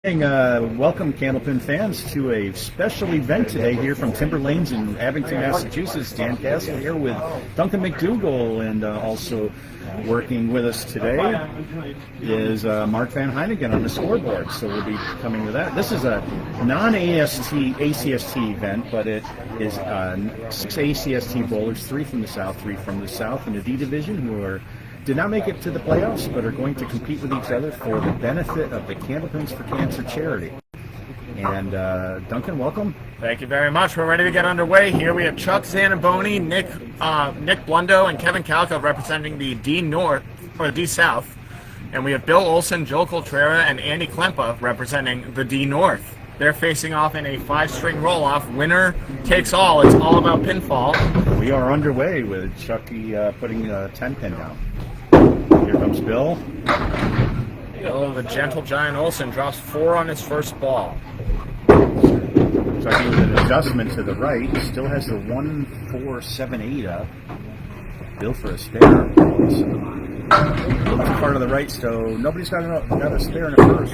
Welcome, Candlepin fans, to a special event today here from Timber Lanes in Abington, Massachusetts. Dan Castle here with Duncan MacDougall, and also working with us today is Mark Van Heinigen on the scoreboard. So we'll be coming to that. This is a non-ACST event, but it is 6 ACST bowlers, 3 from the South in the D division, who did not make it to the playoffs, but are going to compete with each other for the benefit of the Candlepins for Cancer charity. And Duncan, welcome. Thank you very much. We're ready to get underway here. We have Chuck Zaniboni, Nick Blundo, and Kevin Kalkut representing the D North or D South, and we have Bill Olson, Joe Cultrera, and Andy Klempa representing the D North. They're facing off in a 5-string roll-off. Winner takes all. It's all about pinfall. We are underway with Chucky putting a 10-pin down. Here comes Bill. Bill, the gentle giant Olson, drops 4 on his first ball. Chucky with an adjustment to the right. Still has the 1-4-7-8 up. Bill for a spare. Part of the right, so nobody's got a spare in the first.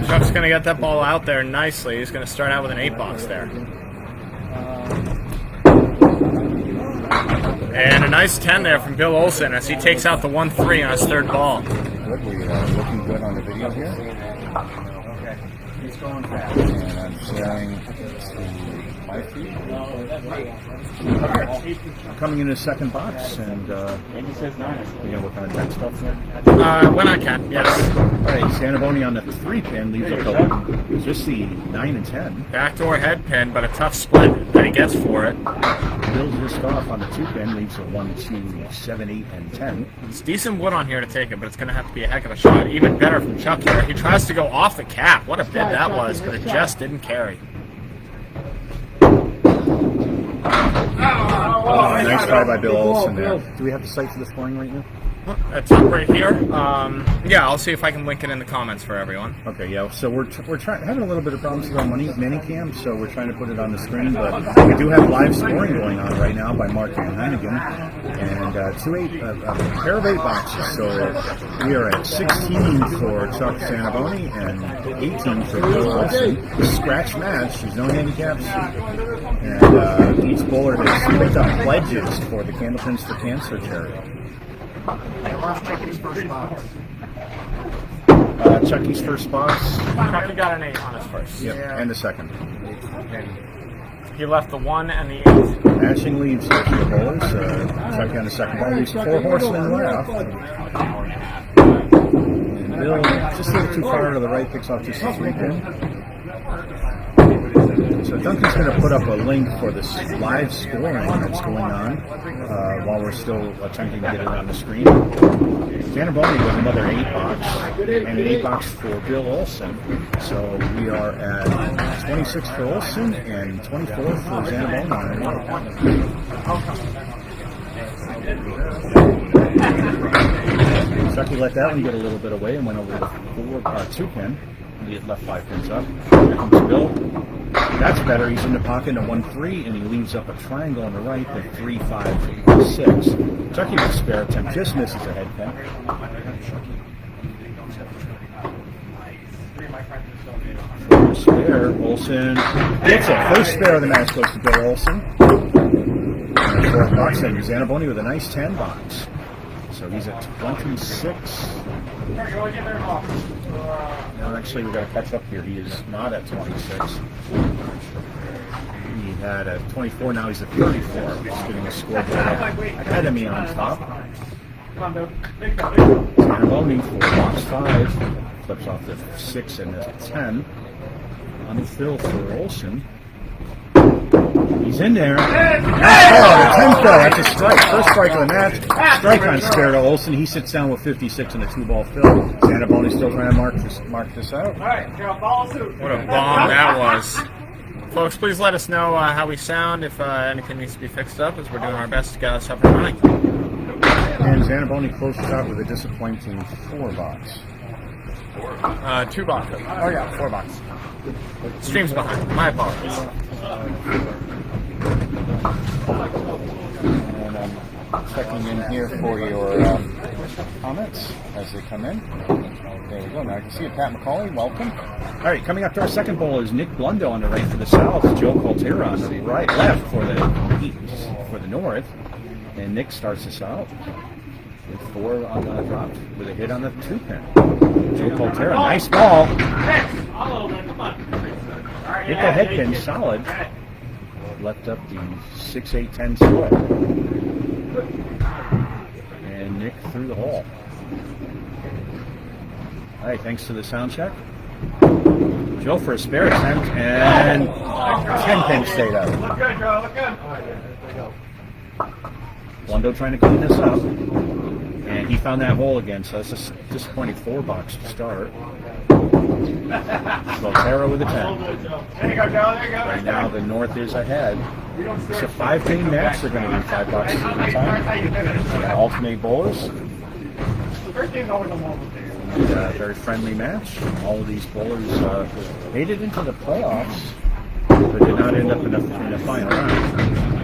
Chuck's going to get that ball out there nicely. He's going to start out with an 8-box there. And a nice 10 there from Bill Olson as he takes out the 1-3 on his third ball. Good, we are looking good on the video here. Okay, he's going fast. And I'm sharing my feed. Coming in his second box, and you know what kind of tech stuff there? When I can, yes. All right, Zaniboni on the 3-pin leaves a just the 9 and 10. Backdoor head pin, but a tough split that he gets for it. Bill just off on the 2-pin, leaves a 1-2-7-8 and 10. It's decent wood on here to take it, but it's going to have to be a heck of a shot. Even better from Chuck here. He tries to go off the cap. What a bid that was, but it just didn't carry. Nice try by Bill Olson there. Do we have the site for the scoring right now? It's up right here. Yeah, I'll see if I can link it in the comments for everyone. Okay, yeah. So we're having a little bit of problems with our minicam, so we're trying to put it on the screen. But we do have live scoring going on right now by Mark Van Heinigen, and a pair of 8 boxes. So we are at 16 for Chuck Zaniboni and 18 for Bill Olson. Scratch match. There's no handicaps, and each bowler has picked up pledges for the Candlepins for Cancer charity. Chucky's first box. Chucky's first box. Chucky got an 8 on his first. Yep, yeah. And the second. He left the 1 and the 8. Matching leads here for the bowlers. Chucky on the second ball leaves 4 horsemen left. And Bill, just a little too far to the right, picks off just a 3-pin. So Duncan's going to put up a link for this live scoring that's going on while we're still attempting to get it on the screen. Zaniboni with another 8-box and an 8-box for Bill Olson. So we are at 26 for Olson and 24 for Zaniboni. Chucky let that one get a little bit away and went over the 2-pin. He had left 5 pins up. Here comes Bill. That's better. He's in the pocket, a 1-3, and he leaves up a triangle on the right, the 3-5-6. Chucky with spare attempt just misses a head pin. For spare, Olson gets it. First spare of the match goes to Bill Olson. And the 4th box, and Zaniboni with a nice 10 box. So he's at 26. No, actually, we've got to catch up here. He is not at 26. He had a 24. Now he's at 34. Just getting a scoreboard ahead of me on top. Zaniboni for box 5. Flips off the 6 and the 10. On the fill for Olson. He's in there. Nice 10 throw. That's a strike. First strike of the match. Strike on spare to Olson. He sits down with 56 in the 2-ball fill. Zaniboni still trying to mark this out. What a bomb that was. Folks, please let us know how we sound, if anything needs to be fixed up, as we're doing our best to get us up and running. And Zaniboni closes out with a disappointing 4-box. 2 box. Oh yeah, 4 box. Stream's behind. My apologies. And I'm checking in here for your comments as they come in. There we go. Now I can see it. Pat McCauley, welcome. All right, coming up to our second bowl is Nick Blundo on the right for the south, Joe Cultrera on the left for the north, and Nick starts us out with 4 on the drop with a hit on the 2-pin. Joe Cultrera, nice ball. Hit the head pin solid. Left up the 6-8-10 split. And Nick through the hole. All right, thanks to the sound check. Joe for a spare attempt, and 10 pin stayed up. Look good, Joe. Look good. Blundo trying to clean this up. And he found that hole again, so that's a disappointing 4-box to start. Cultrera with a 10. There you go, Joe. There you go. Right now, the north is ahead. It's a 5-pin match. They're going to be 5 boxes at a time. And alternate bowlers. And, very friendly match. All of these bowlers made it into the playoffs, but did not end up in the final round.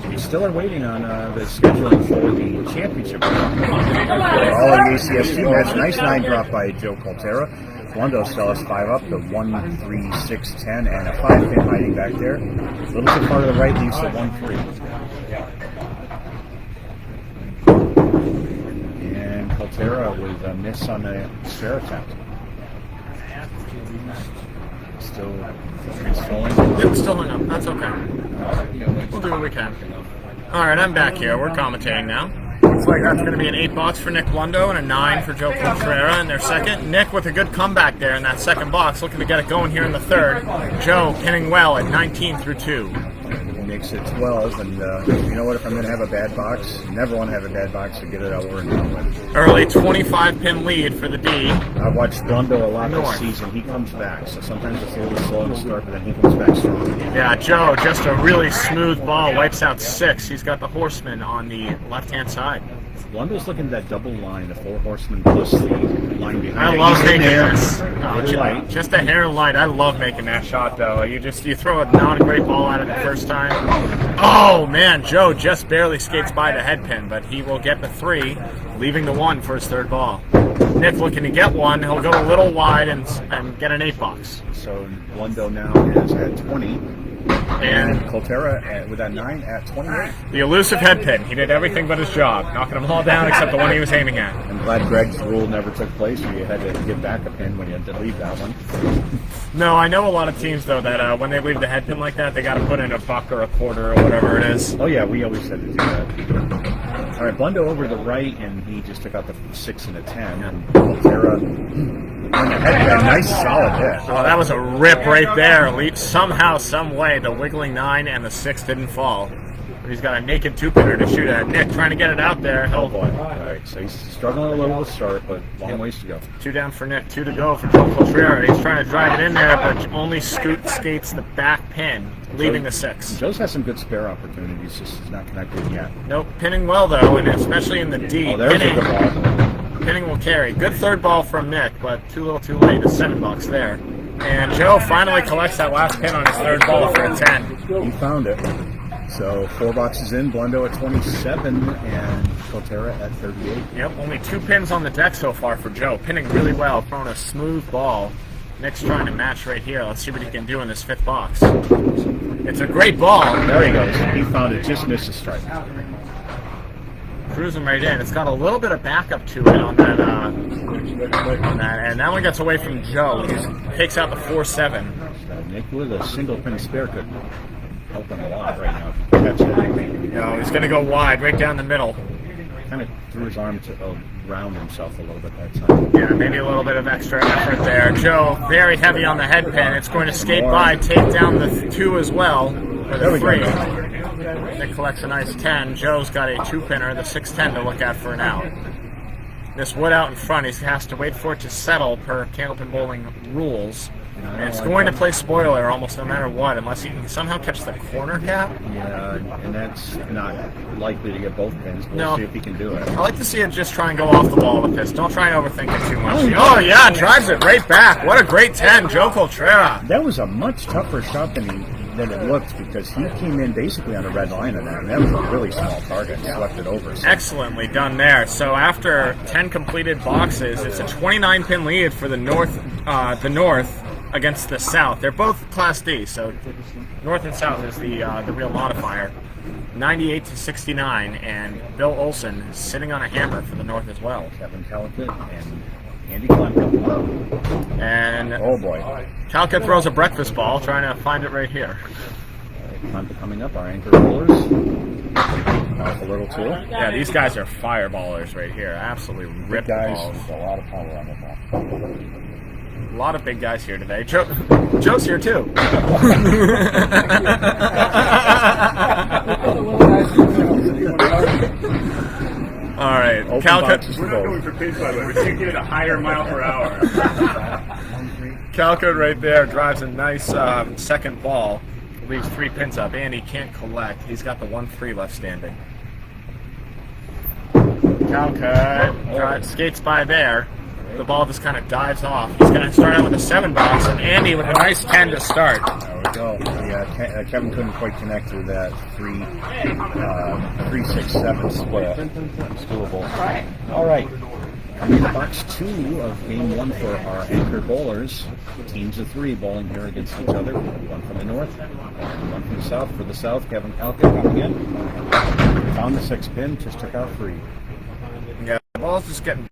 We still are waiting on the scheduling for the championship. All of the ACST match. Nice 9 drop by Joe Cultrera. Blundo still has 5 up, the 1, 3, 6, 10, and a 5-pin hiding back there. A little too far to the right, leaves the 1, 3. And Cultrera with a miss on the spare attempt. Still installing. Yep, still hung up. That's okay. We'll do what we can. All right, I'm back here. We're commentating now. Looks like that's going to be an 8-box for Nick Blundo and a 9 for Joe Cultrera in their second. Nick with a good comeback there in that second box, looking to get it going here in the third. Joe pinning well at 19 through 2. Makes it 12, and you know what? If I'm going to have a bad box, you never want to have a bad box to get it over and done with. Early 25-pin lead for the D. I've watched Blundo a lot this season. He comes back, so sometimes it's a little slow to start, but then he comes back strong. Yeah, Joe, just a really smooth ball, wipes out 6. He's got the horseman on the left-hand side. Blundo's looking at that double line, the 4 horsemen plus the line behind. I love making this. Light. Just a hair light. I love making that shot, though. You throw a not a great ball at it the first time. Oh man, Joe just barely skates by the head pin, but he will get the 3, leaving the 1 for his third ball. Nick looking to get 1. He'll go a little wide and get an 8-box. So Blundo now is at 20. And Cultrera with that 9 at 28. The elusive head pin. He did everything but his job, knocking them all down except the one he was aiming at. I'm glad Greg's rule never took place where you had to give back a pin when you had to leave that one. No, I know a lot of teams, though, that when they leave the head pin like that, they got to put in a buck or a quarter or whatever it is. Oh, yeah, we always had to do that. All right, Blundo over to the right, and he just took out the 6 and a 10. And Cultrera on the head pin. Nice, solid hit. Oh, that was a rip right there. Somehow, some way, the wiggling 9 and the 6 didn't fall. But he's got a naked 2-pinner to shoot at. Nick trying to get it out there. Oh, boy. All right, so he's struggling a little to start, but long ways to go. 2 down for Nick, 2 to go for Joe Cultrera. He's trying to drive it in there, but only skates the back pin, leaving the 6. Joe's has some good spare opportunities, just is not connected yet. Nope, pinning well, though, and especially in the D. Oh, there's a good ball. Pinning will carry. Good third ball from Nick, but too little too late. A 7-box there. And Joe finally collects that last pin on his third ball for a 10. He found it. So 4 boxes in, Blundo at 27 and Cultrera at 38. Yep, only 2 pins on the deck so far for Joe. Pinning really well, throwing a smooth ball. Nick's trying to match right here. Let's see what he can do in this 5th box. It's a great ball. There he goes. He found it. Just missed a strike. Cruising right in. It's got a little bit of backup to it on that, and that one gets away from Joe. He takes out the 4-7. Nick with a single pin spare could help him a lot right now. Catch it. No, he's going to go wide, right down the middle. Kind of threw his arm around himself a little bit that time. Yeah, maybe a little bit of extra effort there. Joe, very heavy on the head pin. It's going to skate by, take down the 2 as well, or the 3. Nick collects a nice 10. Joe's got a 2-pinner, the 6-10 to look at for an out. This wood out in front, he has to wait for it to settle per Candlepin bowling rules. And it's going to play spoiler almost no matter what, unless he can somehow catch the corner cap. Yeah, and that's not likely to get both pins. We'll see if he can do it. I like to see it just try and go off the ball with this. Don't try and overthink it too much. Oh, yeah, drives it right back. What a great 10, Joe Cultrera. That was a much tougher shot than than it looked because he came in basically on a red line of that, and that was a really small target. And swept it over. So. Excellently done there. So after 10 completed boxes, it's a 29-pin lead for the North against the South. They're both Class D, so North and South is the real modifier. 98-69, and Bill Olson is sitting on a hammer for the North as well. Kevin Kalkut and Andy Klempa. And oh boy, Kalkut throws a breakfast ball, trying to find it right here. Klempa coming up, our anchor rollers. A little too. Yeah, these guys are fireballers right here. Absolutely ripped guys balls. with a lot of power on the ball. A lot of big guys here today. Joe's here too. All right, Kalkut. We're not going for pitch, by the way. We're taking it a higher mile per hour. Kalkut right there drives a nice second ball. Leaves 3 pins up, and he can't collect. He's got the 1-3 left standing. Kalkut skates by there. The ball just kind of dives off. He's going to start out with a 7 box, and Andy with a nice 10 to start. There we go. Yeah, Kevin couldn't quite connect with that 3-6-7 split. It's doable. All right. Coming to box 2 of game 1 for our anchor bowlers. Teams of 3 bowling here against each other. One from the north, one from the south. For the south, Kevin Kalkut coming in. Found the 6 pin, just took out 3. Yeah, the ball's just getting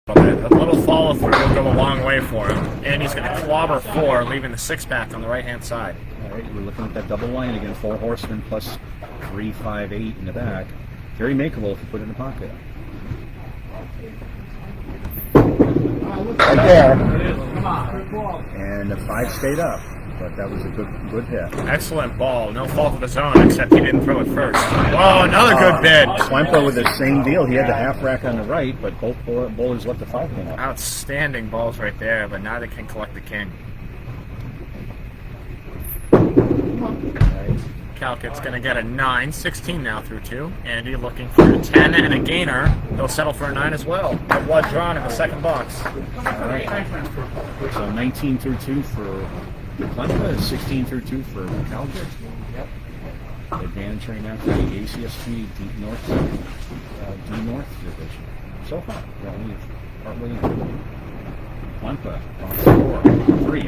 a little follow through will go a long way for him. And he's going to clobber 4, leaving the 6 back on the right hand side. All right, we're looking at that double line again. 4 horsemen plus 3, 5, 8 in the back. Very makeable if you put it in the pocket. Right there. And the 5 stayed up, but that was a good hit. Excellent ball. No fault of his own, except he didn't throw it first. Whoa, another good bid. Klempa with the same deal. He had the half rack on the right, but both bowlers left the 5 pin up. Outstanding balls right there, but neither can collect the king. Kalkut's going to get a 9, 16 now through 2. Andy looking for a 10 and a gainer. He'll settle for a 9 as well. A blood drawn in the second box. All right. So 19 through 2 for Klempa, 16 through 2 for Kalkut. Yep. Advantage right now for the ACST D North division. So far, partway in. Klempa, box 4, 3.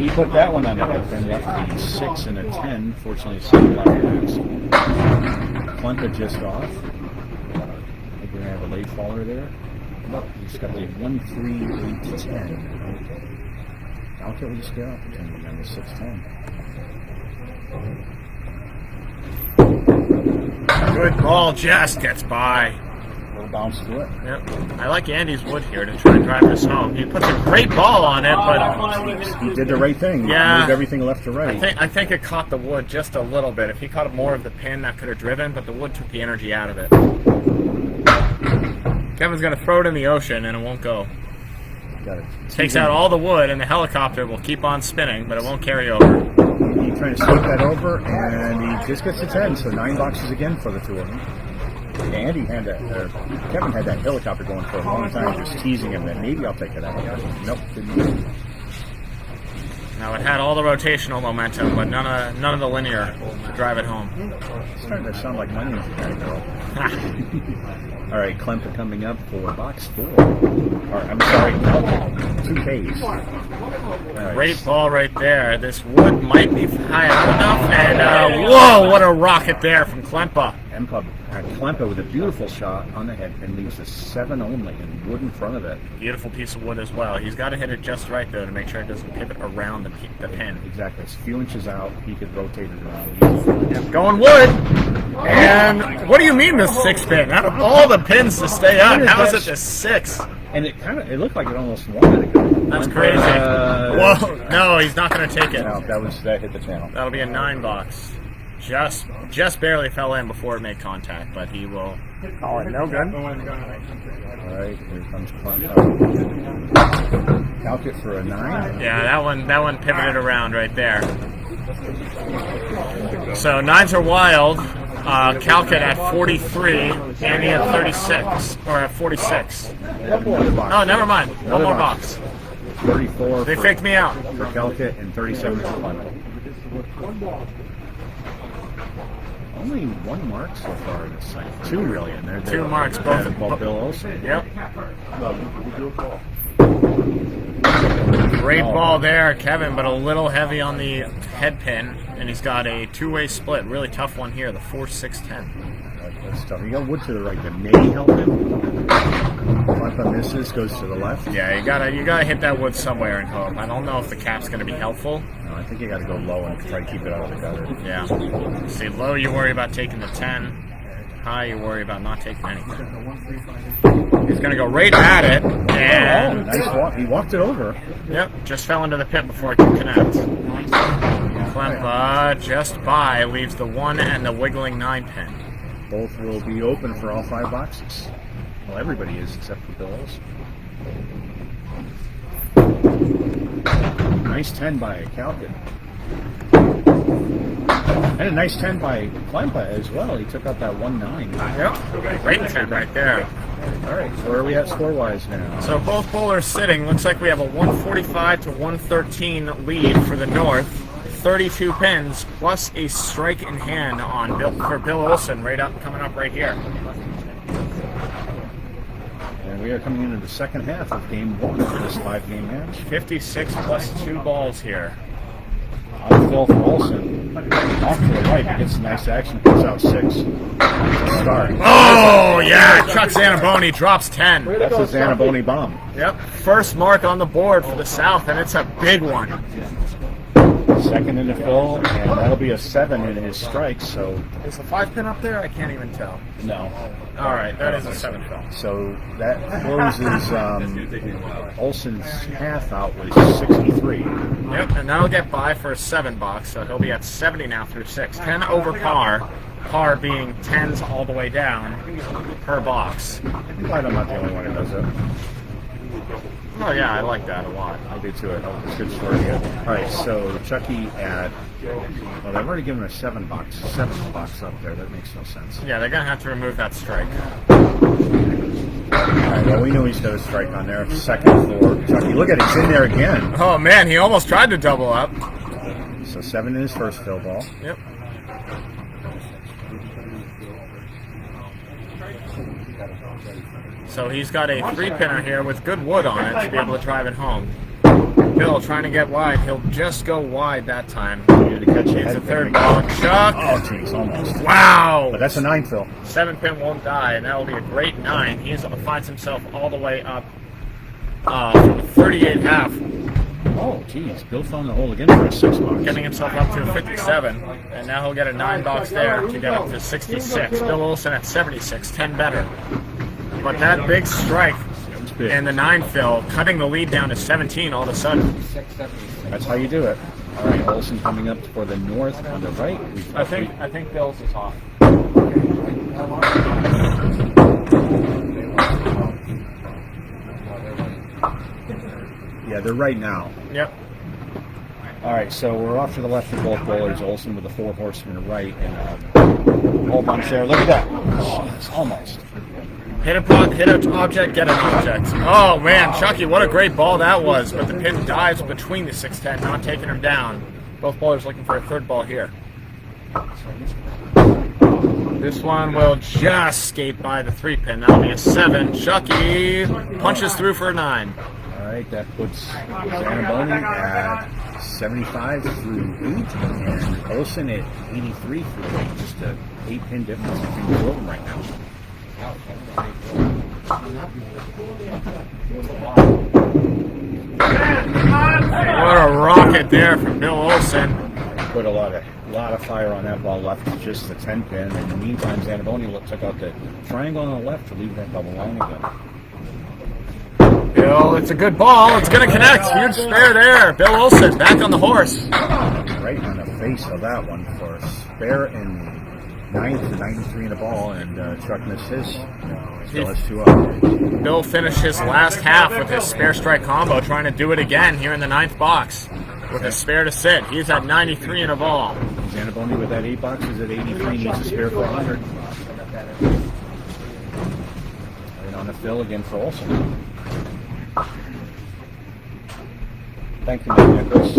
He put that one on the head pin, left the 6 and a 10. Fortunately, 7 black racks. Klempa just off. I think we're going to have a late faller there. Nope, he's got the 1, 3, 8, 10. Kalkut will just get up on the 6, 10. Good ball, just gets by. Little bounce to it. Yep. I like Andy's wood here to try and drive this home. He puts a great ball on it, but He did the right thing. Yeah. He moved everything left to right. I think it caught the wood just a little bit. If he caught more of the pin, that could have driven, but the wood took the energy out of it. Kevin's going to throw it in the ocean, and it won't go. Got it. Takes out all the wood, and the helicopter will keep on spinning, but it won't carry over. He trying to sweep that over, and he just gets the 10. So 9 boxes again for the 2 of them. Andy had that, Kevin had that helicopter going for a long time, just teasing him that maybe I'll take it out. Nope, didn't. Now it had all the rotational momentum, but none of the linear to drive it home. It's starting to sound like money kind of girl. All right, Klempa coming up for box 4. Or, I'm sorry, 2 Ks. Great ball right there. This wood might be high up enough, and whoa, what a rocket there from Klempa. Klempa with a beautiful shot on the head and leaves a 7 only and wood in front of it. Beautiful piece of wood as well. He's got to hit it just right, though, to make sure it doesn't pivot around the pin. Exactly. It's a few inches out. He could rotate it around. Yep, going wood. And what do you mean the 6 pin? Out of all the pins to stay on, how is it the 6? And it looked like it almost wanted to go. That's crazy. Whoa, no, he's not going to take it. No, that hit the channel. That'll be a 9 box. Just barely fell in before it made contact, but he will call it no good. All right, here comes Kalkut for a 9. Yeah, that one pivoted around right there. So 9s are wild. Kalkut at 43, Andy at 36, or at 46. Oh, never mind. One more box. 34. They faked me out. For Kalkut and 37 for Blundo. Only one mark so far in this site. Two really, and they're Two marks, both Bill Olson. Yep. Great ball there, Kevin, but a little heavy on the head pin, and he's got a two-way split. Really tough one here, the 4-6-10. That's tough. You got wood to the right. That maybe help him. Klempa misses, goes to the left. Yeah, you gotta hit that wood somewhere and hope. I don't know if the cap's gonna be helpful. No, I think you got to go low and try to keep it out of the gutter. Yeah. See, low you worry about taking the 10. High you worry about not taking anything. He's gonna go right at it, and nice walk. He walked it over. Yep, just fell into the pit before it could connect. Klempa just by leaves the 1 and the wiggling 9 pin. Both will be open for all 5 boxes. Well, everybody is except for Bill Olson. Nice 10 by Kalkut. And a nice 10 by Klempa as well. He took out that 1-9. Yep, great 10 right there. All right, so where are we at score-wise now? So both bowlers sitting. Looks like we have a 145 to 113 lead for the North. 32 pins plus a strike in hand on for Bill Olson coming up right here. And we are coming into the second half of game 1 of this 5-game match. 56 plus 2 balls here. On Phil for Olson. Off to the right, he gets nice action, puts out 6. Start. Oh, yeah, Chuck Zaniboni drops 10. That's a Zaniboni bomb. Yep, first mark on the board for the South, and it's a big one. Second into Phil, and that'll be a 7 in his strikes, so... Is the 5 pin up there? I can't even tell. No. All right, that is a 7 Phil. So that closes Olson's half out with 63. Yep, and that'll get by for a 7 box, so he'll be at 70 now through 6. 10 over par, par being 10s all the way down per box. I'm glad I'm not the only one who does it. Oh yeah, I like that a lot. I do too. It's a good story here. All right, so Chucky at, well, they've already given a 7 box up there. That makes no sense. Yeah, they're gonna have to remove that strike. All right, well, we know he's got a strike on there. Second for Chucky. Look at it, it's in there again. Oh man, he almost tried to double up. So 7 in his first fill ball. Yep. So he's got a 3-pinner here with good wood on it to be able to drive it home. Bill trying to get wide. He'll just go wide that time. It's a 3rd ball. Chuck. Oh, geez, almost. Wow. But that's a 9 fill. 7-pin won't die, and that will be a great 9. He finds himself all the way up from 38.5. Oh, geez. Bill found the hole again for a 6 box. Getting himself up to a 57, and now he'll get a 9 box there to get up to 66. Bill Olson at 76, 10 better. But that big strike and the 9 fill, cutting the lead down to 17 all of a sudden. That's how you do it. All right, Olson coming up for the North on the right. I think Bill's is off. Yeah, they're right now. Yep. All right, so we're off to the left for both bowlers. Olson with the 4 horsemen right, and a whole bunch there. Look at that. Oh, it's almost. Hit an object, get an object. Oh man, Chucky, what a great ball that was. But the pin dives between the 6-10, not taking him down. Both bowlers looking for a 3rd ball here. This one will just skate by the 3-pin. That'll be a 7. Chucky punches through for a 9. All right, that puts Zaniboni at 75 through 8, and Olson at 83 through 8. Just a 8-pin difference between the two of them right now. What a rocket there from Bill Olson. Put a lot of fire on that ball left, just the 10-pin. In the meantime, Zaniboni took out the triangle on the left to leave that double line again. Bill, it's a good ball. It's going to connect. Huge spare there. Bill Olson back on the horse. Right on the face of that one for a spare in 9th to 93 in the ball, and Chuck missed his. Still has 2 up. Bill finished his last half with his spare strike combo, trying to do it again here in the 9th box with a spare to sit. He's at 93 in a ball. Zaniboni with that 8 box is at 83, needs a spare for 100. And on the fill again for Olson. Thank you, Nicholas.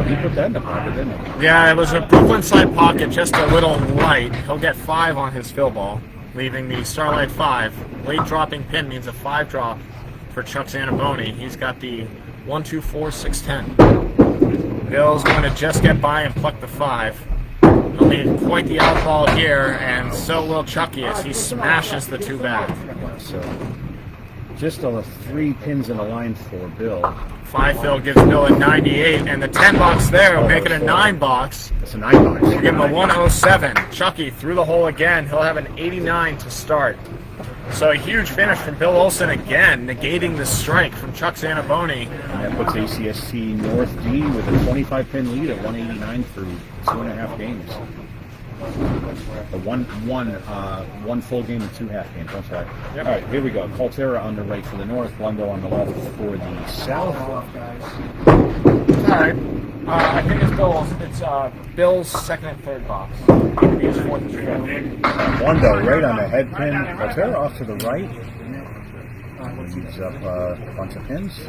He put that in the pocket, didn't he? Yeah, it was a Brooklyn side pocket, just a little light. He'll get 5 on his fill ball, leaving the Starlight 5. Late dropping pin means a 5 drop for Chuck Zaniboni. He's got the 1, 2, 4, 6, 10. Bill's going to just get by and pluck the 5. He'll need quite the out ball here, and so will Chucky as he smashes the 2 back. So just on the 3 pins in a line for Bill. 5 fill gives Bill a 98, and the 10 box there will make it a 9 box. It's a 9 box. Give him a 107. Chucky through the hole again. He'll have an 89 to start. So a huge finish from Bill Olson again, negating the strike from Chuck Zaniboni. And that puts ACST North D with a 25-pin lead at 189 through 2.5 games. One full game and 2 half games. I'm sorry. Yep. All right, here we go. Cultrera on the right for the North, Blundo on the left for the South. All right. I think it's Bill's second and third box. He's fourth and fifth. Blundo right on the head pin. Cultrera off to the right. He's up a bunch of pins.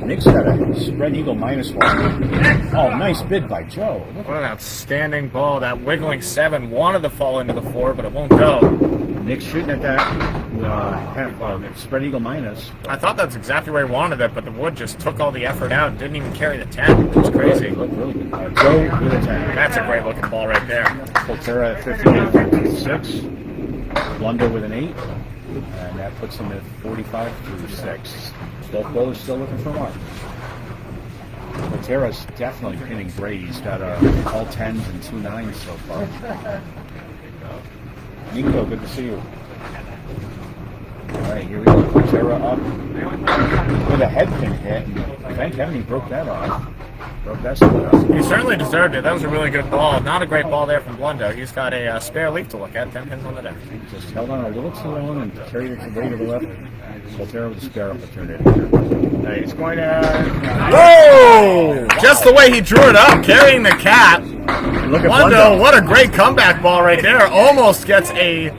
Nick's got a spread eagle -1. Oh, nice bid by Joe. What an outstanding ball. That wiggling 7 wanted to fall into the 4, but it won't go. Nick's shooting at that spread eagle minus. I thought that's exactly where he wanted it, but the wood just took all the effort out and didn't even carry the 10. It was crazy. Looked really good. Joe with a 10. That's a great looking ball right there. Cultrera at 58-56. Blundo with an 8. And that puts him at 45 through 6. Both bowlers still looking for mark. Cultrera's definitely pinning great. He's got all 10s and 2 9s so far. Nico, good to see you. All right, here we go. Cultrera up with a head pin hit. Thank heaven he broke that off. Broke that split up. He certainly deserved it. That was a really good ball. Not a great ball there from Blundo. He's got a spare leaf to look at. 10 pins on the deck. Just held on a little too long and carried it way to the left. Cultrera with a spare opportunity. He's going to... Whoa! Just the way he drew it up, carrying the cap. Look at Blundo, what a great comeback ball right there. Almost gets a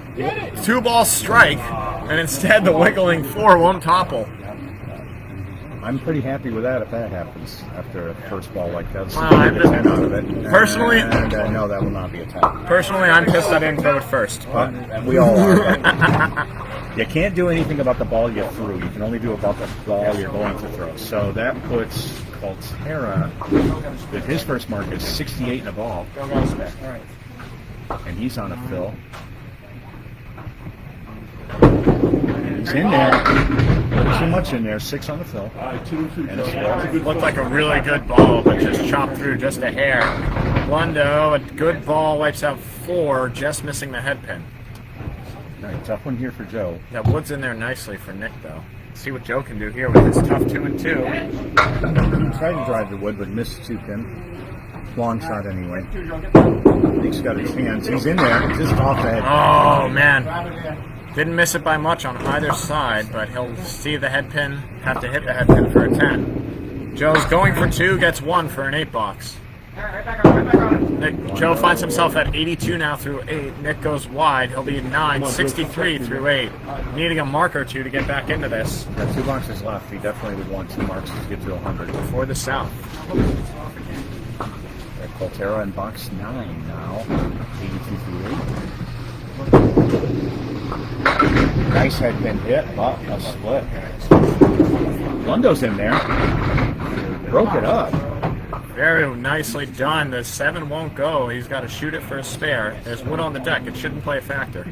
2-ball strike, and instead the wiggling 4 won't topple. I'm pretty happy with that if that happens after a first ball like that. I'm Get a 10 out of it. Personally- And, no, that will not be a 10. Personally, I'm pissed I didn't throw it first. But we all are. You can't do anything about the ball you threw. You can only do about the ball you're going to throw. So that puts Cultrera, with his first mark is 68 in a ball. And he's on a fill. He's in there. Not too much in there. 6 on the fill. And a fill. Looked like a really good ball, but just chopped through just a hair. Blundo, a good ball, wipes out 4, just missing the head pin. All right, tough one here for Joe. That wood's in there nicely for Nick, though. See what Joe can do here with his tough 2 and 2. He tried to drive the wood, but missed 2 pin. Long shot anyway. Nick's got his hands. He's in there. Just off the head. Oh, man. Didn't miss it by much on either side, but he'll see the head pin, have to hit the head pin for a 10. Joe's going for 2, gets 1 for an 8 box. Joe finds himself at 82 now through 8. Nick goes wide. He'll be at 9, 63 through 8. Needing a mark or 2 to get back into this. Got 2 boxes left. He definitely would want 2 marks to get to 100. For the South. Cultrera in box 9 now. 82 through 8. Nice head pin hit, but a split. Blundo's in there. Broke it up. Very nicely done. The 7 won't go. He's got to shoot it for a spare. There's wood on the deck. It shouldn't play a factor.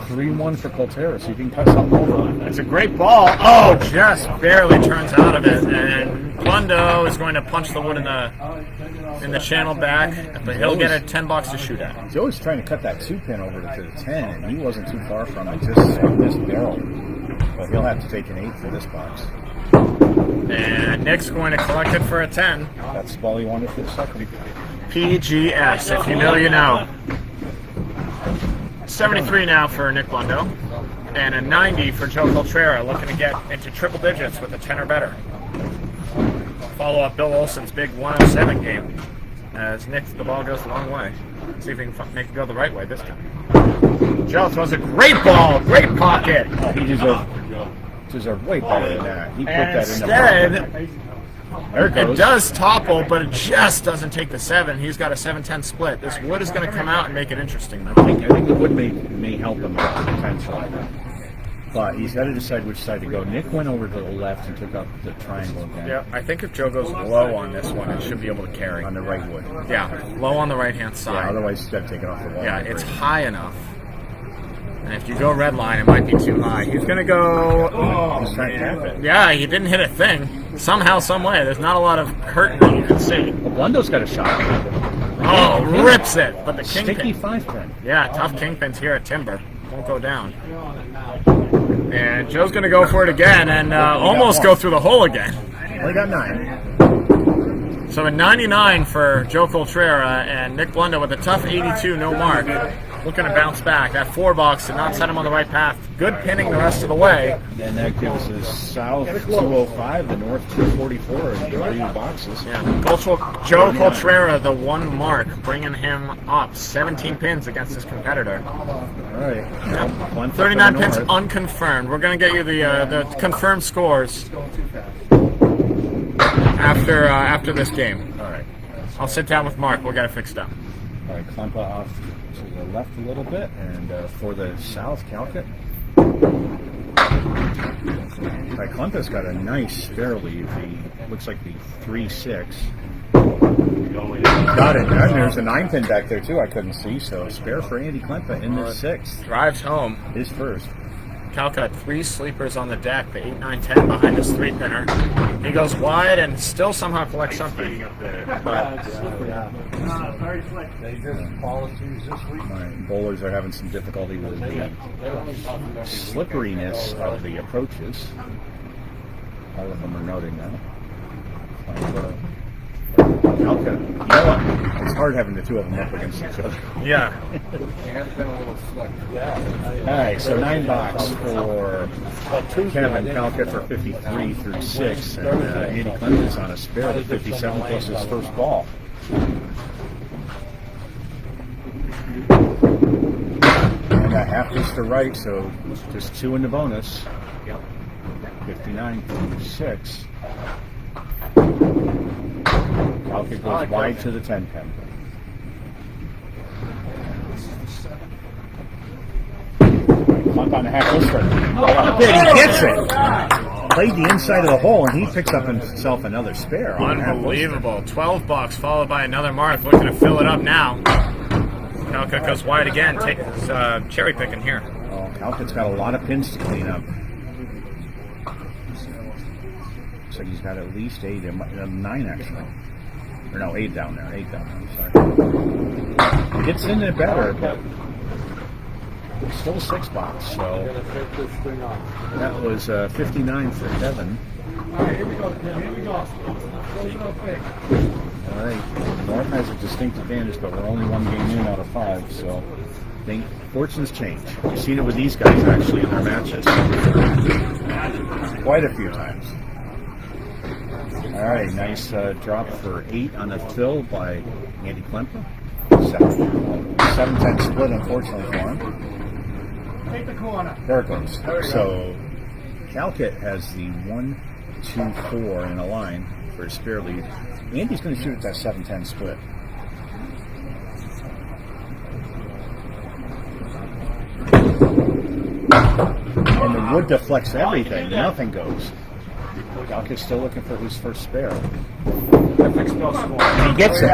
3-1 for Cultrera, so you can cut something over. It's a great ball. Oh, just barely turns out of it. And Blundo is going to punch the wood in the channel back, but he'll get a 10 bucks to shoot at. Joe's trying to cut that 2 pin over to the 10, and he wasn't too far from it. Just missed barrel. But he'll have to take an 8 for this box. And Nick's going to collect it for a 10. That's the ball he wanted for the second. PGS, if you know, you know. 73 now for Nick Blundo. And a 90 for Joe Cultrera, looking to get into triple digits with a 10 or better. Follow up Bill Olson's big 107 game. As Nick, the ball goes the wrong way. Let's see if he can make it go the right way this time. Joe throws a great ball, great pocket. He deserved way better than that. He put that in the instead, There it It goes. does topple, but it just doesn't take the 7. He's got a 7-10 split. This wood is going to come out and make it interesting, though. I think the wood may help him potentially. But he's got to decide which side to go. Nick went over to the left and took up the triangle again. Yeah, I think if Joe goes low on this one, it should be able to carry. On the right wood. Yeah, low on the right-hand Yeah, side. otherwise he's got to take it off the wall. Yeah, it's high enough. And if you go red line, it might be too high. He's going to go... He's trying to tap it. Yeah, he didn't hit a thing. Somehow, some way. There's not a lot of hurt that you can see. Well, Blundo's got a shot. Oh, rips it. But the Sticky kingpin. 5-pin. Yeah, tough kingpins here at Timber. Won't go down. And Joe's going to go for it again and almost go through the hole again. Only got 9. So a 99 for Joe Cultrera and Nick Blundo with a tough 82, no mark. Looking to bounce back. That 4-box did not set him on the right path. Good pinning the rest of the way. And that gives us south 205, the north 244, and 3 boxes. Yeah, Joe Cultrera, the 1 mark, bringing him up 17 pins against his competitor. All right. One 39 for the pins north. unconfirmed. We're going to get you the confirmed scores after this game. All right. I'll sit down with Mark. We'll get it fixed up. All right, Klempa off to the left a little bit, and for the south, Kalkut. All right, Klempa's got a nice spare lead. He looks like the 3-6. Got it. And there's a 9-pin back there too. I couldn't see. So spare for Andy Klempa in the 6th. Drives home. His first. Kalkut, 3 sleepers on the deck. The 8, 9, 10 behind his 3-pinner. He goes wide and still somehow collects something. But All right, bowlers are having some difficulty with the slipperiness of the approaches. All of them are noting that. Kalkut, you know what? It's hard having the two of them up against each other. yeah, All right, so 9 box for Kevin Kalkut for 53 through 6, and Andy Clemens on a spare at 57 plus his first ball. And a half piece to right, so just 2 in the bonus. 59 through 6. Kalkut goes wide to the 10-pin. Clunk on the half lister. He gets it. Played the inside of the hole, and he picks up himself another spare. On the half lister. unbelievable. 12 bucks followed by another mark. Looking to fill it up now. Kalkut goes wide again. Takes cherry picking here. Oh, Kalkut's got a lot of pins to clean up. Looks like he's got at least 8, 9 actually. Or no, 8 down there. 8 down there. Sorry. He gets in it better, but still a 6 box. So that was 59 for Kevin. All right. North has a distinct advantage, but we're only 1 game in out of 5, so I think fortunes change. We've seen it with these guys actually in their matches quite a few times. All right, nice drop for 8 on a fill by Andy Klempa. 7-10 split, unfortunately for him. Take the corner. There it goes. So Kalkut has the 1, 2, 4 in a line for his spare lead. Andy's going to shoot at that 7-10 split. And the wood deflects everything. Nothing goes. Kalkut's still looking for his first spare. And he gets it.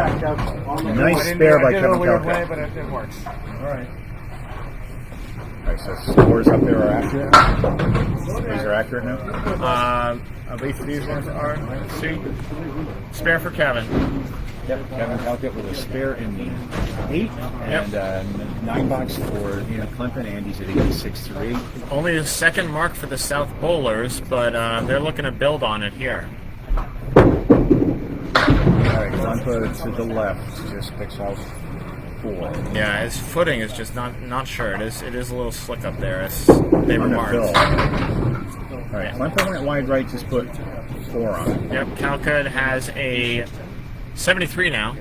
Nice spare by Kevin Kalkut. But it works. All right. All right, so scores up there are accurate. These are accurate now. At least these ones are. Let's see. Spare for Kevin. Yep, Kevin Kalkut with a spare in the 8, and 9 box for Andy Clempa. Andy's at 86 through 8. Only the second mark for the South Bowlers, but they're looking to build on it here. All right, Clempa to the left just picks out 4. Yeah, his footing is just not sure. It is a little slick up there, as they On the remarked. fill. All right, Clempa went wide right, just put 4 on it. Yep, Kalkut has a 73 now.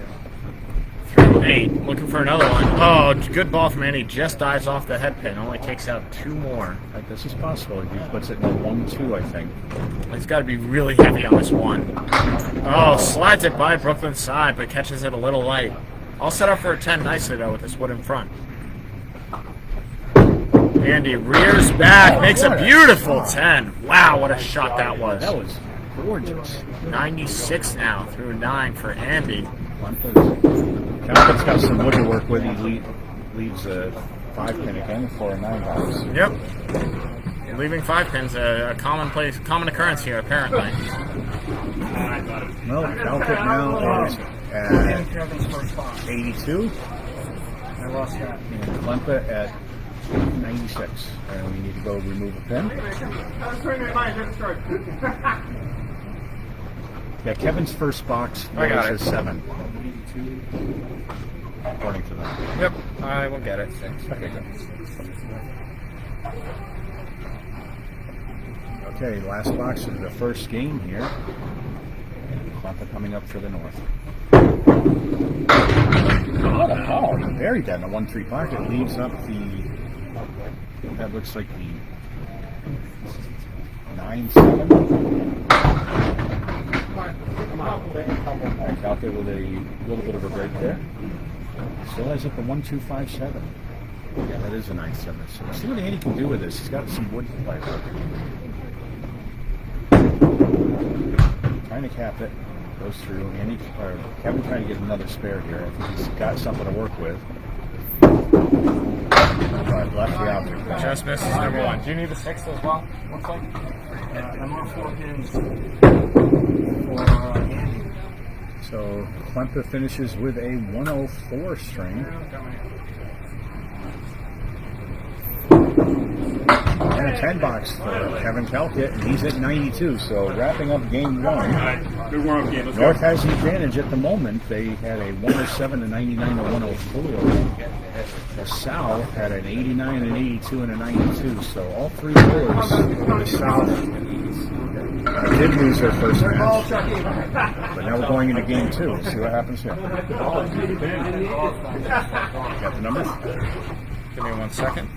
through 8. Looking for another one. Oh, good ball from Andy. Just dives off the head pin. Only takes out 2 more. This is possible. He puts it in a 1-2, I think. He's got to be really heavy on this one. Oh, slides it by Brooklyn's side, but catches it a little light. All set up for a 10 nicely, though, with this wood in front. Andy rears back, makes a beautiful 10. Wow, what a shot that was. That was gorgeous. 96 now through 9 for Andy. Kalkut's got some wood to work with. He leaves a 5-pin again for a 9 box. Yep. Leaving 5 pins a common occurrence here, apparently. Well, Kalkut now is at 82. I lost that. And Klempa at 96. And we need to go remove a pin. Yeah, Kevin's first box is 7. According to them. Yep, I will get it. Okay, good. Okay, last box of the first game here. Klempa coming up for the north. What a call! He buried that in the 1-3 pocket. Leaves up the. That looks like the 9-7. Out there with a little bit of a break there. Still has it the 1-2-5-7. Yeah, that is a 9-7. So see what Andy can do with this. He's got some wood to play with. Trying to cap it. Goes through. Andy, or Kevin trying to get another spare here. I think he's got something to work with. But left the object. Just misses number 1. Do you need the 6th as well? Looks like. I'm on 4 pins for Andy. So Klempa finishes with a 104 string. And a 10 box for Kevin Kalkut, and he's at 92. So wrapping up game 1. Good warm-up game. Let's North go. has the advantage at the moment. They had a 107, a 99, a 104. The South had an 89, an 82, and a 92. So all 3 boards, the South did lose their first match. But now we're going into game 2. We'll see what happens here. Got the numbers? Give me 1 second.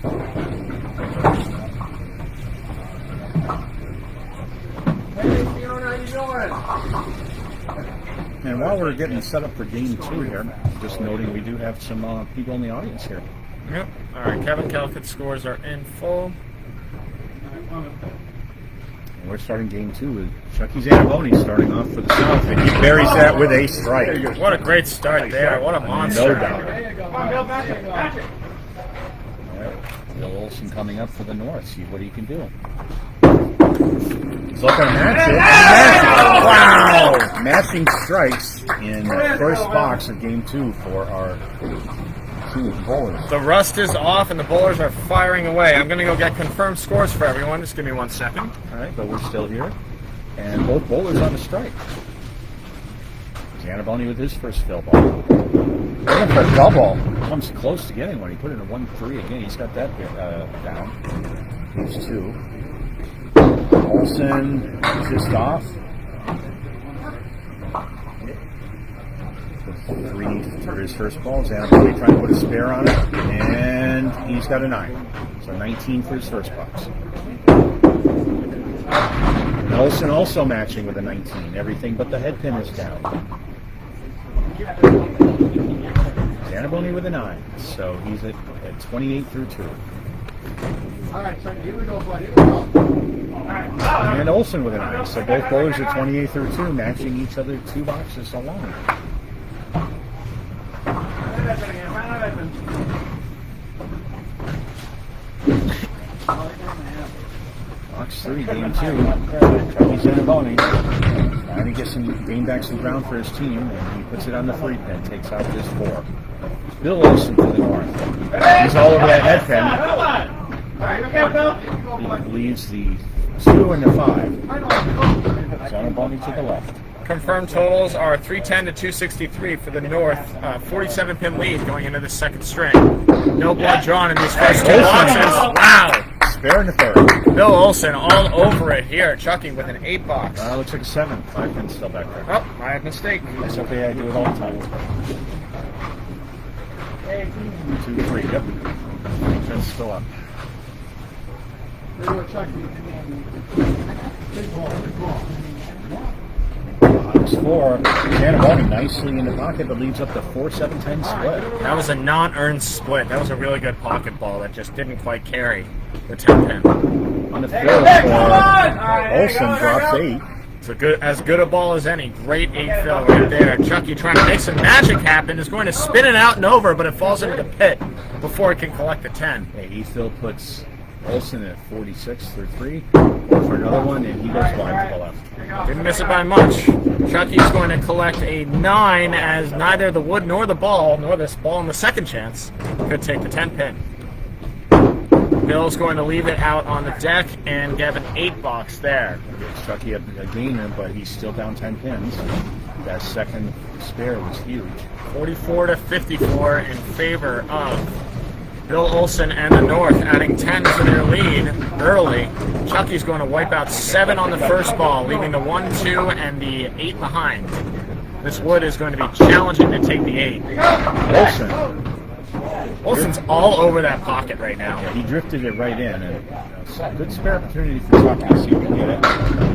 And while we're getting set up for game 2 here, just noting we do have some people in the audience here. Yep. All right, Kevin Kalkut's scores are in full. And we're starting game 2 with Chucky Zaniboni starting off for the South, and he buries that with a strike. What a great start there. What a monster. No doubt. Bill Olson coming up for the North. See what he can do. He's looking to match it. Wow! Matching strikes in the first box of game 2 for our two bowlers. The rust is off and the bowlers are firing away. I'm going to go get confirmed scores for everyone. Just give me 1 second. All right, but we're still here. And both bowlers on the strike. Zaniboni with his first fill ball. Looking for a double. Comes close to getting one. He put in a 1-3 again. He's got that down. Here's 2. Olson just off. 3 for his first ball. Zaniboni trying to put a spare on it. And he's got a 9. So 19 for his first box. And Olson also matching with a 19. Everything but the head pin is down. Zaniboni with a 9. So he's at 28 through 2. All right, so here we go, buddy. Here we go. And Olson with a 9. So both bowlers are 28 through 2, matching each other 2 boxes along. Box 3, game 2. Chucky Zaniboni trying to gain back some ground for his team, and he puts it on the 3 pin, takes out this 4. Bill Olson to the north. He's all over that head pin. He leaves the 2 and the 5. Zaniboni to the left. Confirmed totals are 310 to 263 for the North. 47 pin lead going into the second string. No blood drawn in these first 2 boxes. Wow! Spare in the 3rd. Bill Olson all over it here. Chucky with an 8 box. Looks like a 7. 5 pins still back there. Oh, my mistake. That's okay, I do it all the time. 2, 3. Yep. Just still up. Big ball, big ball. Box 4. Zaniboni nicely in the pocket, but leaves up the 4-7-10 split. That was a non-earned split. That was a really good pocket ball that just didn't quite carry the 10 pin. On the field for Olson, drops 8. It's as good a ball as any. Great 8 fill right there. Chucky trying to make some magic happen. Is going to spin it out and over, but it falls into the pit before it can collect the 10. Yeah, 8 fill puts Olson at 46 through 3. For another one, and he goes wide to the left. Didn't miss it by much. Chucky's going to collect a 9 as neither the wood nor the ball, nor this ball in the second chance, could take the 10 pin. Bill's going to leave it out on the deck and get an 8 box there. Chucky a gainer, but he's still down 10 pins. That second spare was huge. 44 to 54 in favor of Bill Olson and the North, adding 10 to their lead early. Chucky's going to wipe out 7 on the first ball, leaving the 1, 2, and the 8 behind. This wood is going to be challenging to take the 8. Olson's all over that pocket right now. Yeah, he drifted it right in, and good spare opportunity for Chucky to see if he can get it.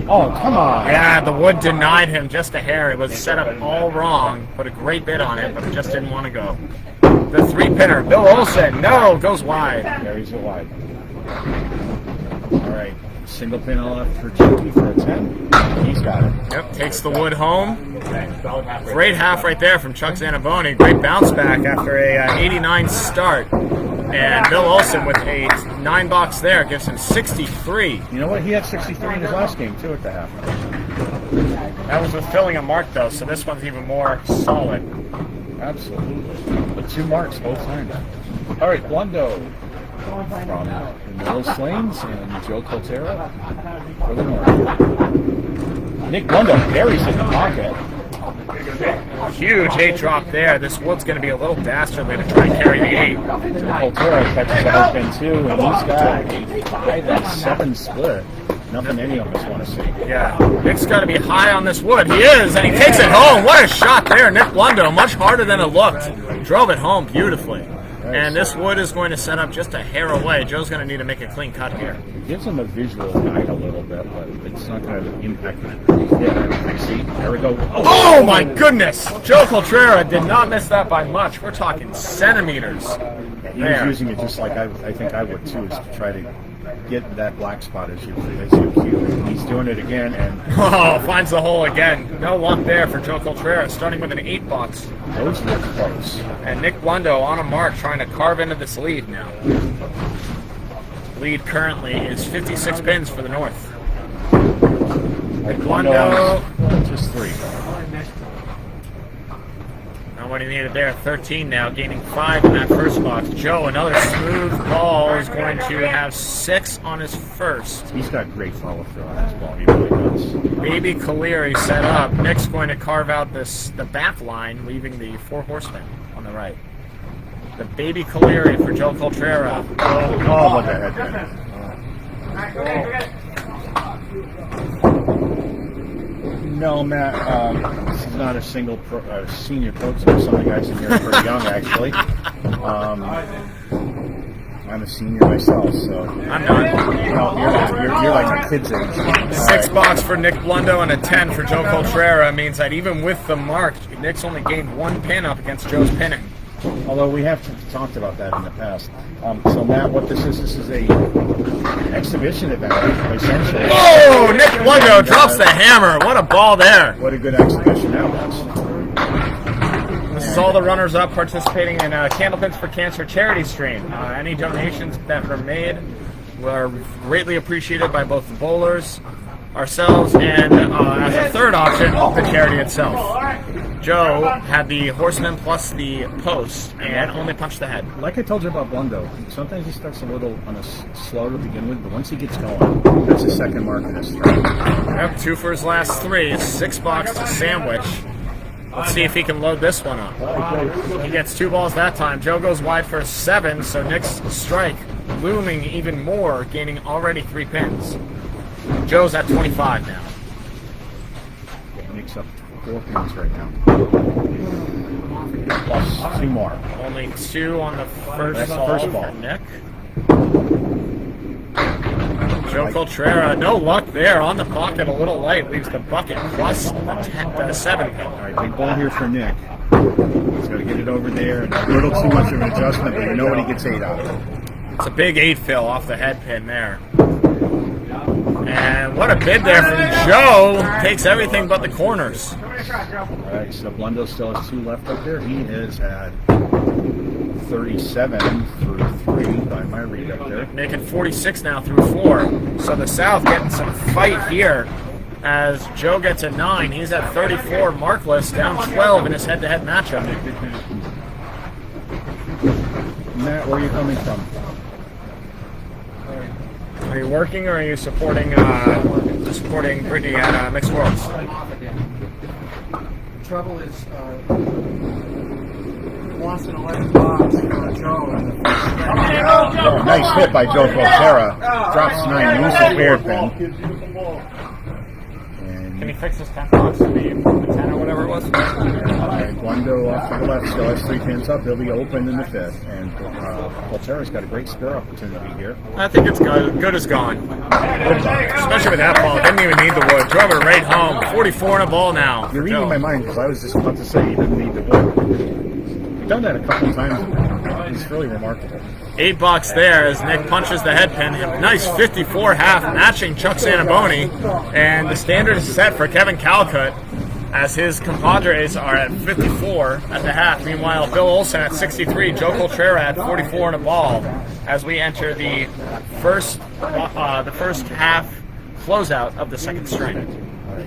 Oh, come on! Yeah, the wood denied him just a hair. It was set up all wrong. Put a great bid on it, but it just didn't want to go. The 3-pinner, Bill Olson, no, goes wide. Carries it wide. All right, single pin left for Chucky for a 10. He's got it. Yep, takes the wood home. Great half right there from Chuck Zaniboni. Great bounce back after a 89 start. And Bill Olson with a 9 box there gives him 63. You know what? He had 63 in his last game, too, at the half. That was with filling a mark, though, so this one's even more solid. Absolutely. But 2 marks both times. All right, Blundo from the Middle Flames and Joe Cultrera for the North. Nick Blundo buries in the pocket. Huge 8 drop there. This wood's going to be a little dastardly to try and carry the 8. Joe Cultrera catches the open too, and he's got a 5 and 7 split. Nothing any of us want to see. Yeah, Nick's got to be high on this wood. He is, and he takes it home. What a shot there. Nick Blundo, much harder than it looked. Drove it home beautifully. And this wood is going to set up just a hair away. Joe's going to need to make a clean cut here. It gives him a visual guide a little bit, but it's not going to impact it. Yeah, see, there we go. Oh my goodness! Joe Cultrera did not miss that by much. We're talking centimeters. He was using it just like I think I would too, is to try to get that black spot as you cue. He's doing it again, and finds the hole again. No luck there for Joe Cultrera, starting with an 8 box. Those were close. And Nick Blundo on a mark, trying to carve into this lead now. Lead currently is 56 pins for the North. Nick Blundo, just 3. Not what he needed there. 13 now, gaining 5 in that first box. Joe, another smooth ball, is going to have 6 on his first. He's got great follow through on his ball. He really does. Baby Caleri set up. Nick's going to carve out the back line, leaving the 4 horsemen on the right. The Baby Caleri for Joe Cultrera. Oh, look at that. No, Matt, this is not a single senior pro team. Some of the guys in here are pretty young, actually. I'm a senior myself, so. I'm not. No, you're like my kid's age. 6 box for Nick Blundo and a 10 for Joe Cultrera means that even with the mark, Nick's only gained 1 pin up against Joe's pinning. Although we have talked about that in the past. So Matt, what this is a exhibition event, essentially. Oh, Nick Blundo drops the hammer. What a ball there. What a good exhibition that was. This is all the runners-up participating in Candlepins for Cancer charity stream. Any donations that were made were greatly appreciated by both the bowlers, ourselves, and as a third option, the charity itself. Joe had the horseman plus the post and only punched the head. Like I told you about Blundo, sometimes he starts a little on a slow to begin with, but once he gets going, that's his second mark in his strike. Yep, 2 for his last 3. 6 box to sandwich. Let's see if he can load this one up. He gets 2 balls that time. Joe goes wide for a 7, so Nick's strike looming even more, gaining already 3 pins. Joe's at 25 now. Nick's up 4 pins right now. Plus 2 more. Only 2 on the first That's the ball first for ball. Nick. Joe Cultrera, no luck there. On the pocket, a little light. Leaves the bucket plus the 7 pin. All right, big ball here for Nick. He's got to get it over there. A little too much of an adjustment, but you know what he gets 8 out of. It's a big 8 fill off the head pin there. And what a bid there from Joe. Takes everything but the corners. All right, so Blundo still has 2 left up there. He is at 37 through 3 by my read up there. Making 46 now through 4. So the South getting some fight here as Joe gets a 9. He's at 34 markless, down 12 in his head-to-head matchup. Matt, where are you coming from? Are you working or are you supporting Brittany at Mixed Worlds? The trouble is, lost an 11 box for Joe. Oh, nice hit by Joe Cultrera. Drops 9, uses hairpin. Can he fix his 10 box to be 10 or whatever it was? Alright, Blundo off to the left, still has 3 pins up. He'll be open in the 5th. And Cultrera's got a great spare opportunity here. I think it's good as gone. Especially with that ball. Didn't even need the wood. Drove it right home. 44 in a ball now. You're reading my mind because I was just about to say he didn't need the wood. We've done that a couple of times. It's really remarkable. 8 bucks there as Nick punches the head pin. Nice 54 half matching Chuck Zaniboni. And the standard is set for Kevin Kalkut as his compadres are at 54 at the half. Meanwhile, Bill Olson at 63, Joe Cultrera at 44 in a ball as we enter the first half closeout of the second string.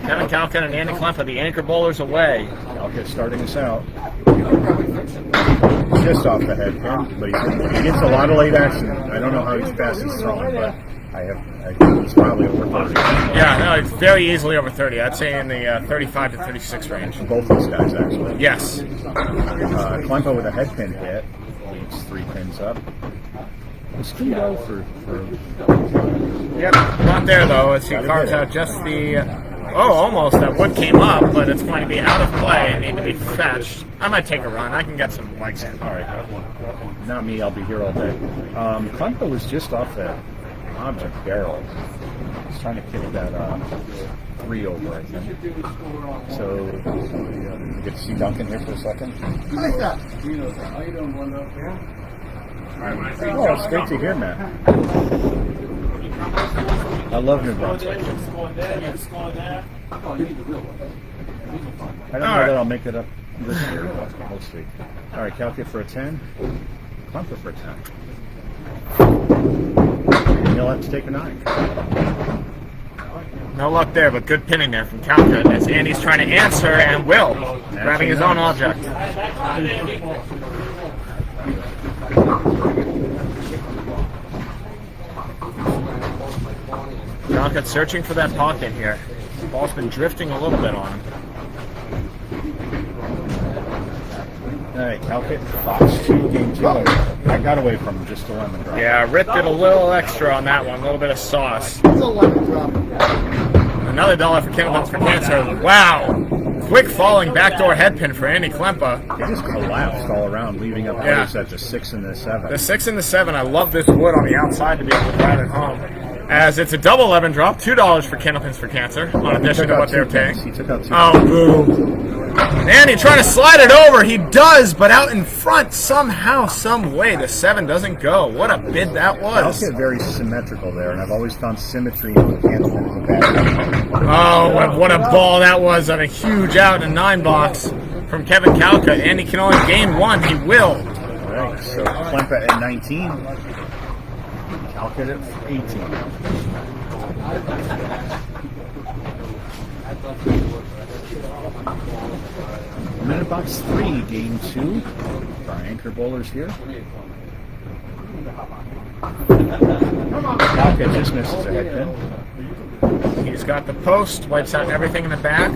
Kevin Kalkut and Andy Klempa, the anchor bowlers away. Kalkut starting us out. Just off the head pin, but he gets a lot of late action. I don't know how he's fast he's throwing, but I think he's probably over 30. Yeah, no, it's very easily over 30. I'd say in the 35 to 36 range. Both these guys, actually. Yes. Klempa with a head pin hit. Leaves 3 pins up. It's too low for Yep, not there though, as he carves out just the... Oh, almost. That wood came up, but it's going to be out of play and need to be fetched. I might take a run. I can get some legs in. All right. Not me. I'll be here all day. Klempa was just off that object barrel. He's trying to kick that 3 over, I think. So, you get to see Duncan here for a second. Oh, it's great to hear, man. I love New Brunswick. I don't know that I'll make it up this year, but we'll see. All right, Kalkut for a 10. Klempa for a 10. And you'll have to take a 9. No luck there, but good pinning there from Kalkut as Andy's trying to answer and will, grabbing his own object. Kalkut searching for that pocket here. The ball's been drifting a little bit on him. All right, Kalkut, Fox 2, game 2. I got away from him, just a lemon drop. Yeah, Rip did a little extra on that one, a little bit of sauce. It's a lemon drop. Another $1 for Candlepin for cancer. Wow! Quick falling backdoor head pin for Andy Klempa. He just collapsed all around, leaving up others at the 6 and the 7. The 6 and the 7, I love this wood on the outside to be able to drive it home. As it's a double lemon drop, $2 for Candlepins for cancer, on addition to what they're paying. He took out 2 Oh, boo. Andy trying to slide it over. He does, but out in front, somehow, some way, the 7 doesn't go. What a bid that was. Kalkut very symmetrical there, and I've always found symmetry in the Candlepin as a bad. Oh, what a ball that was on a huge out in a 9 box from Kevin Kalkut. Andy can only gain 1. He will. All right, so Klempa at 19. Kalkut at 18. Minute box 3, game 2. Our anchor bowlers here. Kalkut just misses a head pin. He's got the post, wipes out everything in the back.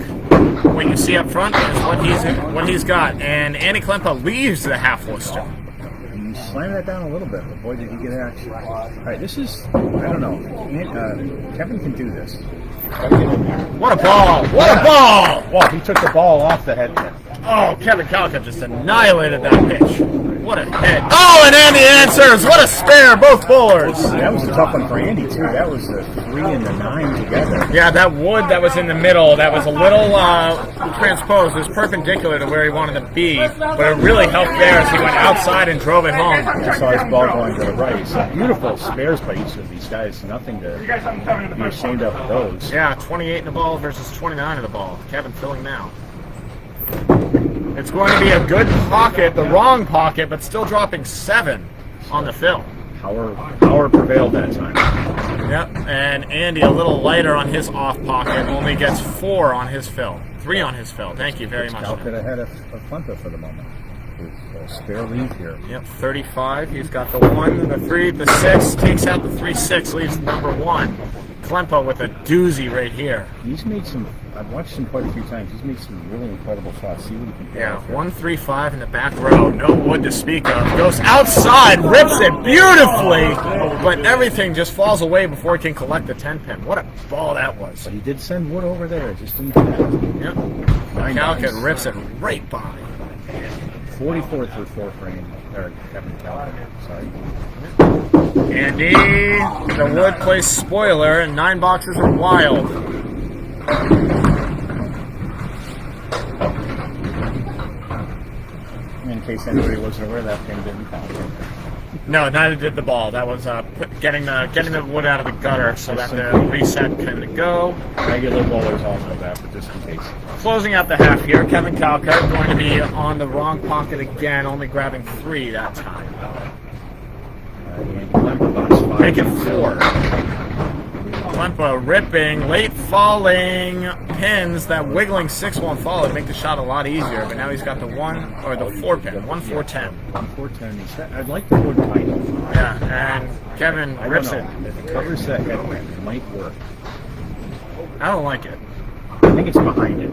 What you see up front is what he's got. And Andy Klempa leaves the half Worcester. And you slam that down a little bit, but boy, did he get action. All right, this is, I don't know. Kevin can do this. Gotta get in there. What a ball! What a ball! Well, he took the ball off the head pin. Oh, Kevin Kalkut just annihilated that pitch. What a hit. Oh, and Andy answers. What a spare, both bowlers. That was a tough one for Andy, too. That was the 3 and the 9 together. Yeah, that wood that was in the middle, that was a little transposed. It was perpendicular to where he wanted to be, but it really helped there as he went outside and drove it home. I just saw his ball going to the right. So beautiful spares by each of these guys. Nothing to be ashamed of those. Yeah, 28 in the ball versus 29 in the ball. Kevin filling now. It's going to be a good pocket, the wrong pocket, but still dropping 7 on the fill. Power prevailed that time. Yep, and Andy a little lighter on his off pocket, only gets 4 on his fill. 3 on his fill. Thank you very much. Kalkut ahead of Klempa for the moment. With a spare lead here. Yep, 35. He's got the 1, the 3, the 6. Takes out the 3-6, leaves number 1. Klempa with a doozy right here. He's made some, I've watched him quite a few times. He's made some really incredible shots. See what he can do. Yeah, 1-3-5 in the back row. No wood to speak of. Goes outside, rips it beautifully, but everything just falls away before he can collect the 10-pin. What a ball that was. But he did send wood over there. It just didn't connect. Yep. Kalkut rips it right by. 44 through 4 for Andy. Or Kevin Kalkut. Sorry. Andy, the wood plays spoiler, and 9 boxes are wild. In case anybody wasn't aware, that pin didn't count. No, neither did the ball. That was getting the wood out of the gutter so that the reset can go. Regular bowlers all know that, but just in case. Closing out the half here, Kevin Kalkut going to be on the wrong pocket again, only grabbing 3 that time. Make it 4. Klempa ripping, late falling pins. That wiggling 6 won't fall. It'd make the shot a lot easier, but now he's got the 1 or the 4 pin. 1-4-10. 1-4-10. I'd like the wood title. Yeah, and Kevin rips it. If it covers that headwind, it might work. I don't like it. I think it's behind it.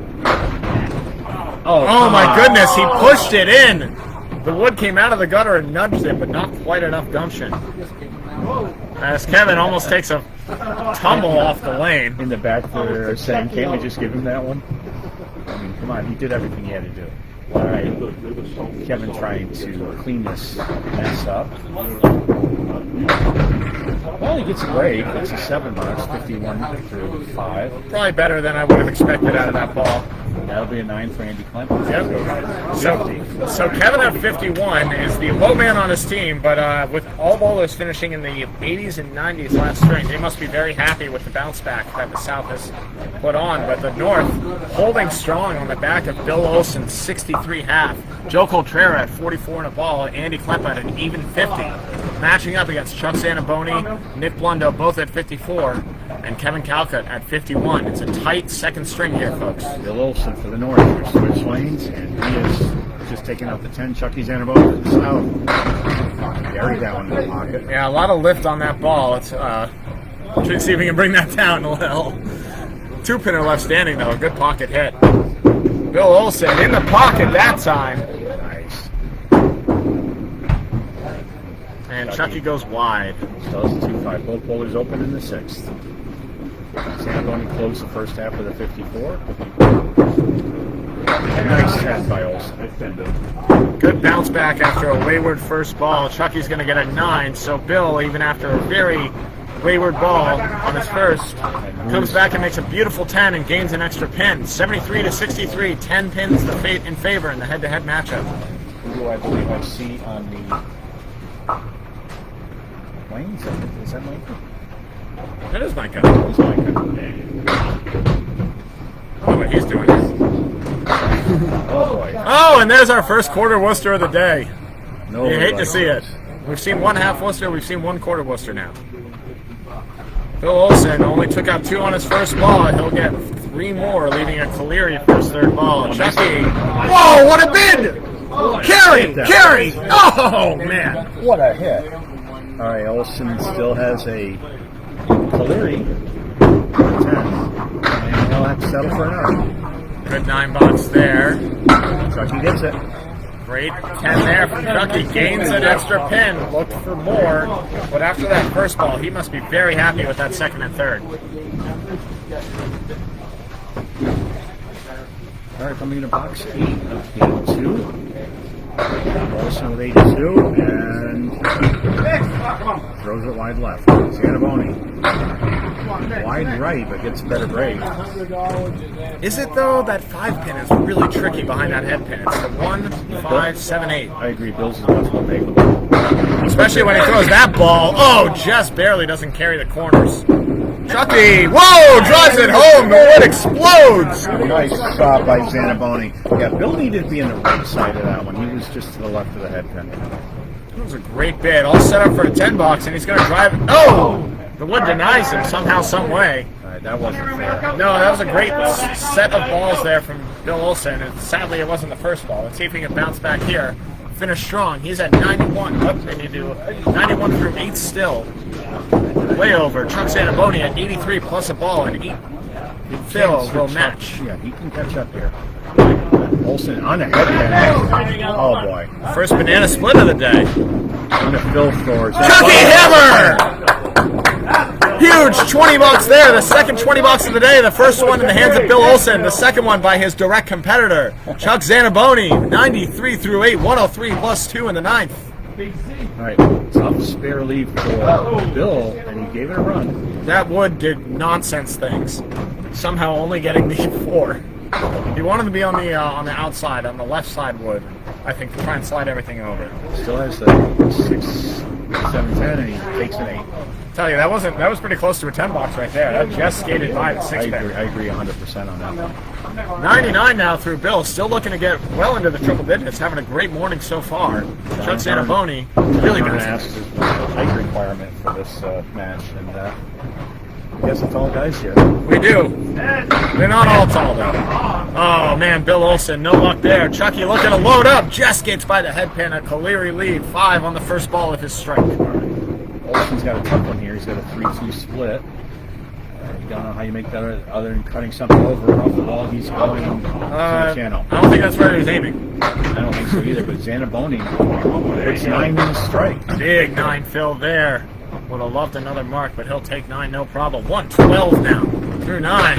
Oh my goodness, he pushed it in. The wood came out of the gutter and nudged it, but not quite enough gumption. As Kevin almost takes a tumble off the lane. In the back, they're saying, can't we just give him that one? I mean, come on, he did everything he had to do. All right, Kevin trying to clean this mess up. Well, he gets a break. It's a 7 marks, 51 through 5. Probably better than I would have expected out of that ball. That'll be a 9 for Andy Klempa. Yep. So Kevin at 51 is the low man on his team, but with all bowlers finishing in the 80s and 90s last string, they must be very happy with the bounce back that the South has put on. But the North holding strong on the back of Bill Olson, 63 half. Joe Cultrera at 44 in a ball, Andy Klempa at an even 50. Matching up against Chuck Zaniboni, Nick Blundo, both at 54, and Kevin Kalkut at 51. It's a tight second string here, folks. Bill Olson for the North, switch lanes, and he is just taking out the 10. Chucky Zaniboni for the South. Gary down in the pocket. Yeah, a lot of lift on that ball. Let's see if we can bring that down a little. 2-pinner left standing, though. A good pocket hit. Bill Olson in the pocket that time. Nice. And Chucky goes wide. Still has a 2-5. Both bowlers open in the 6th. Zaniboni closed the first half with a 54. Nice 10 by Olson. Good bounce back after a wayward first ball. Chucky's going to get a 9, so Bill, even after a very wayward ball on his first, comes back and makes a beautiful 10 and gains an extra pin. 73 to 63, 10 pins in favor in the head-to-head matchup. Who do I believe I see on the lanes? Is that Mike? That is my gun. It's Mike. Oh, what he's doing. Oh boy. Oh, and there's our first quarter Worcester of the day. No, You hate to see it. We've seen 1 half Worcester, we've seen 1 quarter Worcester now. Phil Olson only took out 2 on his first ball. He'll get 3 more, leaving a Caleri for his 3rd ball. Chucky. Whoa, what a bid! Carry! Oh, man. What a hit. All right, Olson still has a Caleri 10. And he'll have to settle for another. Good 9 box there. Chucky gets it. Great 10 there from Chucky. Gains an extra pin. Looked for more. But after that first ball, he must be very happy with that 2nd and 3rd. All right, coming into box 8 of game 2. Olson with 82 and throws it wide left. Zaniboni wide right, but gets a better break. Is it though? That 5 pin is really tricky behind that head pin. It's the 1, 5, 7, 8. I agree. Bill's is much more makeable. Especially when he throws that ball. Oh, just barely doesn't carry the corners. Chucky, whoa, drives it home. The wood explodes. Nice shot by Zaniboni. Yeah, Bill needed to be on the right side of that one. He was just to the left of the head pin. That was a great bid. All set up for a 10 box, and he's going to drive it. Oh! The wood denies him somehow, some way. All right, that wasn't fair. No, that was a great set of balls there from Bill Olson, and sadly it wasn't the first ball. Let's see if he can bounce back here. Finish strong. He's at 91. What did he do? 91 through 8 still. Way over. Chuck Zaniboni at 83 plus a ball, and Phil will match. Yeah, he can catch up here. Olson on a head pin. Oh boy. First banana split of the day. On a Phil floor. Chucky Hammer! Huge 20 bucks there. The second 20 bucks of the day. The first one in the hands of Bill Olson. The second one by his direct competitor, Chuck Zaniboni. 93 through 8. 103 plus 2 in the 9th. All right, tough spare leave for Bill, and he gave it a run. That wood did nonsense things. Somehow only getting the 4. He wanted to be on the outside, on the left side wood, I think, to try and slide everything over. Still has the 6, 7, 10, and he takes an 8. Tell you, that was pretty close to a 10 box right there. That just skated by the 6 pin. I agree 100% on that one. 99 now through Bill, still looking to get well into the triple digits, having a great morning so far. Chuck Zaniboni really going good. to ask his height requirement for this match, and we got some tall guys here. We do. They're not all tall though. Oh man, Bill Olson, no luck there. Chucky looking to load up, just gets by the head pin. A Caleri lead, 5 on the first ball of his strike. Olson's got a tough one here. He's got a 3-2 split. You don't know how you make that other than cutting something over and off the wall. He's going to the channel. I don't think that's where he was aiming. I don't think so either, but Zaniboni puts 9 in the strike. Big 9 Phil there. Would have loved another mark, but he'll take 9, no problem. 112 now through 9.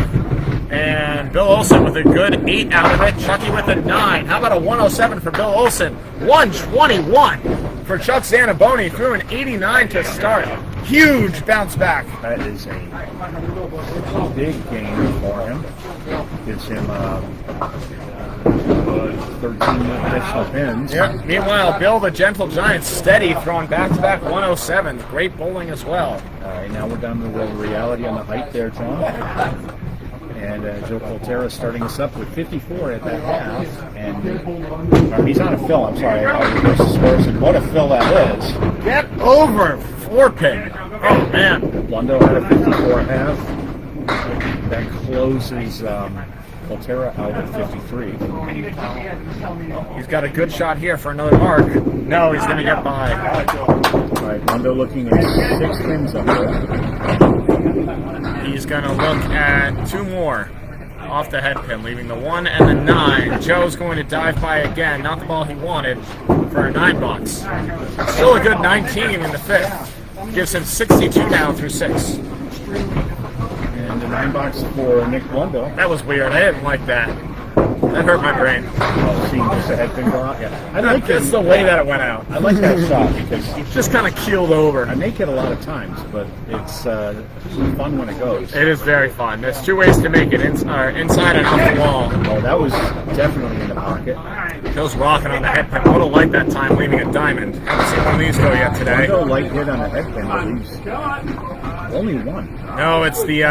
And Bill Olson with a good 8 out of it. Chucky with a 9. How about a 107 for Bill Olson? 121 for Chuck Zaniboni through an 89 to start. Huge bounce back. That is a big game for him. Gives him 13 additional pins. Yep. Meanwhile, Bill the Gentle Giant steady, throwing back-to-back 107s. Great bowling as well. All right, now we're down to the reality on the height there, John. And Joe Cultrera starting us up with 54 at that half. And he's on a fill, I'm sorry. I'll reverse the scores. And what a fill that is. Get over 4 pin. Oh, man. Blundo had a 54 half. That closes Cultrera out at 53. He's got a good shot here for another mark. No, he's going to get by. All right, Blundo looking at 6 pins under. He's going to look at 2 more off the head pin, leaving the 1 and the 9. Joe's going to dive by again. Not the ball he wanted for a 9 box. Still a good 19 in the 5th. Gives him 62 now through 6. And the 9 box for Nick Blundo. That was weird. I didn't like that. That hurt my brain. Seeing just a head pin go out. Yeah, I like It's the way that it went out. I like that shot because It just kind of keeled over. I make it a lot of times, but it's fun when it goes. It is very fun. There's 2 ways to make it, inside and off the wall. Oh, that was definitely in the pocket. Joe's rocking on the head pin. Would have liked that time leaving a diamond. Haven't seen one of these go yet today. Blundo light hit on the head pin, but he's only 1. No, it's the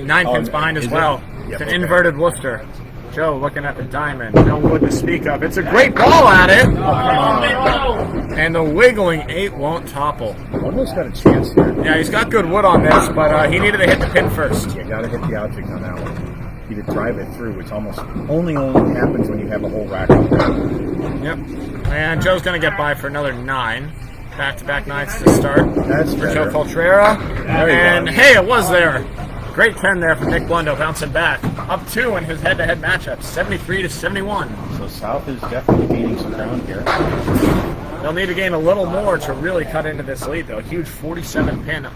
9 pins behind as is it? well. Yep, It's an okay. Inverted Worcester. Joe looking at the diamond. No wood to speak of. It's a great ball at it. And the wiggling 8 won't topple. Almost got a chance here. Yeah, he's got good wood on this, but he needed to hit the pin first. You got to hit the object on that one. You to drive it through, which almost only happens when you have a whole rack of them. Yep. And Joe's going to get by for another 9. Back-to-back 9s to start. That's for better. Joe Cultrera. There you And go. hey, it was there. Great 10 there from Nick Blundo, bouncing back. Up 2 in his head-to-head matchup, 73 to 71. So South is definitely gaining some ground here. They'll need to gain a little more to really cut into this lead, though. Huge 47 pin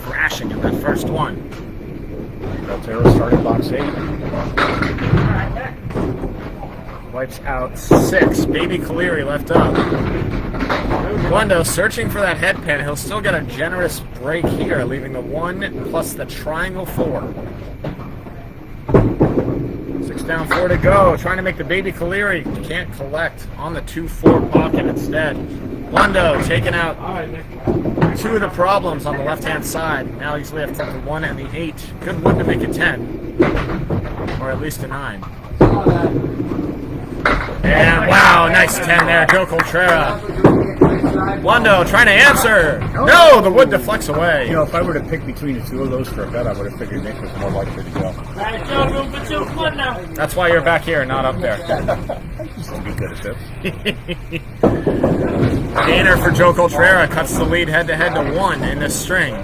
thrashing in that first one. Cultrera starting box 8. Wipes out 6. Baby Caleri left up. Blundo searching for that head pin. He'll still get a generous break here, leaving the 1 plus the triangle 4. 6 down, 4 to go. Trying to make the Baby Caleri. Can't collect on the 2-4 pocket instead. Blundo taking out 2 of the problems on the left-hand side. Now he's left with the 1 and the 8. Good one to make it 10. Or at least a 9. And wow, nice 10 there, Joe Cultrera. Blundo trying to answer. No, the wood deflects away. You know, if I were to pick between the 2 of those for a bet, I would have figured Nick was more likely to go. That's why you're back here, not up there. Just to be good at this. Gainer for Joe Cultrera cuts the lead head-to-head to 1 in this string.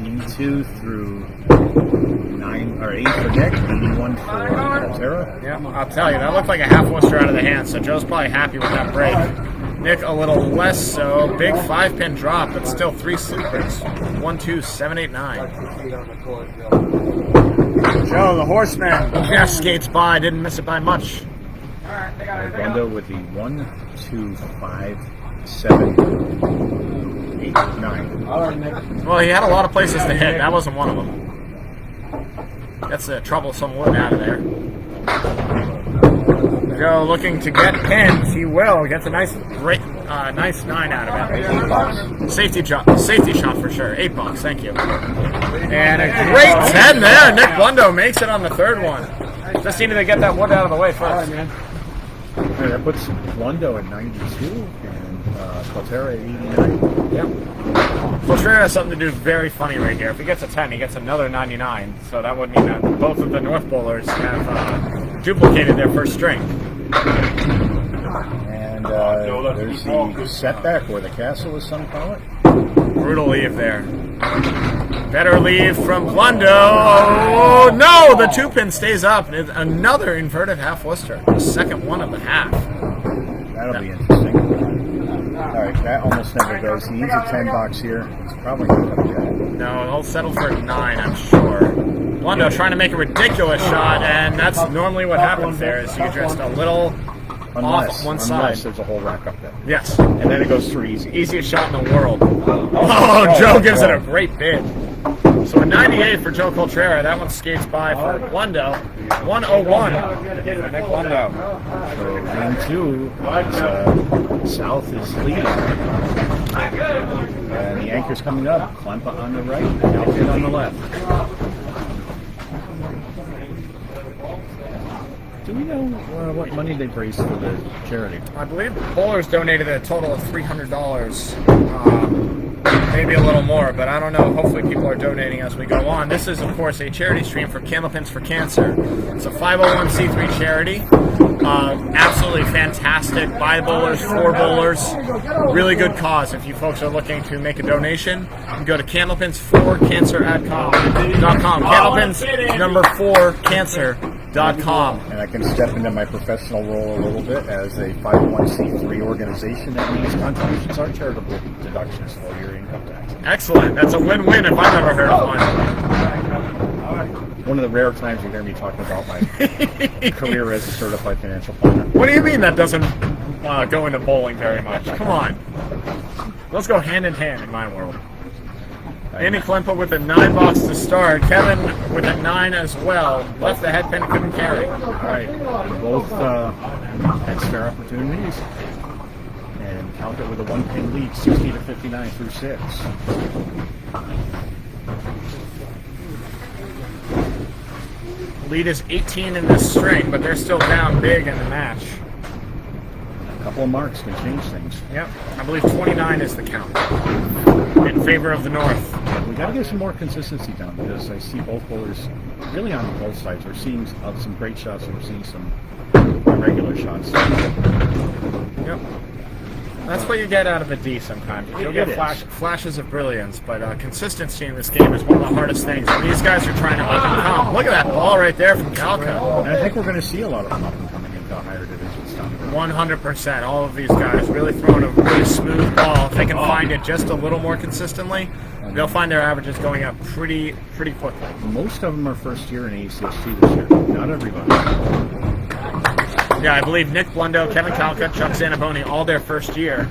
82 through 9 or 8 for Nick, 81 for Cultrera. Yeah, I'll tell you, that looked like a half Worcester out of the hand, so Joe's probably happy with that break. Nick a little less so. Big 5-pin drop, but still 3 sleepers. 1, 2, 7, 8, 9. Joe, the horseman, just skates by, didn't miss it by much. Blundo with the 1, 2, 5, 7, 8, 9. Well, he had a lot of places to hit. That wasn't one of them. Gets the troublesome wood out of there. Joe looking to get pins. He will. Gets a nice, nice 9 out of it. Safety shot for sure. $8. Thank you. And a great 10 there. Nick Blundo makes it on the 3rd one. Just needed to get that wood out of the way first. Right, that puts Blundo at 92 and Cultrera at 89. Yep. Cultrera has something to do very funny right here. If he gets a 10, he gets another 99. So that would mean that both of the North Bowlers have duplicated their first string. And there's the setback, or the castle, as some call it. Brutal leave there. Better leave from Blundo. Oh, no! The 2-pin stays up. Another inverted half Worcester. The second one of the half. That'll be interesting. Alright, that almost never goes. He needs a 10 box here. He's probably not going to get it. No, he'll settle for 9, I'm sure. Blundo trying to make a ridiculous shot, and that's normally what happens there, is you just a little off one side. Unless there's a whole rack up there. Yes. And then it goes through easy. Easiest shot in the world. Oh, Joe gives it a great bid. So a 98 for Joe Cultrera. That one skates by for Blundo. 101 for Nick Blundo. So game 2, South is leading. And the anchor's coming up. Klempa on the right, Kalkut on the left. Do we know what money they've raised for the charity? I believe the bowlers donated a total of $300. Maybe a little more, but I don't know. Hopefully people are donating as we go on. This is, of course, a charity stream for Candlepins for Cancer. It's a 501c3 charity. Absolutely fantastic. By bowlers, for bowlers. Really good cause. If you folks are looking to make a donation, you can go to candlepins4cancer.com. Candlepins number 4cancer.com. And I can step into my professional role a little bit as a 501c3 organization. That means contributions are charitable deductions for your income tax. Excellent. That's a win-win if I've ever heard of one. One of the rare times you hear me talking about my career as a certified financial planner. What do you mean that doesn't go into bowling very much? Come on. Let's go hand in hand in my world. Andy Klempa with a 9 box to start. Kevin with a 9 as well. Left the head pin, couldn't carry. All right. Both had spare opportunities. And Kalkut with a 1-pin lead, 60 to 59 through 6. Lead is 18 in this string, but they're still down big in the match. A couple of marks can change things. Yep, I believe 29 is the count in favor of the North. We got to get some more consistency down because I see both bowlers really on both sides. We're seeing some great shots and we're seeing some irregular shots. Yep. That's what you get out of a D sometimes. You'll get flashes of brilliance, but consistency in this game is one of the hardest things. And these guys are trying to up and come. Look at that ball right there from Kalkut. And I think we're going to see a lot of them up and coming into higher divisions down the road. 100%. All of these guys really throwing a really smooth ball. If they can find it just a little more consistently, they'll find their averages going up pretty quickly. Most of them are first year in ACST this year. Not everybody. Yeah, I believe Nick Blundo, Kevin Kalkut, Chuck Zaniboni, all their first year.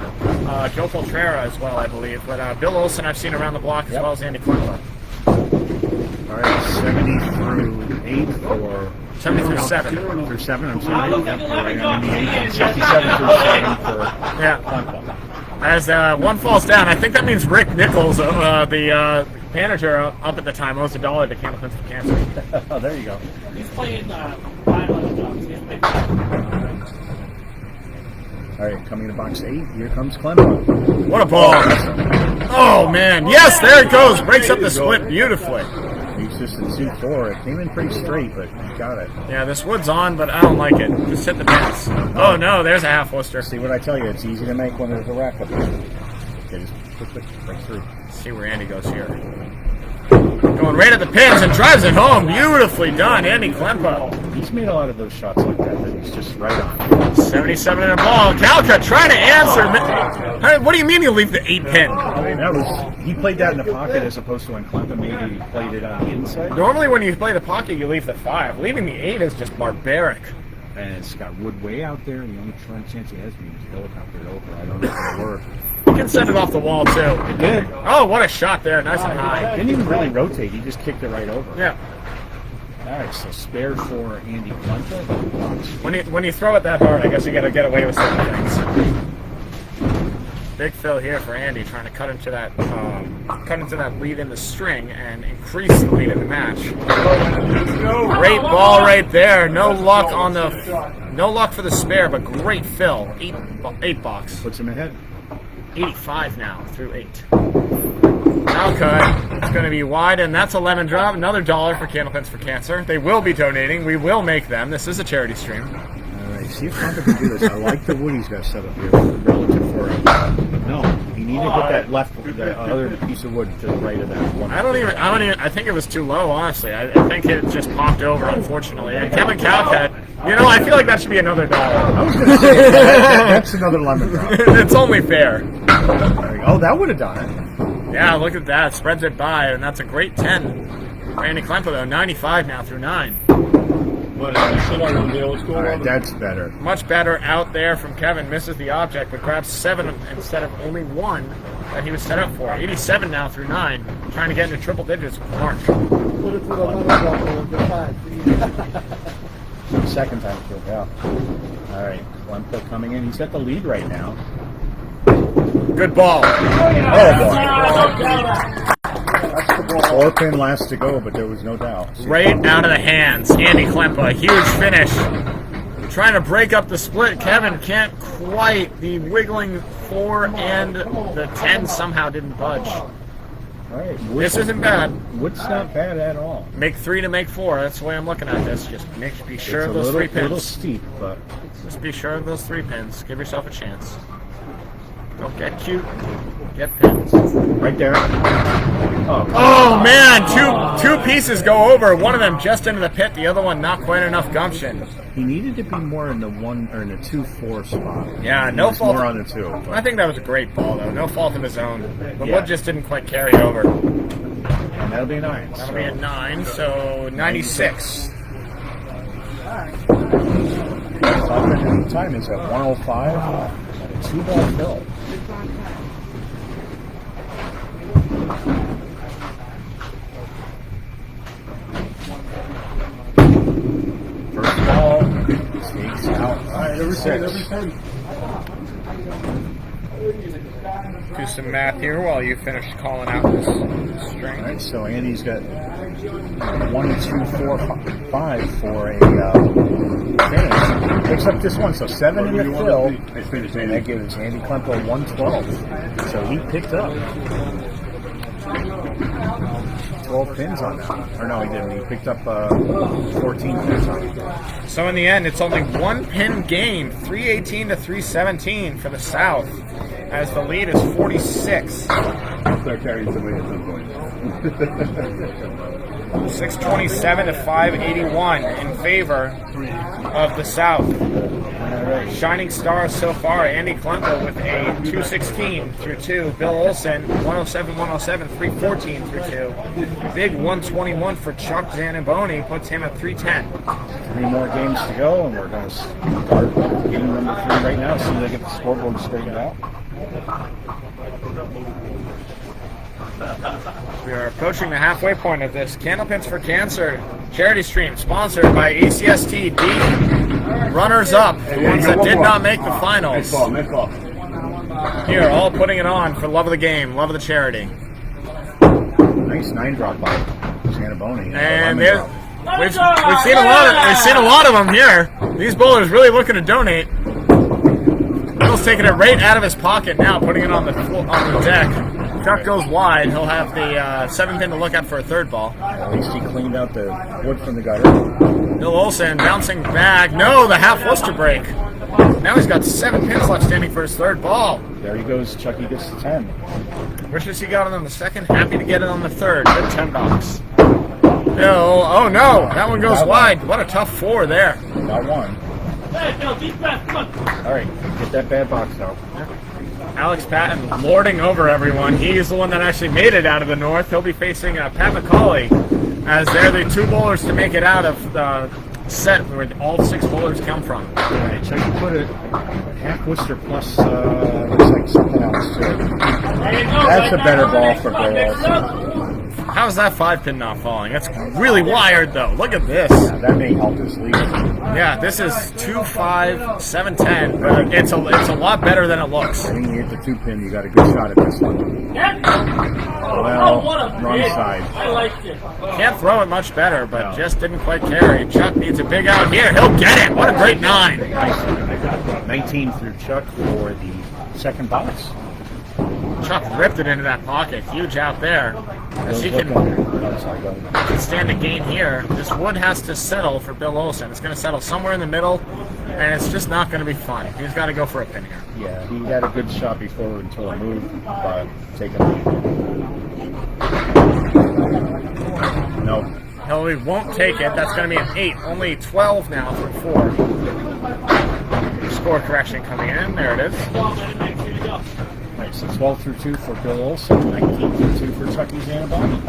Joe Cultrera as well, I believe. But Bill Olson I've seen around the block as well as Andy Klempa. All right, 70 through 8 for... 70 through 7. Through 7, I'm sorry. Yep, right on the 8. And 67 through 7 for Yeah. Klempa. As one falls down, I think that means Rick Nichols, the manager up at the time, owes $1 to Candlepin for Cancer. Oh, there you go. He's playing 500 dogs. All right, coming to box 8. Here comes Klempa. What a ball! Oh man, yes, there it goes. Breaks up the split beautifully. He's just in 2-4. It came in pretty straight, but he got it. Yeah, this wood's on, but I don't like it. Just hit the pins. Oh no, there's a half Worcester. See what I tell you? It's easy to make when there's a rack up there. Okay, just quick, right through. See where Andy goes here. Going right at the pins and drives it home. Beautifully done, Andy Klempa. He's made a lot of those shots like that he's just right on. 77 in a ball. Kalkut trying to answer. What do you mean you leave the 8 pin? That was he played that in the pocket as opposed to when Klempa maybe played it on the inside. Normally when you play the pocket, you leave the 5. Leaving the 8 is just barbaric. And it's got wood way out there, and the only chance he has to use helicopter it over. I don't know if it'll work. You can send it off the wall too. It did. Oh, what a shot there. Nice and high. Didn't even really rotate. He just kicked it right over. Yeah. All right, so spare for Andy Klempa. When you throw it that hard, I guess you got to get away with certain things. Big fill here for Andy, trying to cut into that lead in the string and increase the lead in the match. Great ball right there. No luck for the spare, but great fill. 8 box. Puts him ahead. 85 now through 8. Kalkut. It's going to be wide, and that's a lemon drop. Another $1 for Candlepins for Cancer. They will be donating. We will make them. This is a charity stream. All right, see if Klempa can do this. I like the wood he's got set up here relative for him. No, he needed to put that the other piece of wood to the right of that one. I don't even. I think it was too low, honestly. I think it just popped over, unfortunately. And Kevin Kalkut, I feel like that should be another $1. I was going to say that's another lemon drop. It's only fair. Oh, that would have done it. Yeah, look at that. Spreads it by, and that's a great 10. Randy Klempa, though, 95 now through 9. All right, that's better. Much better out there from Kevin. Misses the object, but grabs 7 instead of only 1 that he was set up for. 87 now through 9. Trying to get into triple digits with Mark. Second time through, yeah. All right, Klempa coming in. He's got the lead right now. Good ball. Oh, boy. 4 pin last to go, but there was no doubt. Right out of the hands. Andy Klempa, huge finish. Trying to break up the split. Kevin can't quite. The wiggling 4 and the 10 somehow didn't budge. All right, This isn't bad. Wood's not bad at all. Make 3 to make 4. That's the way I'm looking at this. Just be sure of those 3 It's a little pins. steep, but Just be sure of those 3 pins. Give yourself a chance. Don't get cute. Get pins. right there. Oh man, two pieces go over. One of them just into the pit. The other one not quite enough gumption. He needed to be more in the 1 or in the 2-4 spot. Yeah, He no was fault. more on the 2. I But, think that was a great ball though. No fault of his own. The Yeah. wood just didn't quite carry over. and that'll be a 9. That'll be a 9, so 96. The time is at 105. And a 2-ball fill. First ball takes out 6. Do some math here while you finish calling out this All string. right, so Andy's got 1, 2, 4, 5 for a finish. Picks up this one, so 7 in the fill, and that gives Andy Klempa 112. So he picked up 12 pins on that. Or no, he didn't. He picked up 14 pins on it. So in the end, it's only 1 pin gain, 318 to 317 for the South, as the lead is 46. Start carrying somebody at some point. 627 to 581 in favor of the South. Shining stars so far, Andy Klempa with a 216 through 2. Bill Olson, 107, 107, 314 through 2. Big 121 for Chuck Zaniboni puts him at 310. 3 more games to go, and we're going to start game number 3 right now as soon as I get the scoreboard straightened out. We are approaching the halfway point of this Candlepins for Cancer charity stream, sponsored by ACST. Runners up, the ones that did not make the finals. Here, all putting it on for love of the game, love of the charity. Nice 9-drop by Zaniboni. And we've seen a lot of them here. These bowlers really looking to donate. Bill's taking it right out of his pocket now, putting it on the deck. Chuck goes wide. He'll have the 7-pin to look at for a 3rd ball. At least he cleaned out the wood from the gutter. Bill Olson bouncing back. No, the half Worcester break. Now he's got 7 pins left standing for his 3rd ball. There he goes. Chucky gets the 10. Wishes he got it on the 2nd. Happy to get it on the 3rd. Good 10 box. No, oh no, that one goes wide. What a tough 4 there. Got 1. Hey, Bill, deep breath, come on. All right, get that bad box out. Alex Patton lording over everyone. He's the one that actually made it out of the North. He'll be facing Pat McCauley, as they're the 2 bowlers to make it out of the set where all 6 bowlers come from. All right, Chucky put it half Worcester plus looks like something else too. There you go. That's a better ball for Bill Olson. How's that 5-pin not falling? That's really wired though. Look at this. Yeah, that may help us lead. Yeah, this is 2-5, 7-10, but it's a lot better than it looks. I think you hit the 2-pin, you got a good shot at this one. Well, wrong side. I liked it. Can't throw it much better, but just didn't quite carry. Chuck needs a big out here. He'll get it. What a great 9. Nice. 19 through Chuck for the 2nd box. Chuck ripped it into that pocket. Huge out there. As he can stand to gain here. This wood has to settle for Bill Olson. It's going to settle somewhere in the middle, and it's just not going to be fun. He's got to go for a pin here. Yeah, he had a good shot before until it moved, but take it. No. No, he won't take it. That's going to be an 8. Only 12 now for 4. Score correction coming in. There it is. Right, so 12 through 2 for Bill Olson, 19 through 2 for Chucky Zaniboni.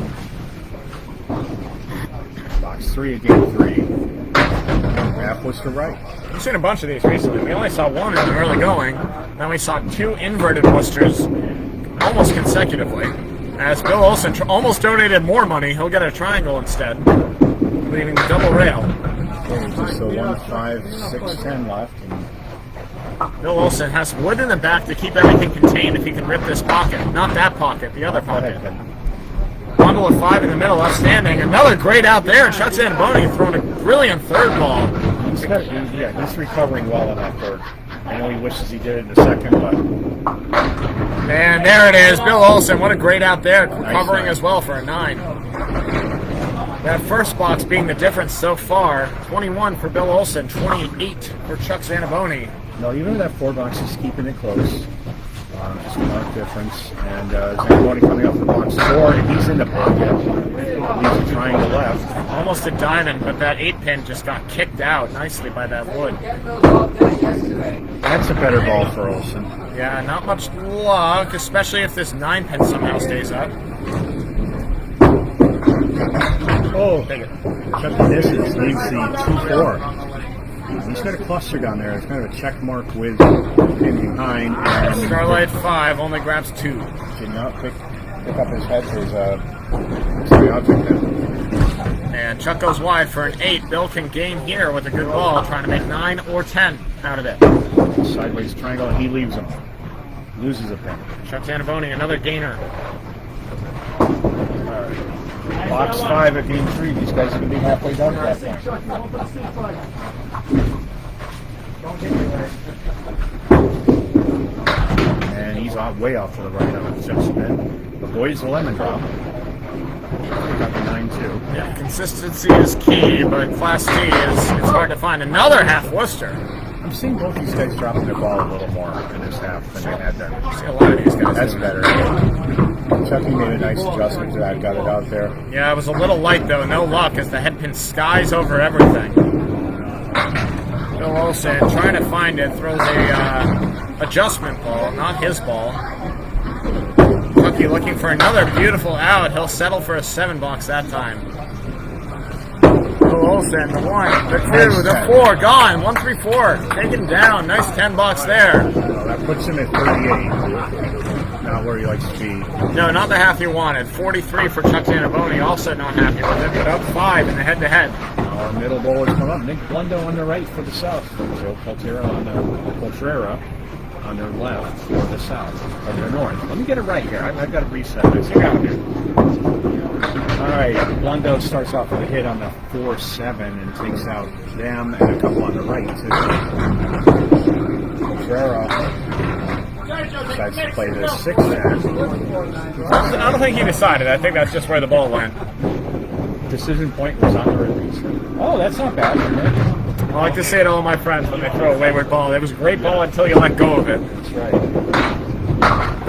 Box 3 of game 3. Half was to right. We've seen a bunch of these recently. We only saw 1 in the early going. Then we saw 2 inverted Worcesters almost consecutively. As Bill Olson almost donated more money, he'll get a triangle instead, leaving the double rail. So 1, 5, 6, 10 left. And Bill Olson has wood in the back to keep everything contained if he can rip this pocket. Not that pocket, the other pocket. Bundle of 5 in the middle, outstanding. Another great out there. Chuck Zaniboni throwing a brilliant 3rd ball. He's recovering well on that 3rd. I know he wishes he did it in the 2nd, but... And there it is. Bill Olson, what a great out there. Covering as well for a 9. That 1st box being the difference so far. 21 for Bill Olson, 28 for Chuck Zaniboni. No, even with that 4 box, he's keeping it close. Just a marked difference. And Zaniboni coming up for box 4, and he's in the pocket. Leaves a triangle left. Almost a diamond, but that 8-pin just got kicked out nicely by that wood. That's a better ball for Olson. Yeah, not much luck, especially if this 9-pin somehow stays up. Oh, Chuck misses, leaves the 2-4. He's got a cluster down there. It's kind of a check mark with him behind. And Starlight 5 only grabs 2. Did not pick up his head. Sorry, I'll take that. And Chuck goes wide for an 8. Bill can gain here with a good ball, trying to make 9 or 10 out of it. Sideways triangle, and he leaves him. Loses a pin. Chuck Zaniboni, another gainer. Box 5 at game 3. These guys are going to be halfway done at that point. And he's way off to the right on the 6-pin. The boys the lemon drop. Got the 9-2. Yeah, consistency is key, but Class D it's hard to find. Another half Worcester. I'm seeing both these guys dropping their ball a little more in this half than they had there. See a lot of these guys. That's better. Chucky made a nice adjustment to that, got it out there. Yeah, it was a little light though, no luck as the head pin skies over everything. Bill Olson trying to find it, throws a adjustment ball, not his ball. Chucky looking for another beautiful out. He'll settle for a 7 box that time. Bill Olson, the 1, the 2, the 4, gone. 1, 3, 4, taken down. Nice 10 box there. That puts him at 38. Not where he likes to be. No, not the half you wanted. 43 for Chuck Zaniboni, also not happy with it, but up 5 in the head-to-head. Our middle bowlers come up. Nick Blundo on the right for the south. Joe Cultrera on the Cultrera on their left for the south, or their north. Let me get it right here. I've got to reset this. You got it. All right, Blundo starts off with a hit on the 4-7 and takes out them and a couple on the right too. Cultrera decides to play the 6-7. I don't think he decided. I think that's just where the ball went. Decision point was on the release. Oh, that's not bad for Nick. I like to say to all my friends when they throw a wayward ball, it was a great ball until you let go of it. That's right.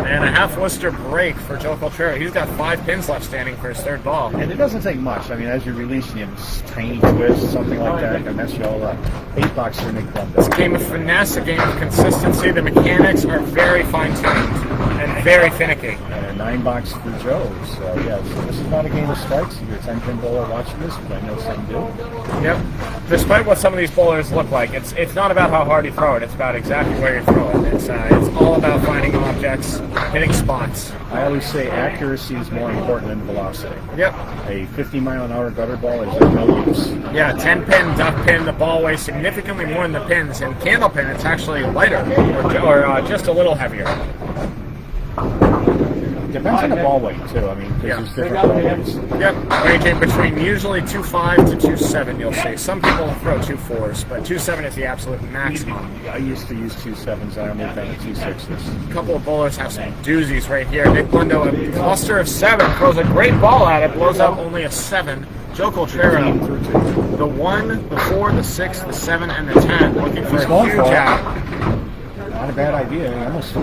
And a half Worcester break for Joe Cultrera. He's got 5 pins left standing for his 3rd ball. And it doesn't take much. I mean, as you're releasing him, tiny twist, something like that, can mess you all up. 8 box for Nick Blundo. It's a game of finesse, a game of consistency. The mechanics are very fine-tuned and very finicky. And a 9 box for Joe. So, yeah, so this is not a game of strikes. If you're a 10-pin bowler watching this, which I know some do. Yep. Despite what some of these bowlers look like, it's not about how hard you throw it. It's about exactly where you throw it. It's all about finding objects, hitting spots. I always say accuracy is more important than velocity. Yep. A 50-mile-an-hour gutter ball is of no use. Yeah, 10-pin, duck pin, the ball weighs significantly more than the pins. And Candlepin, it's actually lighter or just a little heavier. Depends on the ball weight, too. I mean, because there's different ball weights. Yep, ranging between usually 2.5 to 2.7, you'll see. Some people throw 2.4s, but 2.7 is the absolute maximum. I used to use 2.7s. I moved down to 2.6s. A couple of bowlers have some doozies right here. Nick Blundo, a cluster of 7, throws a great ball at it, blows up only a 7. Joe Cultrera, the 1, the 4, the 6, the 7, and the 10, looking for a huge out. Not a bad idea. Almost.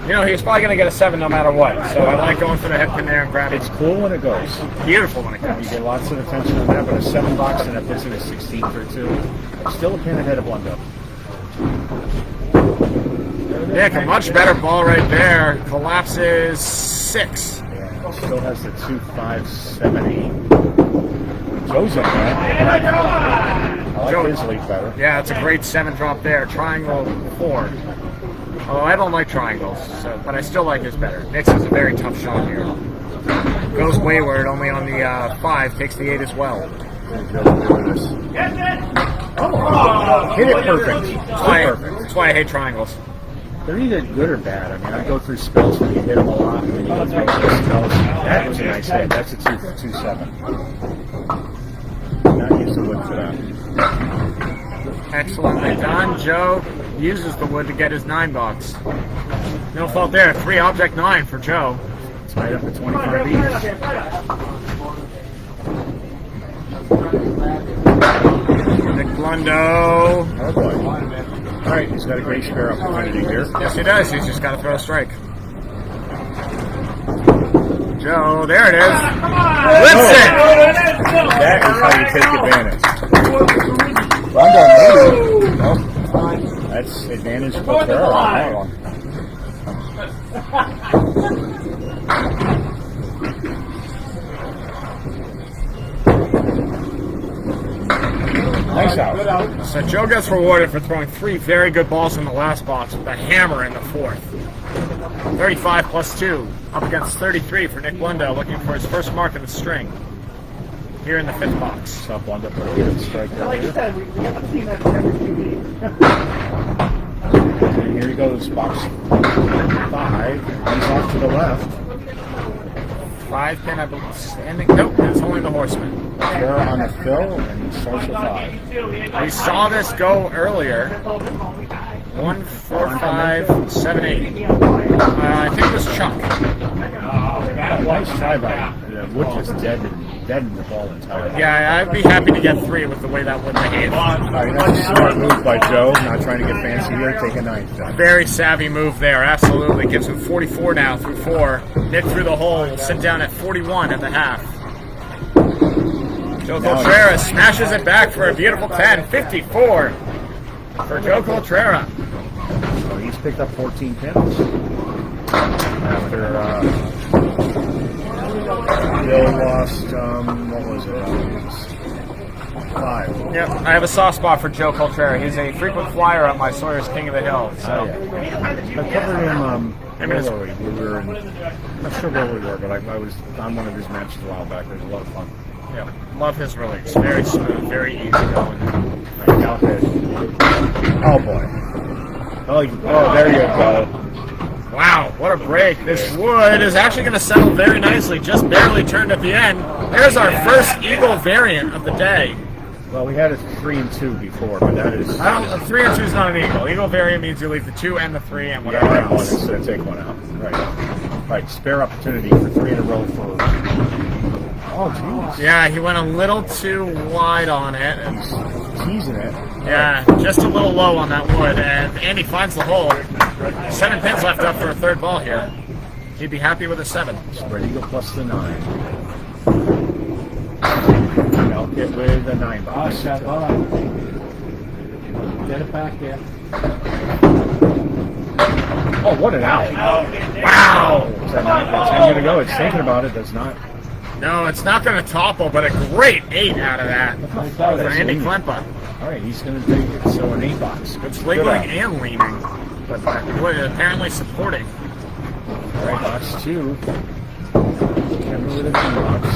You know, he's probably going to get a 7 no matter what. So I like going for the head pin there and grabbing. It's cool when it goes. Beautiful when it You goes. get lots of attention on that, but a 7 box and that puts in a 16th or 2. Still a pin ahead of Blundo. Nick, a much better ball right there. Collapses 6. Yeah, still has the 2, 5, 7, 8. Joe's in there. I like his lead better. Yeah, it's a great 7 drop there. Triangle 4. Oh, I don't like triangles, but I still like his better. Nick's is a very tough shot here. Goes wayward, only on the 5, takes the 8 as well. Hit it perfect. That's why I hate triangles. They're either good or bad. I mean, I go through spells where you hit them a lot, and then you go through other spells. That was a nice hit. That's a 2-7. Not use the wood for that. Excellently done. Joe uses the wood to get his 9 box. No fault there. 3 object 9 for Joe. It's right up at 25 each. Nick Blundo. Oh boy. All right, he's got a great spare opportunity here. Yes, he does. He's just got to throw a strike. Joe, there it is. Whips it. That is how you take advantage. Blundo made it. Nope. That's advantage for Cultrera on that one. Nice out. So Joe gets rewarded for throwing 3 very good balls in the last box with a hammer in the 4th. 35 plus 2, up against 33 for Nick Blundo, looking for his first mark in the string. Here in the 5th box. Saw Blundo put a good strike Like you there. said, we haven't seen that every TV. And here he goes, box 5. He's off to the left. 5 pin, I believe, standing. Nope, it's only the horseman. Cultrera on the fill, and he starts with 5. We saw this go earlier. 1, 4, 5, 7, 8. I think it was Chuck. Nice try by Wood, just deadened the ball entirely. Yeah, I'd be happy to get 3 with the way that would behave. All right, that's a smart move by Joe. Not trying to get fancy here. Take a 9 shot. Very savvy move there, absolutely. Gives him 44 now through 4. Nick through the hole will sit down at 41 at the half. Joe Cultrera smashes it back for a beautiful 10. 54 for Joe Cultrera. So he's picked up 14 pins. After Bill lost, what was it? 5. Yep, I have a soft spot for Joe Cultrera. He's a frequent flyer on my Sawyer's King of the Hill. So I covered him. Where were we? We were in, I'm not sure where we were, but I was on one of his matches a while back. It was a lot of fun. yeah, love his release. Very smooth, very easy going. Oh boy. Oh, there you go. Wow, what a break. This wood is actually going to settle very nicely. Just barely turned at the end. There's our first Eagle variant of the day. Well, we had a 3 and 2 before, but that is... 3 and 2 is not an Eagle. Eagle variant means you leave the 2 and the 3 and whatever else. Instead of take one out. Right. Right, spare opportunity for 3 in a row for... Oh, jeez. Yeah, he went a little too wide on it. He's teasing it. Yeah, just a little low on that wood, and Andy finds the hole. 7 pins left up for a third ball here. He'd be happy with a 7. Spread Eagle plus the 9. Kalkut with a 9 box. Get it back there. Oh, what an out. Wow! Is that not, that's 10 going to go. It's thinking about it. Does not. No, it's not going to topple, but a great 8 out of that for Andy Klempa. All right, he's going to take it. So an 8 box. It's wiggling and leaning, but apparently supporting. All right, box 2. Kevin with a 9 box.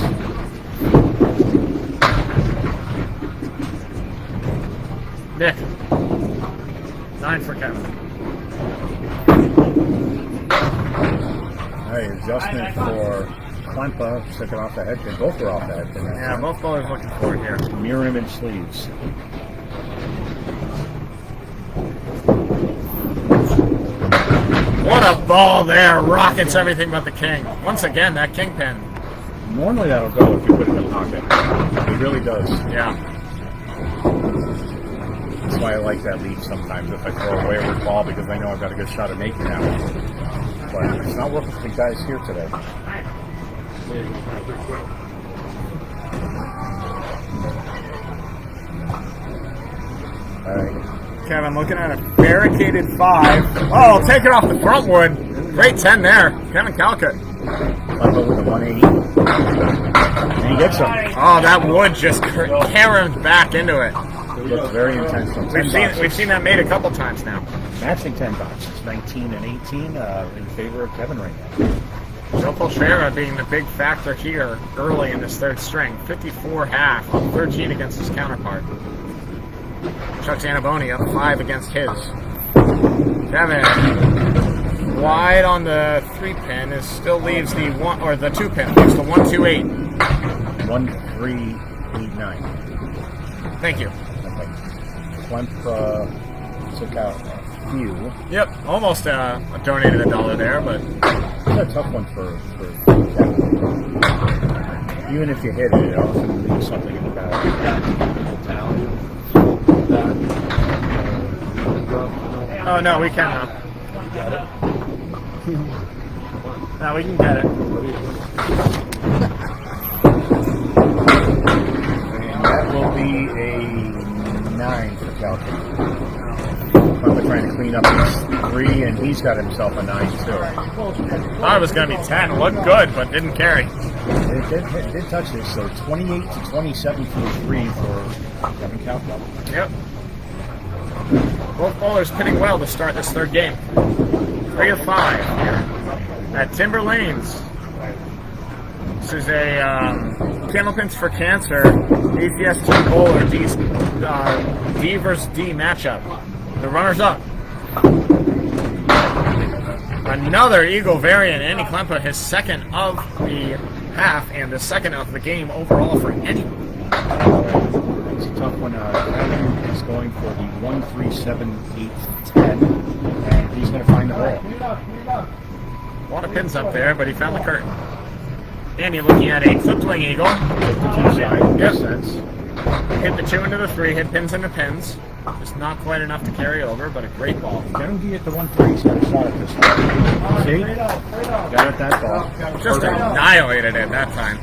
Nick. 9 for Kevin. All right, adjustment for Klempa. Took it off the head pin. Both were off the head pin. Yeah, both bowlers looking for it here. Mirror image sleeves. What a ball there. Rockets everything but the king. Once again, that kingpin. Normally that'll go if you put it in the pocket. It really does. Yeah. That's why I like that lead sometimes if I throw a wayward ball because I know I've got a good shot of making that one. But it's not working for the guys here today. All right. Kevin looking at a barricaded 5. Oh, take it off the front wood. Great 10 there. Kevin Kalkut. Klempa with a 180. And he gets some. Oh, that wood just caromed back into it. It looks very intense. We've seen that made a couple times now. Matching 10 boxes, 19 and 18 in favor of Kevin right now. Joe Cultrera being the big factor here early in this third string. 54 half, up 13 against his counterpart. Chuck Zaniboni up 5 against his. Kevin wide on the 3 pin. It still leaves the 1 or the 2 pin. Leaves the 1, 2, 8. 1, 3, 8, 9. Thank you. Klempa took out a few. Yep, almost donated $1 there, but It's a tough one for Kevin. Even if you hit it, it often leaves something in the bag. oh no, we can now. No, we can get it. And that will be a 9 for Kalkut. Klempa trying to clean up his 3, and he's got himself a 9 too. Thought it was going to be 10. Looked good, but didn't carry. It did touch this, so 28 to 27 for the 3 for Kevin Kalkut. Yep. Both bowlers pitting well to start this third game. 3 of 5 here at Timber Lanes. This is a Candlepins for Cancer ACST bowler D versus D matchup. The runners up. Another Eagle variant. Andy Klempa, his second of the half and the second of the game overall for anyone. tough one. Kevin is going for the 1-3-7-8-10, and he's going to find the hole. A lot of pins up there, but he found the curtain. Andy looking at a flipped wing eagle. The two side, makes sense. Hit the 2 into the 3, hit pins into pins. Just not quite enough to carry over, but a great ball. Kevin can get the 1-3. He's got a shot at this one. See? Got it that ball. Just annihilated it that time.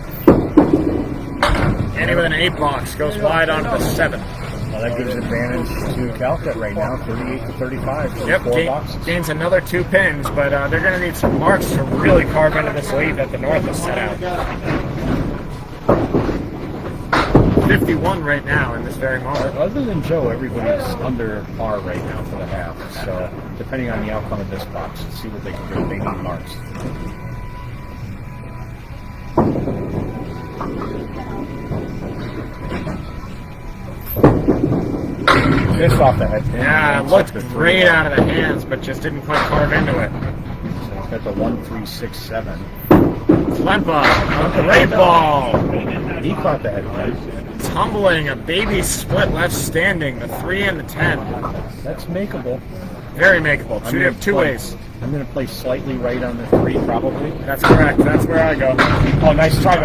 Andy with an 8 box goes wide onto the 7. Well, that gives advantage to Kalkut right now, 38-35 for Yep, 4 boxes. gains another 2 pins, but they're going to need some marks to really carve into this lead that the North has set out. 51 right now in this very moment. Other than Joe, everybody's under par right now for the half. So, depending on the outcome of this box, let's see what they can do. They need marks. Just off the head. Yeah, it looked great out of the hands, but just didn't quite carve into it. So he's got the 1-3-6-7. Klempa, a great ball. He caught the head pin. Tumbling, a baby split left standing, the 3 and the 10. That's makeable. Very makeable. I'm gonna Two play- ways. I'm going to play slightly right on the 3, probably. That's correct. That's where I go. Oh, nice try.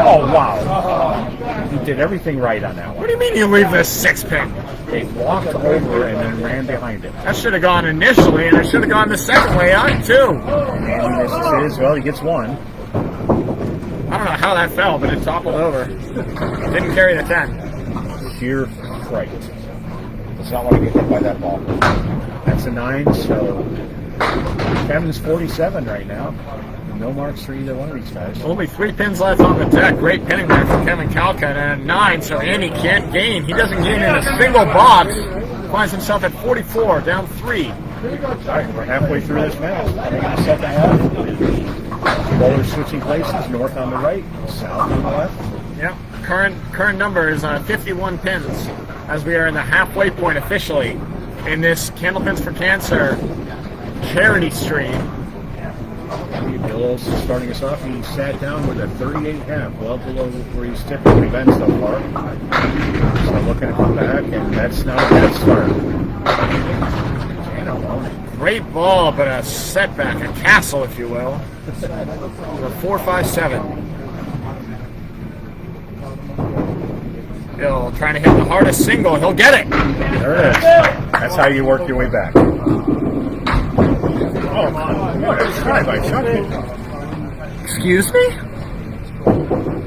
Oh, wow. He did everything right on that What one. do you mean you leave this 6 pin? He walked over and then ran behind it. That should have gone initially, and it should have gone the second way on, too. And he misses his. Well, he gets 1. I don't know how that fell, but it toppled over. Didn't carry the 10. Sheer fright. Does not want to get hit by that ball. That's a 9, so Kevin's 47 right now. No marks for either one of these guys. Only 3 pins left on the deck. Great pinning there from Kevin Kalkut, and a 9, so Andy can't gain. He doesn't gain in a single box. Finds himself at 44, down 3. All right, we're halfway through this match. We're going to set the half. Bowlers switching places, north on the right, south on the left. Yep. Current number is 51 pins, as we are in the halfway point officially in this Candlepins for Cancer charity stream. Bill Olson starting us off. He sat down with a 38.5, well below where he's typically been so far. So looking to come back, and that's not a bad start. Great ball, but a setback, a castle, if you will. For 4-5-7. Bill trying to hit the hardest single. He'll get it. There it is. That's how you work your way back. Oh, what a try by Chucky. Excuse me?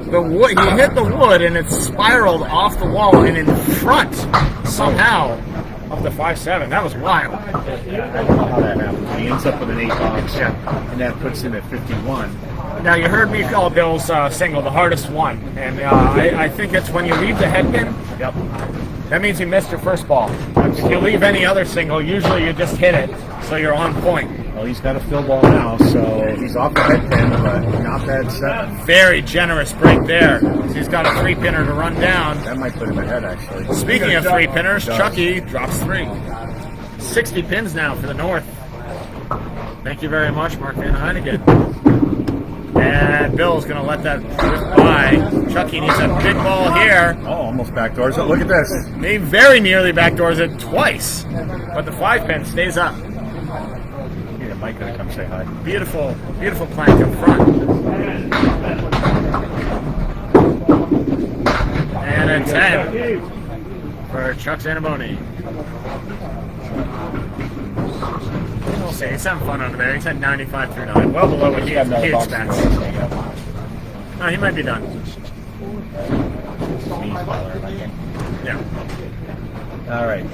The wood. He hit the wood, and it spiraled off the wall and in front somehow of the 5-7. That was wild. I don't know how that happened. He ends up with an 8 box, and that puts him at 51. Now, you heard me call Bill's single the hardest one, and I think it's when you leave the head pin. Yep. That means you missed your first ball. If you leave any other single, usually you just hit it, so you're on point. Well, he's got a fill ball now, so he's off the head pin, but not bad set. Very generous break there. He's got a 3-pinner to run down. That might put him ahead, actually. Speaking of 3-pinners, Chucky drops 3. 60 pins now for the North. Thank you very much, Mark Van Heineken. And Bill's going to let that drift by. Chucky needs a big ball here. Oh, almost backdoors it. Look at this. He very nearly backdoors it twice, but the 5-pin stays up. Yeah, Mike going to come say hi. Beautiful, beautiful plank up front. And a 10 for Chuck Zaniboni. We'll see. He's having fun under there. He's at 95 through 9. Well below what he expects. Oh, he might be done. Yeah. All right.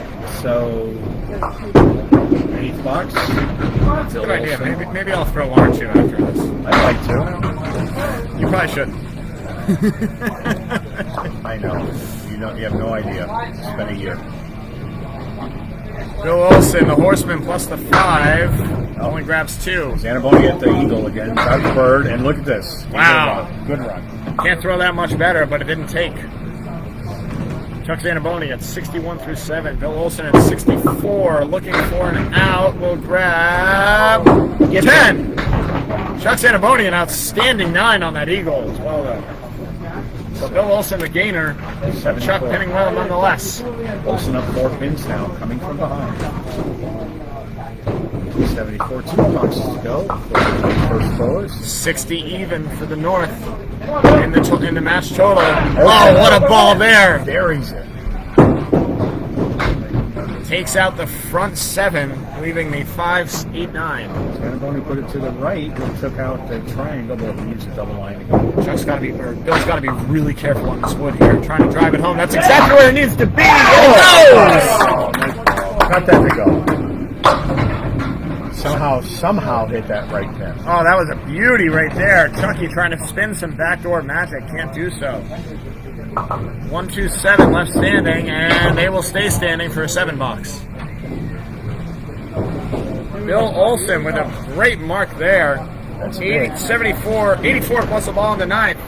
So, 8th box. That's a good idea. Maybe I'll throw 1 or 2 after this. I'd like to. You probably shouldn't. I know. You have no idea. It's been a year. Bill Olson, the horseman, plus the 5. Only grabs 2. Zaniboni at the eagle again. Got the bird, and look at this. Wow. Good run. Can't throw that much better, but it didn't take. Chuck Zaniboni at 61 through 7. Bill Olson at 64. Looking for an out. Will grab 10. Chuck Zaniboni, an outstanding 9 on that eagle as well, though. So Bill Olson, the gainer, but Chuck pinning well nonetheless. Olson up 4 pins now, coming from behind. 74, 2 boxes to go. First bowlers. 60 even for the North in the match total. Oh, what a ball there! Buries it. Takes out the front 7, leaving the 5, 8, 9. Zaniboni put it to the right. He took out the triangle, but he used a double line to go. Bill's got to be really careful on this wood here, trying to drive it home. That's exactly where it needs to be. Oh! Got that to go. Somehow hit that right pin. Oh, that was a beauty right there. Chucky trying to spin some backdoor magic. Can't do so. 1, 2, 7 left standing, and they will stay standing for a 7 box. Bill Olson with a great mark there. That's 84 plus a ball in the 9th.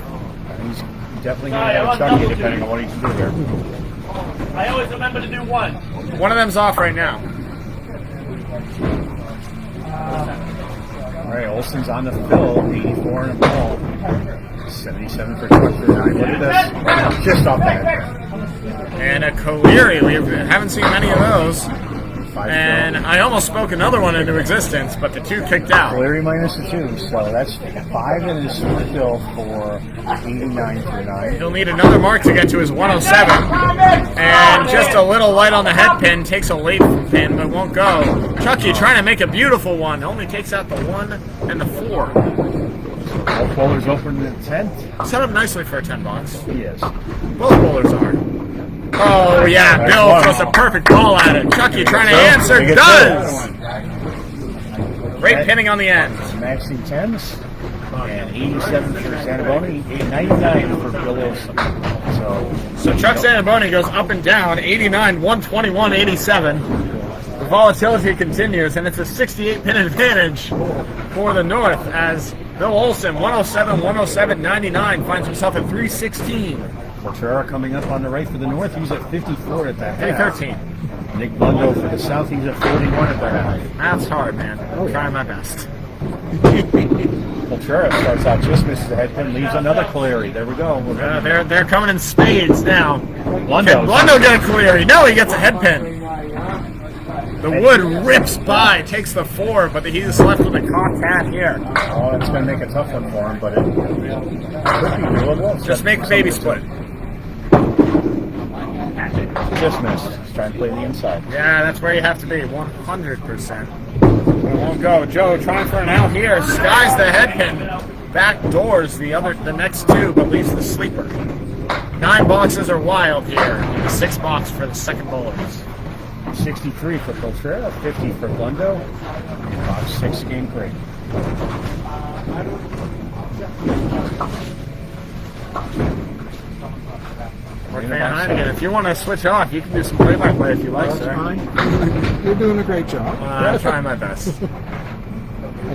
He's definitely going to have a Chucky depending on what he can do here. I always remember to do one. One of them's off right now. All right, Olson's on the fill, 84 and a ball. 77 for Chuck for 9. Look at this. Just off the head. And a Colery. We haven't seen many of those. 5 And I almost spoke another one into existence, but the 2 kicked out. Larry minus the 2, so that's 5 in his fill for 89 for 9. He'll need another mark to get to his 107. And just a little light on the head pin. Takes a late pin, but won't go. Chucky trying to make a beautiful one. Only takes out the 1 and the 4. Both bowlers open the 10th. Set up nicely for a 10 box. He is. Both bowlers are. Oh, yeah. Bill throws a perfect ball at it. Chucky trying to answer. Does! Great pinning on the end. Maxing 10s. And 87 for Zaniboni. 99 for Bill Olson. So Chuck Zaniboni goes up and down. 89, 121, 87. The volatility continues, and it's a 68 pin advantage for the North as Bill Olson, 107, 107, 99, finds himself at 316. Cultrera coming up on the right for the North. He's at 54 at that half. 313. Nick Blundo for the South. He's at 41 at that half. That's hard, man. I'm trying my best. Cultrera starts out, just misses the head pin, leaves another Colery. There we go. They're coming in spades now. Blundo. Can Blundo get a Colery? No, he gets a head pin. The wood rips by, takes the 4, but he's left with a cocked hat here. Oh, it's going to make a tough one for him, but it could be doable. Just make the baby split. Just missed. He's trying to play the inside. Yeah, that's where you have to be, 100%. It won't go. Joe trying for an out here. Skies the head pin. Back doors the next 2, but leaves the sleeper. 9 boxes are wild here. The 6 box for the second bowlers. 63 for Cultrera, 50 for Blundo. Box 6 game break. If you want to switch off, you can do some play-by-play if you like, That's sir. fine. You're doing a great job. I'm trying my best. I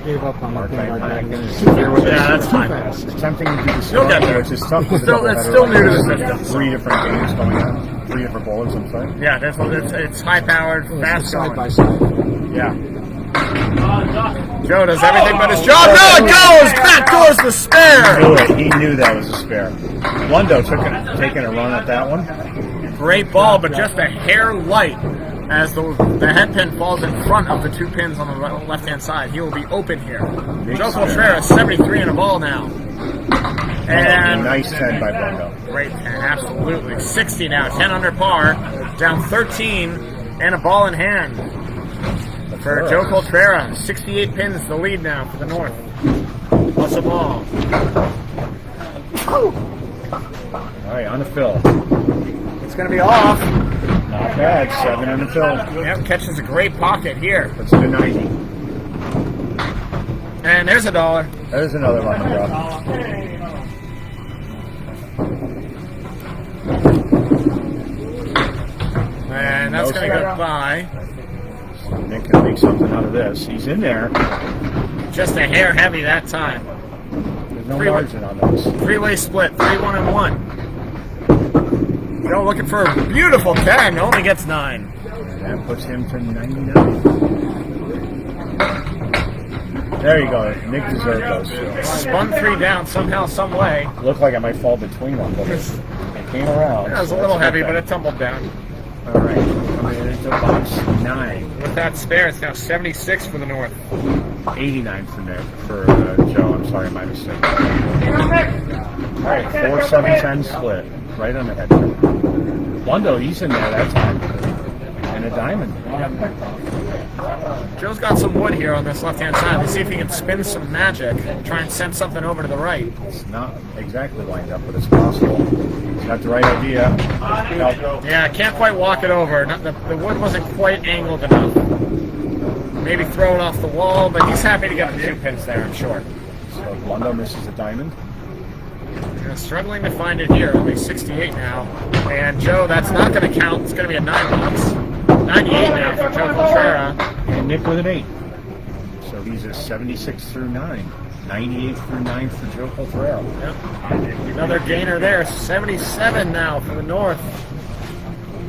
gave up on the thing like that. Yeah, that's fine. It's tempting to do the You'll get there. which is tough. It's still new to the system. 3 different games going on. 3 different bowlers, I'm sorry. Yeah, it's high-powered, fast Side by going. side. Yeah. Joe does everything but his job. No, it goes! Back doors the spare! He knew that was a spare. Blundo taking a run at that one. Great ball, but just a hair light as the head pin falls in front of the 2 pins on the left-hand side. He will be open here. Joe Cultrera, 73 and a ball now. And nice 10 by Blundo. great 10, absolutely. 60 now, 10 under par, down 13, and a ball in hand. For Joe Cultrera, 68 pins the lead now for the North. Plus a ball. All right, on the fill. It's going to be off. Not bad, 7 on the fill. Yep, catches a great pocket here. Puts it to 90. And there's $1. There's another one, bro. And that's going to go by. Nick can make something out of this. He's in there. Just a hair heavy that time. There's no margin on those. 3-way split, 3-1 and 1. Joe looking for a beautiful 10, only gets 9. That puts him to 99. There you go. Nick deserved those two. Spun 3 down somehow, some way. Looked like I might fall between them, but it came around. It was a so little that's heavy, okay. but it tumbled down. All right, coming into box 9. With that spare, it's now 76 for the North. 89 for Nick, for Joe. I'm sorry, my mistake. All right, 4-7-10 split. Right on the head. Blundo, he's in there that time. And a diamond. Joe's got some wood here on this left-hand side. Let's see if he can spin some magic and try and send something over to the right. It's not exactly lined up, but it's possible. He's got the right idea. Yeah, can't quite walk it over. The wood wasn't quite angled enough. Maybe throw it off the wall, but he's happy to get the 2 pins there, I'm sure. So Blundo misses a diamond. Struggling to find it here. Only 68 now. And Joe, that's not going to count. It's going to be a 9 box. 98 now for Joe Cultrera. And Nick with an 8. So he's a 76 through 9. 98 through 9 for Joe Cultrera. Yep. Another gainer there. 77 now for the North.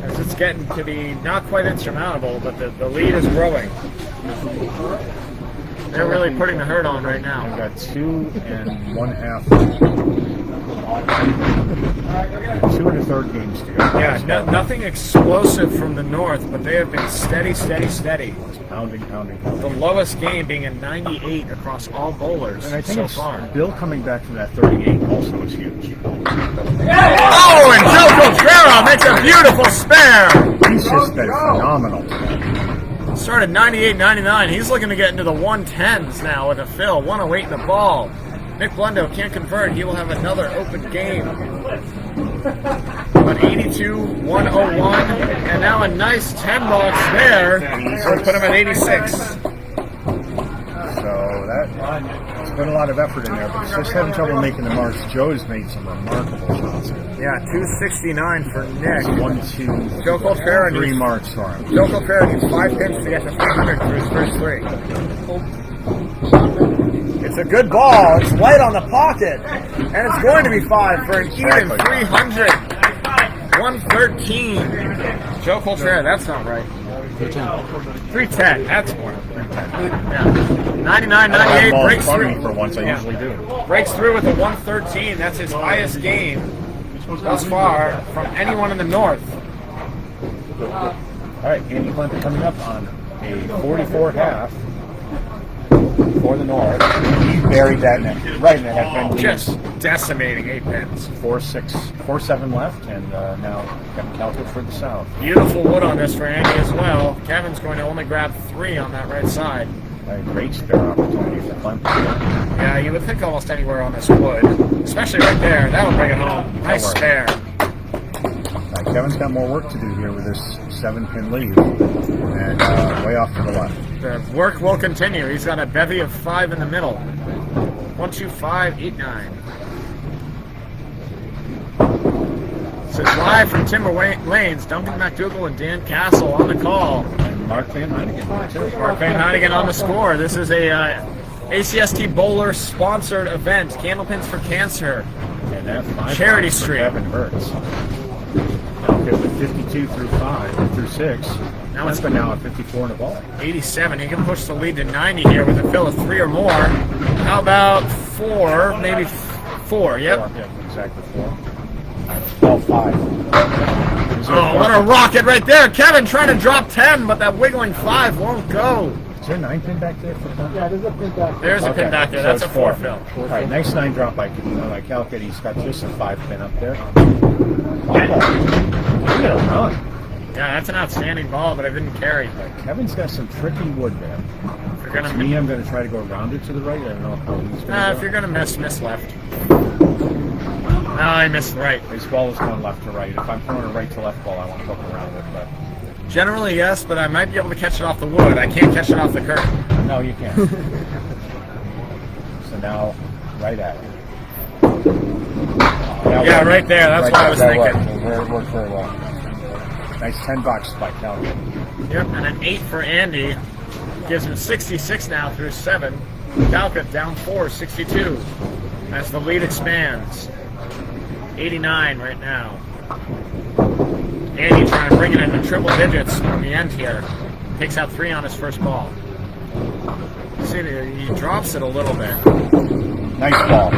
As it's getting to be not quite insurmountable, but the lead is growing. They're really putting the hurt on right now. I've got 2 1/2. 2 1/3 games to go. Yeah, nothing explosive from the North, but they have been steady. Pounding. The lowest game being a 98 across all bowlers And I think so it's far. Bill coming back from that 38 also is huge. Oh, and Joe Cultrera makes a beautiful spare. He's just been phenomenal today. Started 98-99. He's looking to get into the 110s now with a fill. 108 in the ball. Nick Blundo can't convert. He will have another open game. An 82-101, and now a nice 10 box there. We'll put him at 86. So that's been a lot of effort in there, but he's just having trouble making the marks. Joe's made some remarkable shots. Yeah, 269 for Nick. 1, 2, Joe Cultrera 3 needs, marks for him. Joe Cultrera needs 5 pins to get to 300 through his first 3. It's a good ball. It's light on the pocket. And it's going to be 5 for an even 300. 113. Joe Cultrera, that's not right. 310. That's more. Yeah. 99-98 breaks through. For once, I usually do. Breaks through with a 113. That's his highest game thus far from anyone in the North. All right, Andy Klempa coming up on a 44.5 for the North. He buried that right in the head pin. Just decimating 8 pins. 4-7 left, and now Kevin Kalkut for the South. Beautiful wood on this for Andy as well. Kevin's going to only grab 3 on that right side. A great spare opportunity for Klempa. Yeah, you would think almost anywhere on this wood, especially right there. That would bring it home. Nice spare. Kevin's got more work to do here with this 7-pin lead, and way off to the left. The work will continue. He's got a bevy of 5 in the middle. 1, 2, 5, 8, 9. This is live from Timber Lanes. Duncan MacDougall and Dan Castle on the call. And Mark Van Heinigen. Mark Van Heinigen on the score. This is a ACST Bowler sponsored event. Candlepins for Cancer. And that 5 Charity for Street. Kevin Hurts. Okay, with 52 through 6. Now it's Klempa now at 54 in the ball. 87. He can push the lead to 90 here with a fill of 3 or more. How about 4? Maybe 4. Yep. Yeah, exactly 4. Well, 5. Oh, what a rocket right there. Kevin trying to drop 10, but that wiggling 5 won't go. Is there a 9 pin back there for Klempa? Yeah, there's a pin back. There's a pin back there. That's a 4 fill. All right, nice 9 drop by Kalkut. He's got just a 5 pin up there. Look at a run. Yeah, that's an outstanding ball, but it didn't carry. Kevin's got some tricky wood there. If you're To me, I'm going to try to go around it to the right. I don't know how he's going to if you're gonna miss left. No, I missed right. His ball is going left to right. If I'm throwing a right to left ball, I want to hook around it. But Generally, yes, but I might be able to catch it off the wood. I can't catch it off the curtain. no, you can't. So now, right at it. Yeah, right there. That's what I was thinking. It worked very well. Nice 10 bucks by Kalkut. Yep, and an 8 for Andy. Gives him 66 now through 7. Kalkut down 4, 62. As the lead expands. 89 right now. Andy trying to bring it into triple digits on the end here. Takes out 3 on his first ball. See, he drops it a little bit. Nice ball.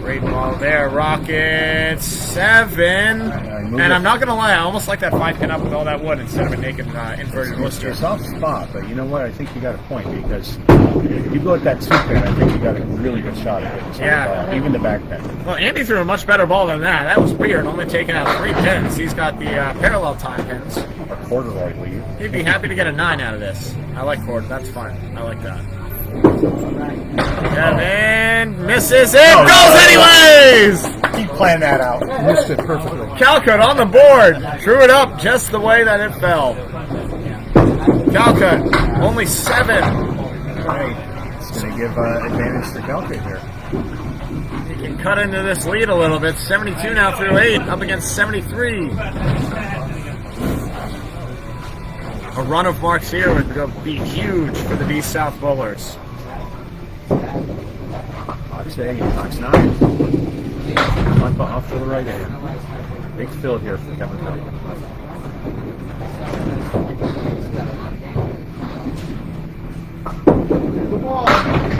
Great ball there, Rocket 7. And I'm not going to lie, I almost like that 5 pin up with all that wood instead of a naked inverted It's blister. a soft spot, but you know what? I think you got a point because if you go at that 2 pin, I think you got a really good shot at it. Yeah. Even the back pin. Well, Andy threw a much better ball than that. That was weird, only taking out 3 pins. He's got the parallel time pins. A corduroy lead. He'd be happy to get a 9 out of this. I like cord, that's fine. I like that. Kevin misses it, goes anyways! Keep playing that out. Missed it perfectly. Kalkut on the board, drew it up just the way that it fell. Kalkut, only 7. Right. It's going to give advantage to Kalkut here. He can cut into this lead a little bit. 72 now through 8, up against 73. A run of marks here would be huge for the D South bowlers. Box 8, box 9. Klempa off to the right hand. Big field here for Kevin Kalkut.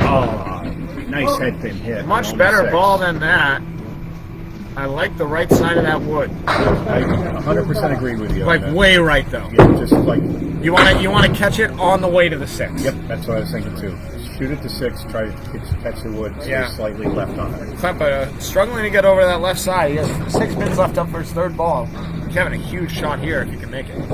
Oh, nice head pin hit. Much better ball than that. I like the right side of that wood. I 100% agree with you. Like on that. way right though. Yeah, just like. You want to catch it on the way to the 6. Yep, that's what I was thinking too. Shoot it to 6, try to catch the wood, stay slightly left on it. Klempa struggling to get over that left side. He has 6 pins left up for his 3rd ball. Kevin, a huge shot here if he can make it. It's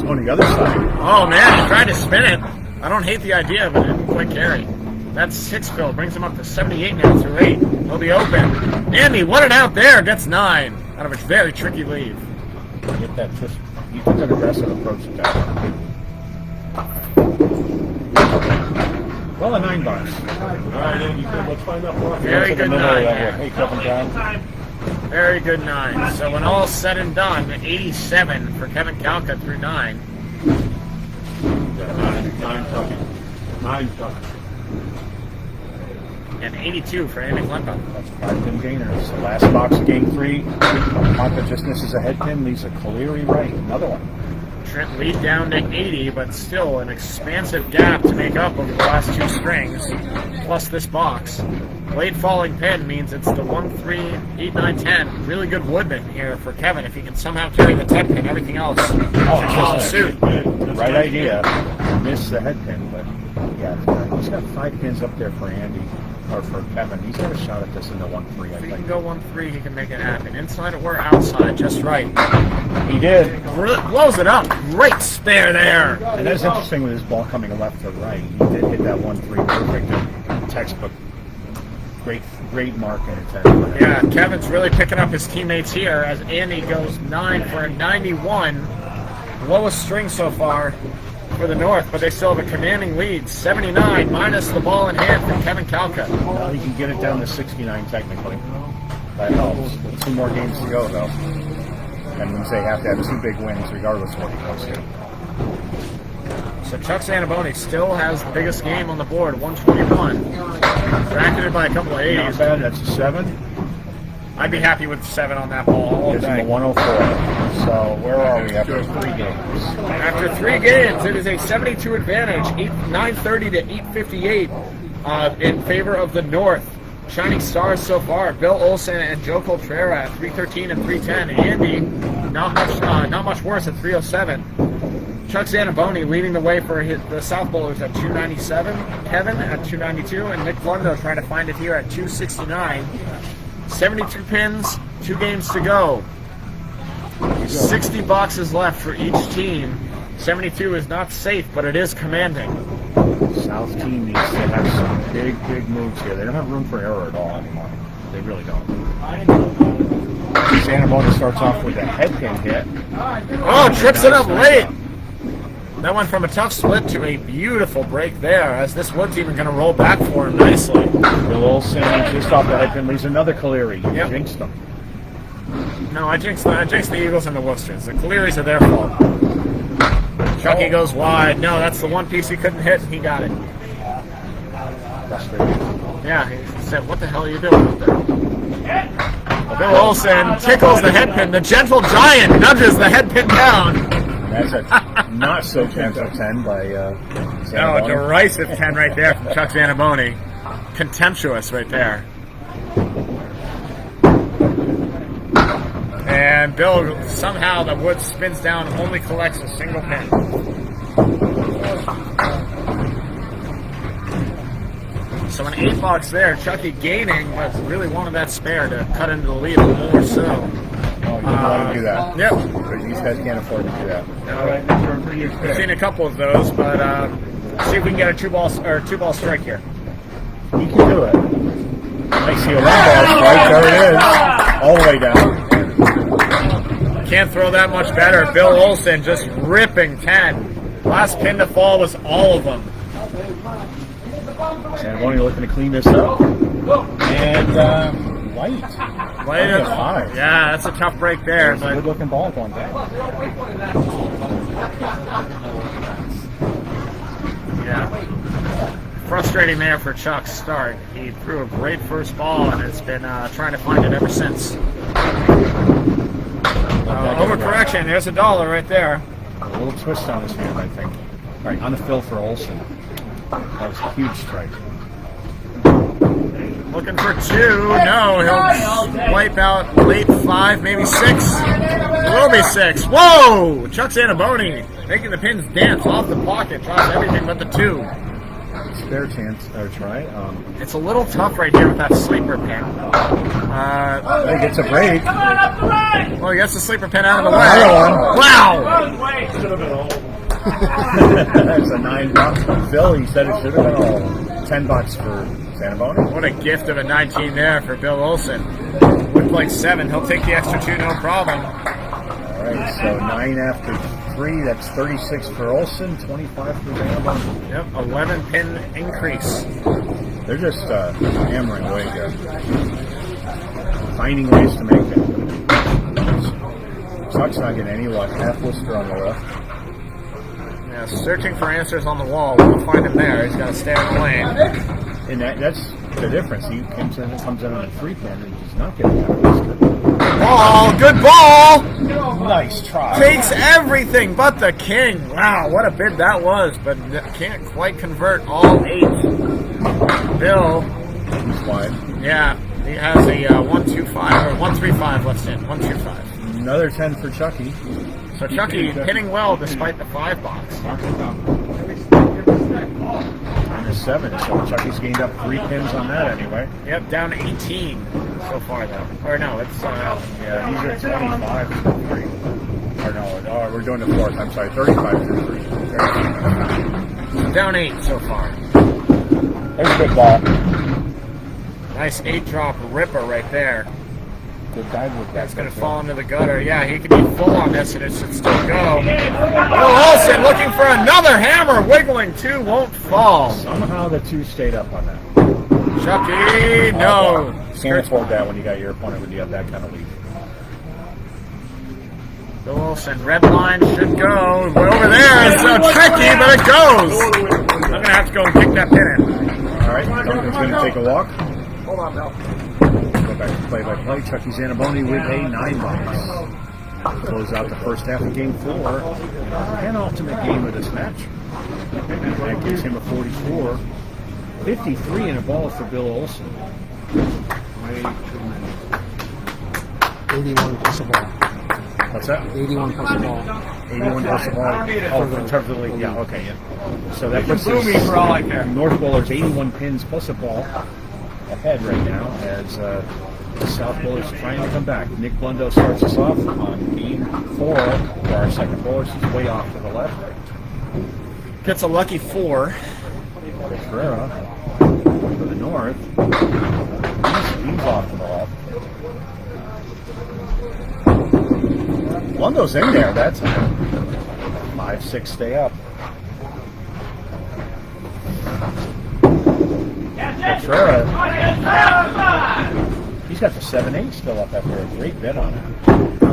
on the other side. Oh man, he tried to spin it. I don't hate the idea, but it didn't quite carry. That 6 fill brings him up to 78 now through 8. He'll be open. Andy, what it out there, gets 9 out of a very tricky lead. Get that just, you took an aggressive approach to that. Well, a 9 box. Let's find out more. Very good 9 here. Hey, Kevin Brown. Very good 9. So when all's said and done, 87 for Kevin Kalkut through 9. 9 tucking. And 82 for Andy Klempa. That's 5 pin gainers. The last box of game 3. Klempa just misses a head pin, leaves a Cultrera right. Another one. Trent lead down to 80, but still an expansive gap to make up over the last 2 strings, plus this box. Late falling pin means it's the 1, 3, 8, 9, 10. Really good woodman here for Kevin. If he can somehow carry the 10 pin, everything else should follow suit. Right idea. Miss the head pin, but yeah, he's got 5 pins up there for Andy, or for Kevin. He's got a shot at this in the 1-3, I If he think. can go 1-3, he can make it happen. Inside or outside, just right. He did. Blows it up. Great spare there. And that's interesting with his ball coming left to right. He did hit that 1-3 perfect. Textbook. Great mark in it. Yeah, Kevin's really picking up his teammates here as Andy goes 9 for a 91. Lowest string so far for the North, but they still have a commanding lead. 79 minus the ball in hand from Kevin Kalkut. Now he can get it down to 69 technically. That helps. 2 more games to go though. That means they have to have 2 big wins regardless of what he goes to. So Chuck Zaniboni still has the biggest game on the board, 121. Bracketed by a couple of 80s. Not bad, that's a 7. I'd be happy with 7 on that ball all Gives him a day. 104. So where are we after 3 games? After 3 games, it is a 72 advantage, 930 to 858 in favor of the North. Shining stars so far, Bill Olson and Joe Cultrera at 313 and 310. Andy, not much worse at 307. Chuck Zaniboni leading the way for the South Bowlers at 297. Kevin at 292, and Nick Blundo trying to find it here at 269. 72 pins, 2 games to go. 60 boxes left for each team. 72 is not safe, but it is commanding. South team needs to have some big moves here. They don't have room for error at all anymore. They really don't. Zaniboni starts off with a head pin hit. Oh, trips it up late. That went from a tough split to a beautiful break there, as this wood's even going to roll back for him nicely. Bill Olson just off the head pin leaves another Cultrera. You Yep. jinxed them. No, I jinxed the Eagles and the Worcesters. The Clearys are their fault. Chucky goes wide. No, that's the one piece he couldn't hit, and he got it. Frustrating. Yeah, he said, what the hell are you doing out there? Bill Olson tickles the head pin. The gentle giant nudges the head pin down. And that's a not so gentle 10 by No, a Zaniboni. derisive 10 right there from Chuck Zaniboni. Contemptuous right there. And Bill, somehow the wood spins down, only collects a single pin. So an 8 bucks there. Chucky gaining, but really wanted that spare to cut into the lead a little more so. Oh, you don't want to do that. Yep. These guys can't afford to do that. I've seen a couple of those, but see if we can get a two ball strike here. He can do it. I see a 1-ball strike. There it is. All the way down. Can't throw that much better. Bill Olson just ripping 10. Last pin to fall was all of them. Zaniboni looking to clean this up. And light. Light At is- 5. Yeah, that's a tough break there. It's a But good looking ball going down. yeah, frustrating there for Chuck's start. He threw a great first ball and has been trying to find it ever since. Overcorrection. There's $1 right there. A little twist on his hand, I think. All right, on the fill for Olson. That was a huge strike. Looking for 2. No, he'll wipe out late 5, maybe 6. It will be 6. Whoa! Chuck Zaniboni making the pins dance off the pocket. Drops everything but the 2. Spare chance, or try. It's a little tough right here with that sleeper pin. He gets a break. Well, he gets the sleeper pin out of the way. Another one. Wow! That's a 9 bucks from Phil. He said it should have been all 10 bucks for Zaniboni. What a gift of a 19 there for Bill Olson. Looked like 7. He'll take the extra 2, no problem. All right, so 9 after 3. That's 36 for Olson, 25 for Zaniboni. Yep, 11 pin increase. They're just hammering away here. Finding ways to make it. Chuck's not getting any luck. Half Worcester on the left. Yeah, searching for answers on the wall. We'll find him there. He's got to stay in the lane. And that's the difference. He comes in on a 3-pin and he's not getting half Worcester. Ball, good ball! Nice try. Takes everything but the king. Wow, what a bid that was, but can't quite convert all 8. Bill, He's wide. yeah, he has a 1-2-5 or 1-3-5 left in. 1-2-5. Another 10 for Chucky. So Chucky pinning well despite the 5 box. And a 7. So Chucky's gained up 3 pins on that anyway. Yep, down 18 so far though. Or no, it's Yeah, these are 25 for 3. Or no, we're doing the 4th. I'm sorry, 35 for 3. down 8 so far. There's a good ball. Nice 8-drop ripper right there. Good dive with that. That's going to fall into the gutter. Yeah, he could be full on this and it should still go. Bill Olson looking for another hammer. Wiggling 2 won't fall. Somehow the 2 stayed up on that. Chucky, no. Can't afford that when you got your opponent when you have that kind of lead. Bill Olson, red line should go. Way over there is so tricky, but it goes. I'm going to have to go and kick that pin in. All right, Duncan's going to take a walk. Hold on, Bill. Go back to play-by-play. Chucky Zaniboni with a 9 bucks. Close out the first half of Game 4. Penultimate game of this match. That gives him a 44. 53 in a ball for Bill Olson. 81 plus a ball. What's that? 81 plus a ball. 81 plus a ball. Oh, in terms of the league. Yeah, okay, yeah. So that puts Blew me for all I care. North Bowlers 81 pins plus a ball ahead right now as the South Bowlers trying to come back. Nick Blundo starts us off on Game 4 for our second bowlers. He's way off to the left. Gets a lucky 4. Cultrera to the north. He's off to the left. Blundo's in there. That's 5-6 stay up. Cultrera. He's got the 7-8 still up after a great bet on it.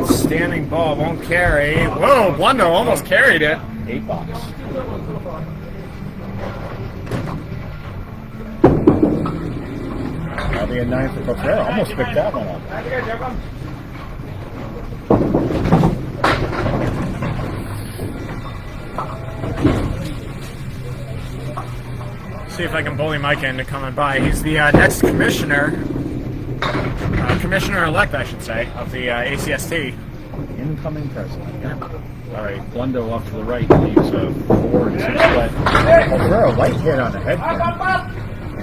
Standing ball won't carry. Whoa, Blundo almost carried it. 8 bucks. Now the 9 for Cultrera. Almost picked that one up. See if I can bully Mike into coming by. He's the next commissioner, commissioner-elect, I should say, of the ACST. Incoming president. Yeah. All right, Blundo off to the right leaves a 4 and 6 flat. Cultrera, light hit on the head pin.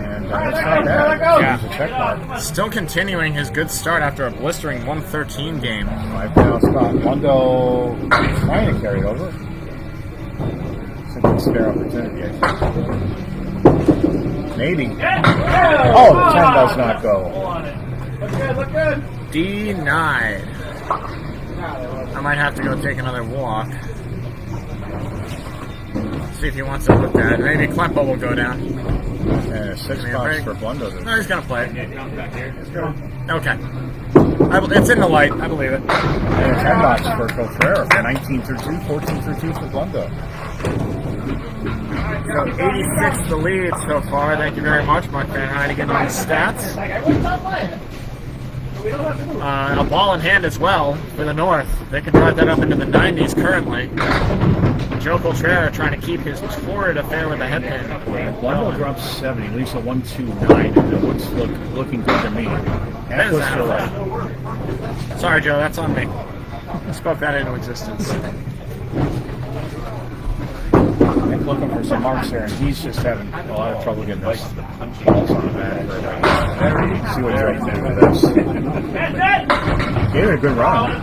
And that's not bad. Yeah. It's a check mark. Still continuing his good start after a blistering 113 game. 5 down spot. Blundo trying to carry over. It's a good spare opportunity, I think. Maybe. Oh, the 10 does not go. Look good. Denied. I might have to go take another walk. See if he wants to look at it. Maybe Klempa will go down. Yeah, 6 spots for Blundo. No, he's going to play it. Okay. It's in the light. I believe it. And 10 box for Cultrera for 19 through 2, 14 through 2 for Blundo. So 86 the lead so far. Thank you very much, Mark Van Heide, getting these stats. A ball in hand as well for the North. They can drive that up into the 90s currently. Joe Cultrera trying to keep his torrid affair with the head pin. Blundo drops 7. He leaves a 1-2-9. And it looks looking good to me. That was to right. Sorry, Joe, that's on me. I spoke that into existence. Nick looking for some marks here, and he's just having a lot of trouble getting those balls on the mat. See what Joe can do with this. Gave it a good run.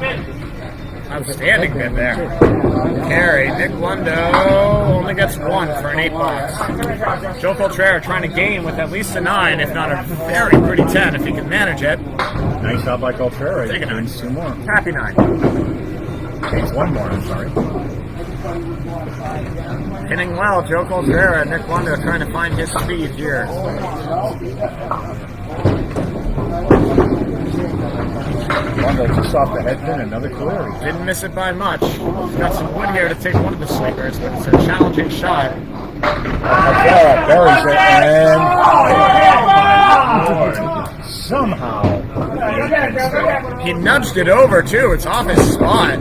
Outstanding bid there. Carry. Nick Blundo only gets 1 for an 8 box. Joe Cultrera trying to gain with at least a 9, if not a very pretty 10, if he can manage it. Nice job by Cultrera. Take a 9. 2 more. Happy 9. Takes 1 more, I'm sorry. Hitting well, Joe Cultrera. Nick Blundo trying to find his speed here. Blundo just off the head pin, another clear. Didn't miss it by much. He's got some wood here to take one of the sleepers, but it's a challenging shot. Cultrera buries it, and somehow he nudged it over too. It's off his spot,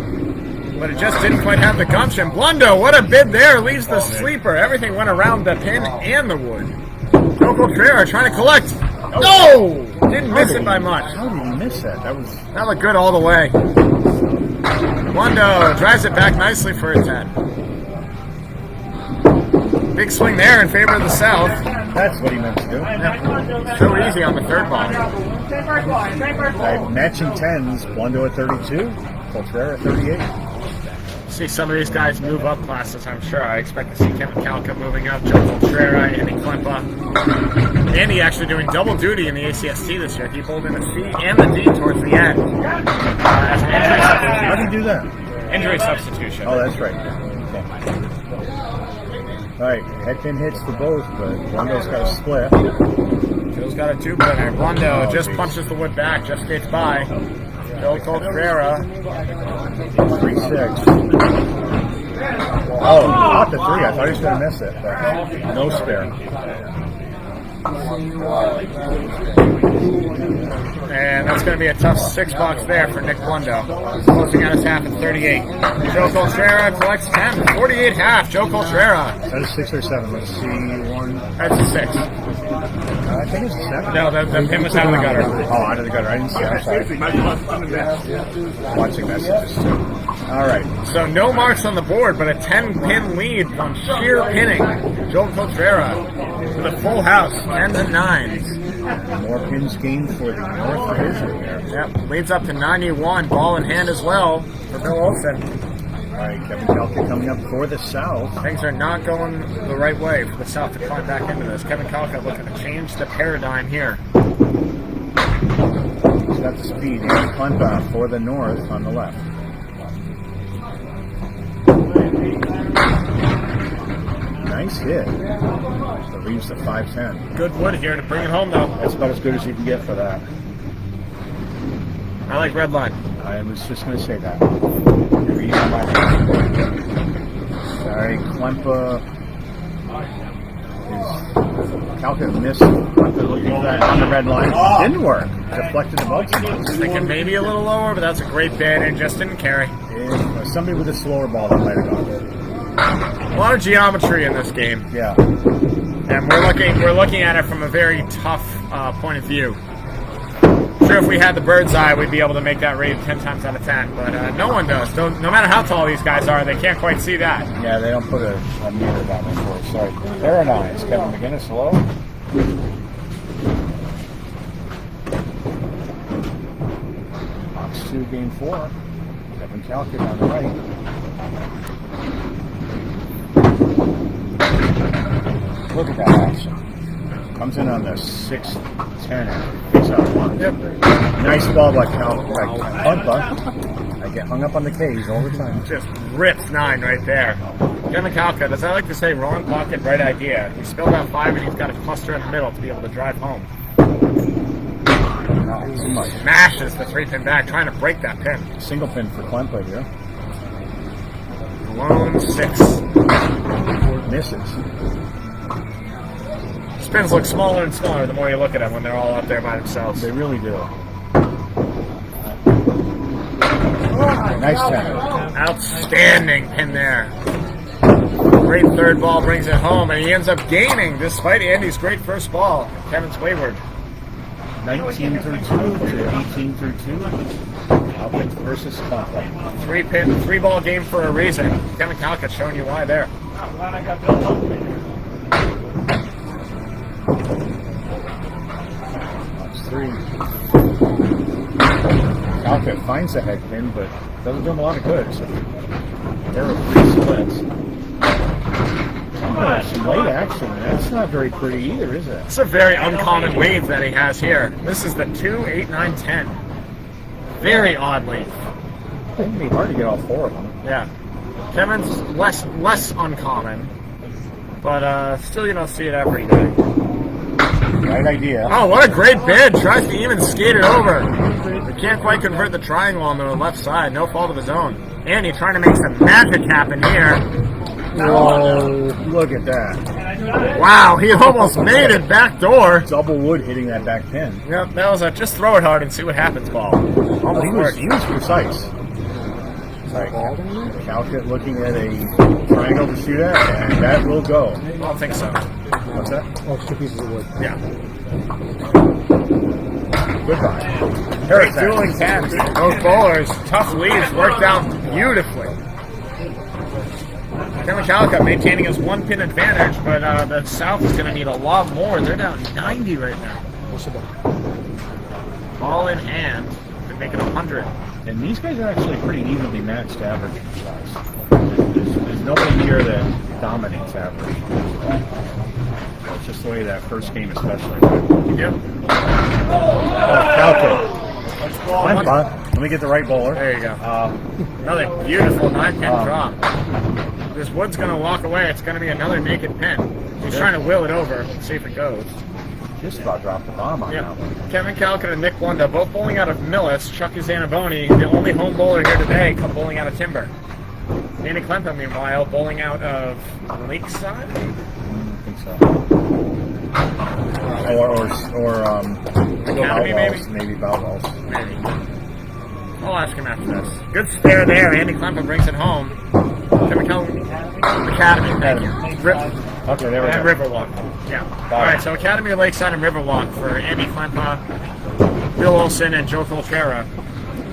but it just didn't quite have the gumption. Blundo, what a bid there! Leaves the sleeper. Everything went around the pin and the wood. Joe Cultrera trying to collect. No! Didn't miss it by much. How did he miss that? That looked good all the way. Blundo drives it back nicely for a 10. Big swing there in favor of the South. That's what he meant to do. Yep. So easy on the third ball. Matching 10s, Blundo at 32, Cultrera at 38. See some of these guys move up classes, I'm sure. I expect to see Kevin Kalkut moving up, Joe Cultrera, Andy Klempa. Andy actually doing double duty in the ACST this year. He pulled in the C and the D towards the end as an injury substitution. How do you do that? Injury substitution. Oh, that's right. Okay. All right, head pin hits for both, but Blundo's got a split. Joe's got a 2-pinner. Blundo just punches the wood back, just skates by. Joe Cultrera. 3-6. Oh, not the 3. I thought he was going to miss it, but no spare. And that's going to be a tough 6 box there for Nick Blundo. Closing out his half at 38. Joe Cultrera collects 10. 48 half. Joe Cultrera. That is 6 or 7. Let's see. 1. That's a 6. I think it's a 7. No, the pin was out of the gutter. Oh, out of the gutter. I didn't see it. I'm sorry. Watching messages too. All right. So no marks on the board, but a 10-pin lead on sheer pinning. Joe Cultrera with a full house, 10s and 9s. More pins gained for the North Division here. Yep, leads up to 91. Ball in hand as well for Bill Olson. All right, Kevin Kalkut coming up for the South. Things are not going the right way for the South to climb back into this. Kevin Kalkut looking to change the paradigm here. He's got the speed. Andy Klempa for the North on the left. Nice hit. That leaves the 5-10. Good wood here to bring it home, though. That's about as good as you can get for that. I like red line. I was just going to say that. Sorry, Klempa Kalkut missed. Klempa looking for that on the red line. Didn't work. Deflected the ball too much. Thinking maybe a little lower, but that's a great bid and just didn't carry. If somebody with a slower ball that might have gone. A lot of geometry in this game, Yeah. and we're looking at it from a very tough point of view. Sure, if we had the bird's eye, we'd be able to make that raid 10 times out of 10, but no one does. No matter how tall these guys are, they can't quite see that. Yeah, they don't put a meter down there for us. Sorry. There are 9s. Kevin McGinnis, hello. Box 2, game 4. Kevin Kalkut on the right. Look at that action. Comes in on the 6-10 and kicks out one. Yep. Nice ball by Klempa. I get hung up on the K's all the time. Just rips 9 right there. Kevin Kalkut, as I like to say, wrong pocket, right idea. He spilled out 5 and he's got a cluster in the middle to be able to drive home. Not too much. Smashes the 3-pin back, trying to break that pin. Single pin for Klempa here. Lone 6. Misses. Spins look smaller and smaller the more you look at them when they're all out there by themselves. They really do. Nice 10. Outstanding pin there. Great third ball brings it home, and he ends up gaining despite Andy's great first ball. Kevin's wayward. 19 through 2 to 18 through 2. Kalkut versus Klempa. 3-ball game for a reason. Kevin Kalkut showing you why there. That's 3. Kalkut finds a head pin, but doesn't do him a lot of good. So there are 3 splits. Some late action. That's not very pretty either, is it? It's a very uncommon wave that he has here. This is the 2, 8, 9, 10. Very odd wave. It'd be hard to get all 4 of them. Yeah. Kevin's less uncommon, but still you don't see it every day. Right idea. Oh, what a great bid. Tries to even skate it over. He can't quite convert the triangle on the left side. No fault of his own. Andy trying to make some magic happen here. Whoa, look at that. Wow, he almost made it back door. Double wood hitting that back pin. Yep, that was a just throw it hard and see what happens ball. Almost He was precise. Like, Kalkut looking at a triangle to shoot at, and that will go. I don't think so. What's that? Oh, it's 2 pieces of wood. Yeah. Goodbye. Great dueling tens. Both bowlers, tough leads, worked out beautifully. Kevin Kalkut maintaining his 1-pin advantage, but the South is going to need a lot more. They're down 90 right now. Ball in hand. Could make it 100. And these guys are actually pretty evenly matched average size. There's nobody here that dominates average. It's just the way that first game especially. Yep. Kalkut. Klempa. Let me get the right bowler. There you go. Another beautiful 9-pin drop. This wood's going to walk away. It's going to be another naked pin. He's trying to will it over and see if it goes. Just about dropped the bomb on that one. Kevin Kalkut and Nick Blundo, both bowling out of Millis. Chuck Zaniboni, the only home bowler here today, come bowling out of Timber. Danny Klempa, meanwhile, bowling out of Lakeside? I think so. Or Academy, maybe? Maybe Balballs. Maybe. I'll ask him after this. Good stare there. Andy Klempa brings it home. Kevin Kalkut, Academy, thank you. Okay, there we And go. Riverwalk. Yeah. All right, so Academy, Lakeside, and Riverwalk for Andy Klempa, Bill Olson, and Joe Cultrera,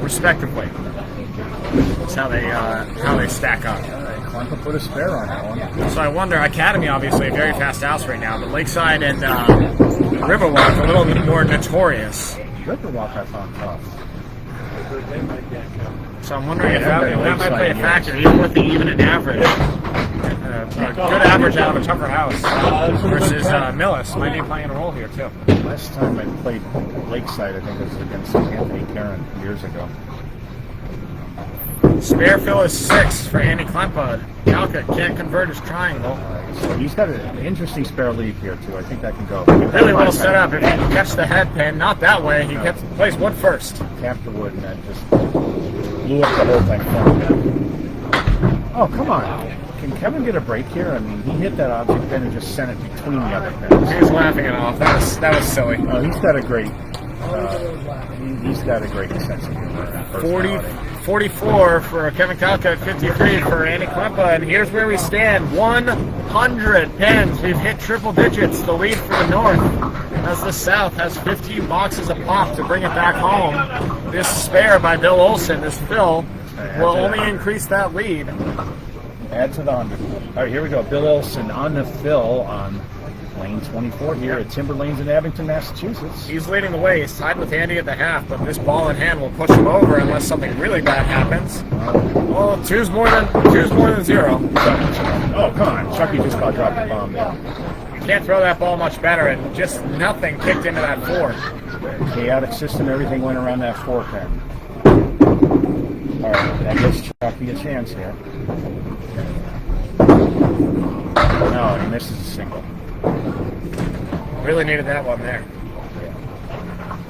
respectively. That's how they stack up. Klempa put a spare on that one. So I wonder, Academy obviously a very fast house right now, but Lakeside and Riverwalk a little bit more notorious. Riverwalk I found tough. So I'm wondering if that might play a factor, even with the even and average. A good average out of a tougher house versus Millis might be playing a role here too. Last time I played Lakeside, I think it was against Anthony Karen years ago. Spare fill is 6 for Andy Klempa. Kalkut can't convert his triangle. So he's got an interesting spare lead here too. I think that can go. Really well set up. If he can catch the head pin, not that way. He plays wood first. Tapped the wood and that just blew up the whole thing for him. Oh, come on. Can Kevin get a break here? I mean, he hit that object pin and just sent it between the other pins. He was laughing it off. That was silly. Oh, he's got a great sense of humor. 44 for Kevin Kalkut at 53 for Andy Klempa. And here's where we stand. 100 pins. We've hit triple digits. The lead for the North, as the South has 15 boxes a pop to bring it back home. This spare by Bill Olson, this fill, will only increase that lead. Add to the 100. All right, here we go. Bill Olson on the fill on lane 24 here at Timber Lanes in Abington, Massachusetts. He's leading the way. He's tied with Andy at the half, but this ball in hand will push him over unless something really bad happens. Well, two's more than zero. Oh, come on. Chucky just about dropped the bomb there. You can't throw that ball much better, and just nothing kicked into that 4. Chaotic system, everything went around that 4 pin. All right, that gives Chucky a chance here. No, he misses a single. Really needed that one there.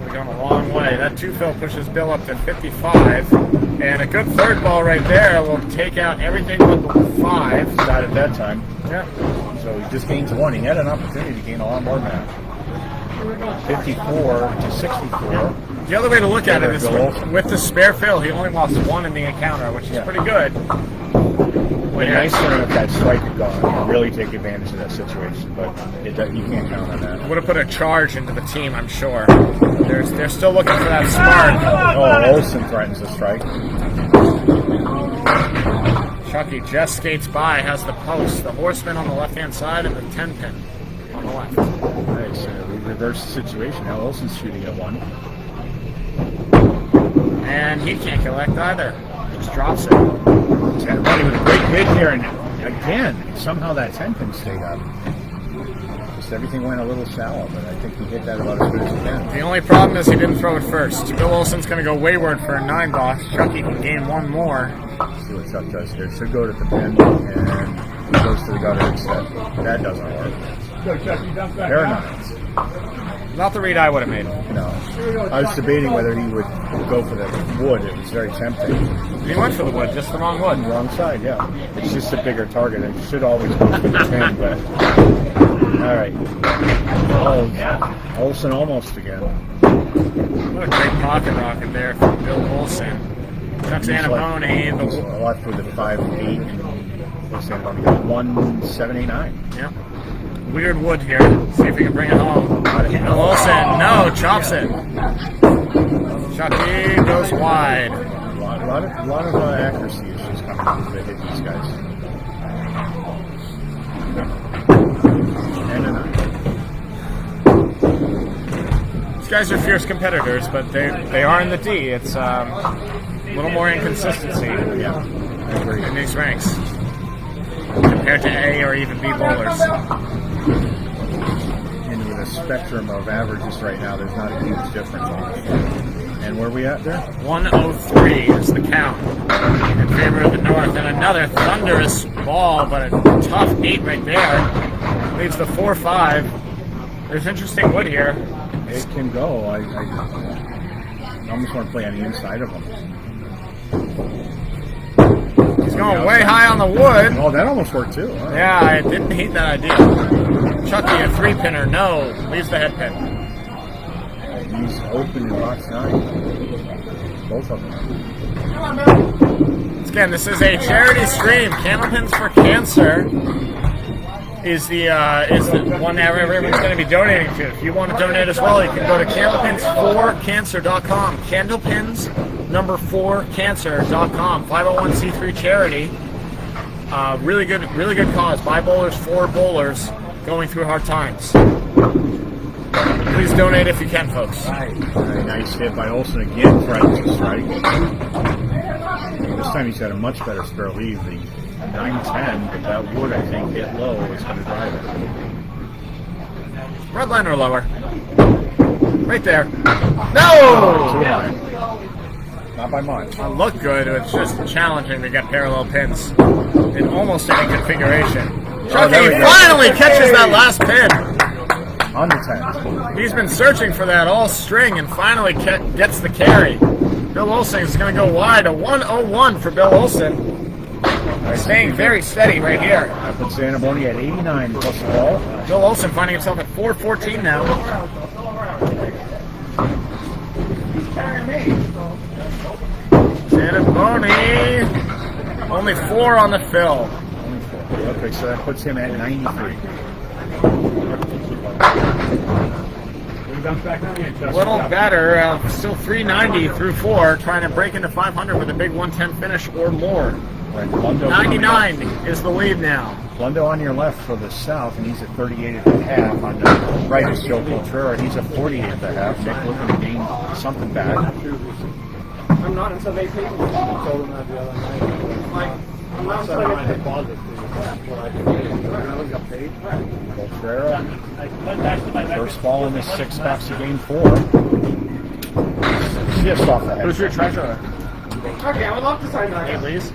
We're going a long way. That 2-fill pushes Bill up to 55, and a good third ball right there will take out everything but the 5. Got it that time. Yeah. So he just gains 1. He had an opportunity to gain a lot more than that. 54 to 64. The other way to look at it is with the spare fill, he only lost 1 in the encounter, which is pretty good. It'd be nice if that strike had gone and really take advantage of that situation, but you can't count on that. Would have put a charge into the team, I'm sure. They're still looking for that spark. Oh, Olson threatens a strike. Chucky just skates by, has the post, the horseman on the left-hand side, and the 10-pin on the left. All right, so we reverse the situation. Now Olson's shooting at 1. And he can't collect either. Just drops it. Zaniboni with a great hit here, and again, somehow that 10-pin stayed up. Just everything went a little shallow, but I think he hit that about as good as he can. The only problem is he didn't throw it first. Bill Olson's going to go wayward for a 9 box. Chucky can gain 1 more. Let's see what Chuck does here. Should go to the pin, and he goes to the gutter instead. That doesn't work. Go, Chucky, dump back Very down. nice. Not the read I would have made. No. I was debating whether he would go for the wood. It was very tempting. He went for the wood, just the wrong wood. On the wrong side, yeah. It's just a bigger target. It should always go for the pin, but... All right. Oh, Olson almost again. What a great pocket rocket there from Bill Olson. That's Zaniboni. He's left with a 5-8. And Zaniboni got 1-7-8-9. Yeah. Weird wood here. See if we can bring it home. Bill Olson, no, chops it. Chucky goes wide. A lot of accuracy issues coming as they hit these guys. And These guys are fierce competitors, but they are in the D. It's a little more inconsistency in these ranks compared to A or even B bowlers. And with a spectrum of averages right now, there's not a huge difference. And where are we at there? 103 is the count in favor of the North. And another thunderous ball, but a tough 8 right there. Leaves the 4-5. There's interesting wood here. It can go. I almost want to play on the inside of them. He's going way high on the wood. Oh, that almost worked too. Right. Yeah, I didn't hate that idea. Chucky, a 3-pinner, no. Leaves the head pin. He's open in box 9. Both of them. Again, this is a charity stream. Candlepins for Cancer is the one that everyone's going to be donating to. If you want to donate as well, you can go to candlepins4cancer.com. Candlepins4cancer.com. 501c3 charity. Really good cause. Buy bowlers for bowlers going through hard times. Please donate if you can, folks. Very nice hit by Olson again, trying to strike. This time he's got a much better spare lead. The 9-10, but that wood, I think, hit low is going to drive it. Red line or lower? Right there. No! Not by much. It looked good. It's just challenging to get parallel pins in almost any configuration. Chucky finally catches that last pin. On the 10. He's been searching for that all string and finally gets the carry. Bill Olson is going to go wide. A 101 for Bill Olson. Staying very steady right here. I put Zaniboni at 89 plus the ball. Bill Olson finding himself at 414 now. Zaniboni. Only 4 on the fill. Okay, so that puts him at 93. A little better. Still 390 through 4. Trying to break into 500 with a big 110 finish or more. Right, Blundo 99 is the lead now. Blundo on your left for the south, and he's at 38.5. On the right is Joe Cultrera, he's at 48.5. Nick looking to gain something back. I'm not until they pay me. I told them that the other night. I'm not until I deposit. Cultrera, first ball in this 6 packs to game 4. Just off the head. Who's your treasurer? Okay, I would love to sign that. Hey, please.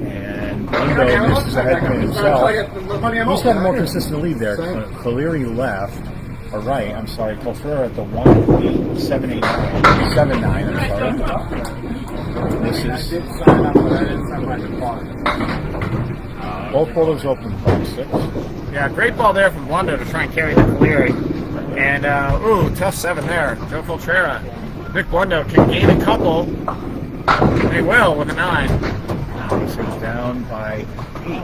And Blundo misses a head pin himself. Who's got a more consistent lead there? Cleary left, or right, I'm sorry, Cultrera at the 1.789, I'm sorry. This is both bowlers open box 6. Yeah, great ball there from Blundo to try and carry the Cleary. And, ooh, tough 7 there. Joe Cultrera. Nick Blundo can gain a couple. He will with a 9. This is down by 8.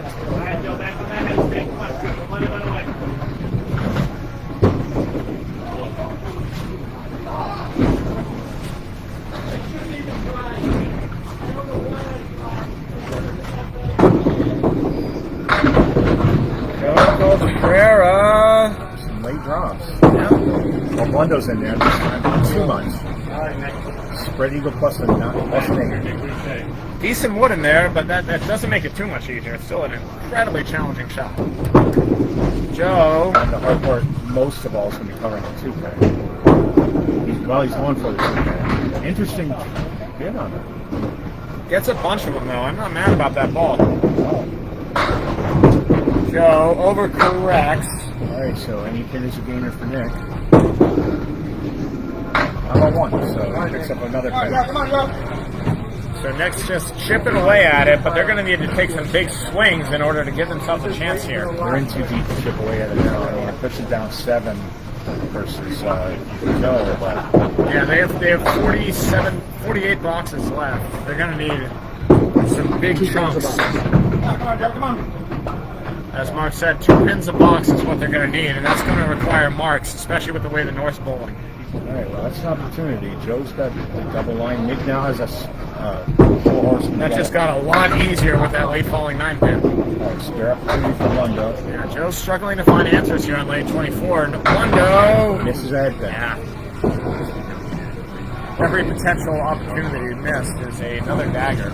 Cultrera. Some late drops. Yeah. Well, Blundo's in there this time. Not too much. Spread eagle plus a 9, plus an 8. Decent wood in there, but that doesn't make it too much easier. It's still an incredibly challenging shot. Joe. And the hard part, most of all, is going to be covering the 2 pack. He's going for the 2 pack. Interesting hit on it. Gets a bunch of them, though. I'm not mad about that ball. Joe overcorrects. All right, so any pin is a gainer for Nick. How about 1? So he picks up another pin. So Nick's just chipping away at it, but they're going to need to take some big swings in order to give themselves a chance here. They're in too deep to chip away at it now. I mean, it puts it down 7 versus Joe. But Yeah, they have 48 boxes left. They're going to need some big chunks. As Mark said, 2 pins a box is what they're going to need, and that's going to require marks, especially with the way the North's bowling. all right, well, that's an opportunity. Joe's got the double line. Nick now has a 4 horse. That just got a lot easier with that late falling 9 pin. All right, spare opportunity for Blundo. Yeah, Joe's struggling to find answers here on lane 24. And Blundo! Misses a head pin. Yeah. Every potential opportunity missed is another dagger.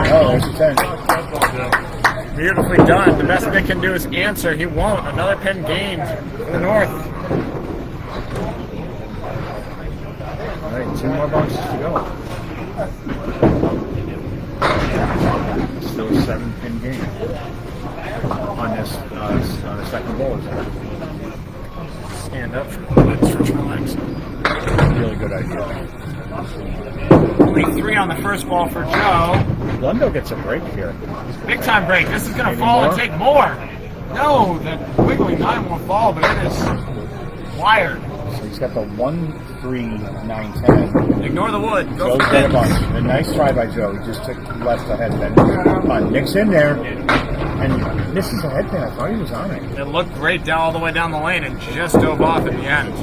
Oh, there's a 10. Beautifully done. The best Nick can do is answer. He won't. Another pin gained for the North. All right, 2 more boxes to go. Still a 7-pin game on this on the second bowl. Stand up for relax. Really good idea. Only 3 on the first ball for Joe. Blundo gets a break here. Big time break. This is going to Maybe fall more? and take more. No, the wiggling 9 won't fall, but it is wired. So he's got the 1, 3, 9, 10. Ignore the wood. Go Joe's for got a it. bunch. A nice try by Joe. He just took left ahead then. Nick's in there. And misses a head pin. I thought he was on it. It looked great down all the way down the lane and just dove off at the end.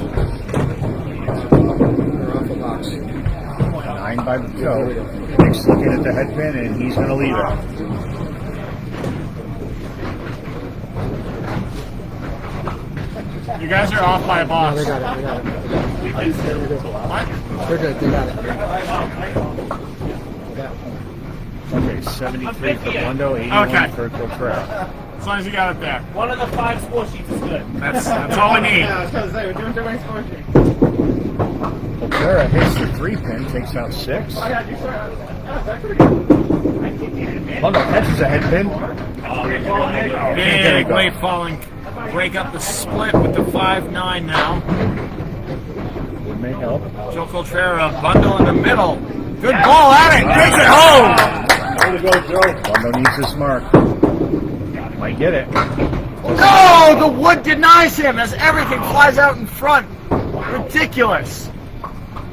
9 by Joe. Nick's looking at the head pin and he's going to leave it. You guys are off by a box. They got it. What? They're good. They got it. Okay, 73 for Blundo, 81 Okay. for Cultrera. As long as you got it there. One of the 5 score sheets is good. That's all we need. I was going to say, we're doing 2 way score sheet. Cultrera hits the 3 pin, takes out 6. Blundo catches a head pin. Big late falling. Break up the split with the 5-9 now. Would may help. Joe Cultrera, bundle in the middle. Good ball at it. Takes it home. Way to go, Joe. Blundo needs this mark. Might get it. No, the wood denies him as everything flies out in front. Ridiculous.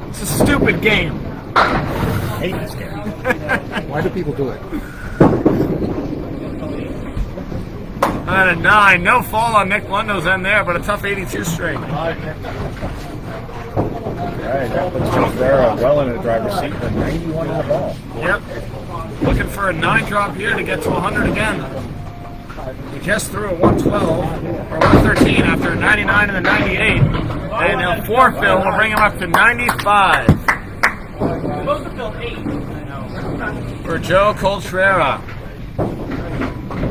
It's a stupid game. I hate this game. Why do people do it? Out of 9, no fall on Nick Blundo's end there, but a tough 82 straight. All right, that puts Cultrera well in the driver's seat with 91 in the ball. Yep. Looking for a 9 drop here to get to 100 again. He just threw a 112 or 113 after a 99 and a 98. And a 4 fill will bring him up to 95. For Joe Cultrera.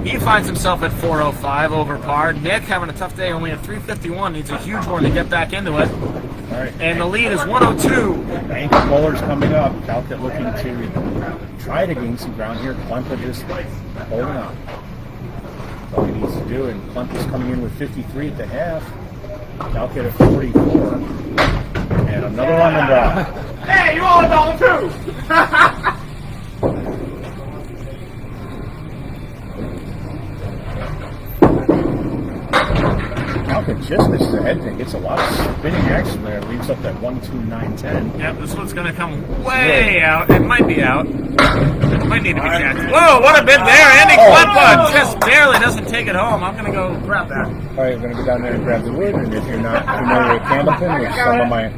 He finds himself at 405 over par. Nick having a tough day, only at 351. Needs a huge one to get back into it. All right. And the lead is 102. Ankle bowlers coming up. Kalkut looking to try to gain some ground here. Klempa just holding on. That's all he needs to do. And Klempa's coming in with 53 at the half. Kalkut at 44. And another lemon drop. Hey, you all $1 too! Kalkut just misses a head pin. Gets a lot of spinning action there. Leaves up that 1, 2, 9, 10. Yep, this one's going to come way out. It might be out. It might need to be checked. Whoa, what a bid there. Andy Klempa just barely doesn't take it home. I'm going to go grab that. All right, we're going to go down there and grab the wood. And if you're not familiar with Candlepin, which some of my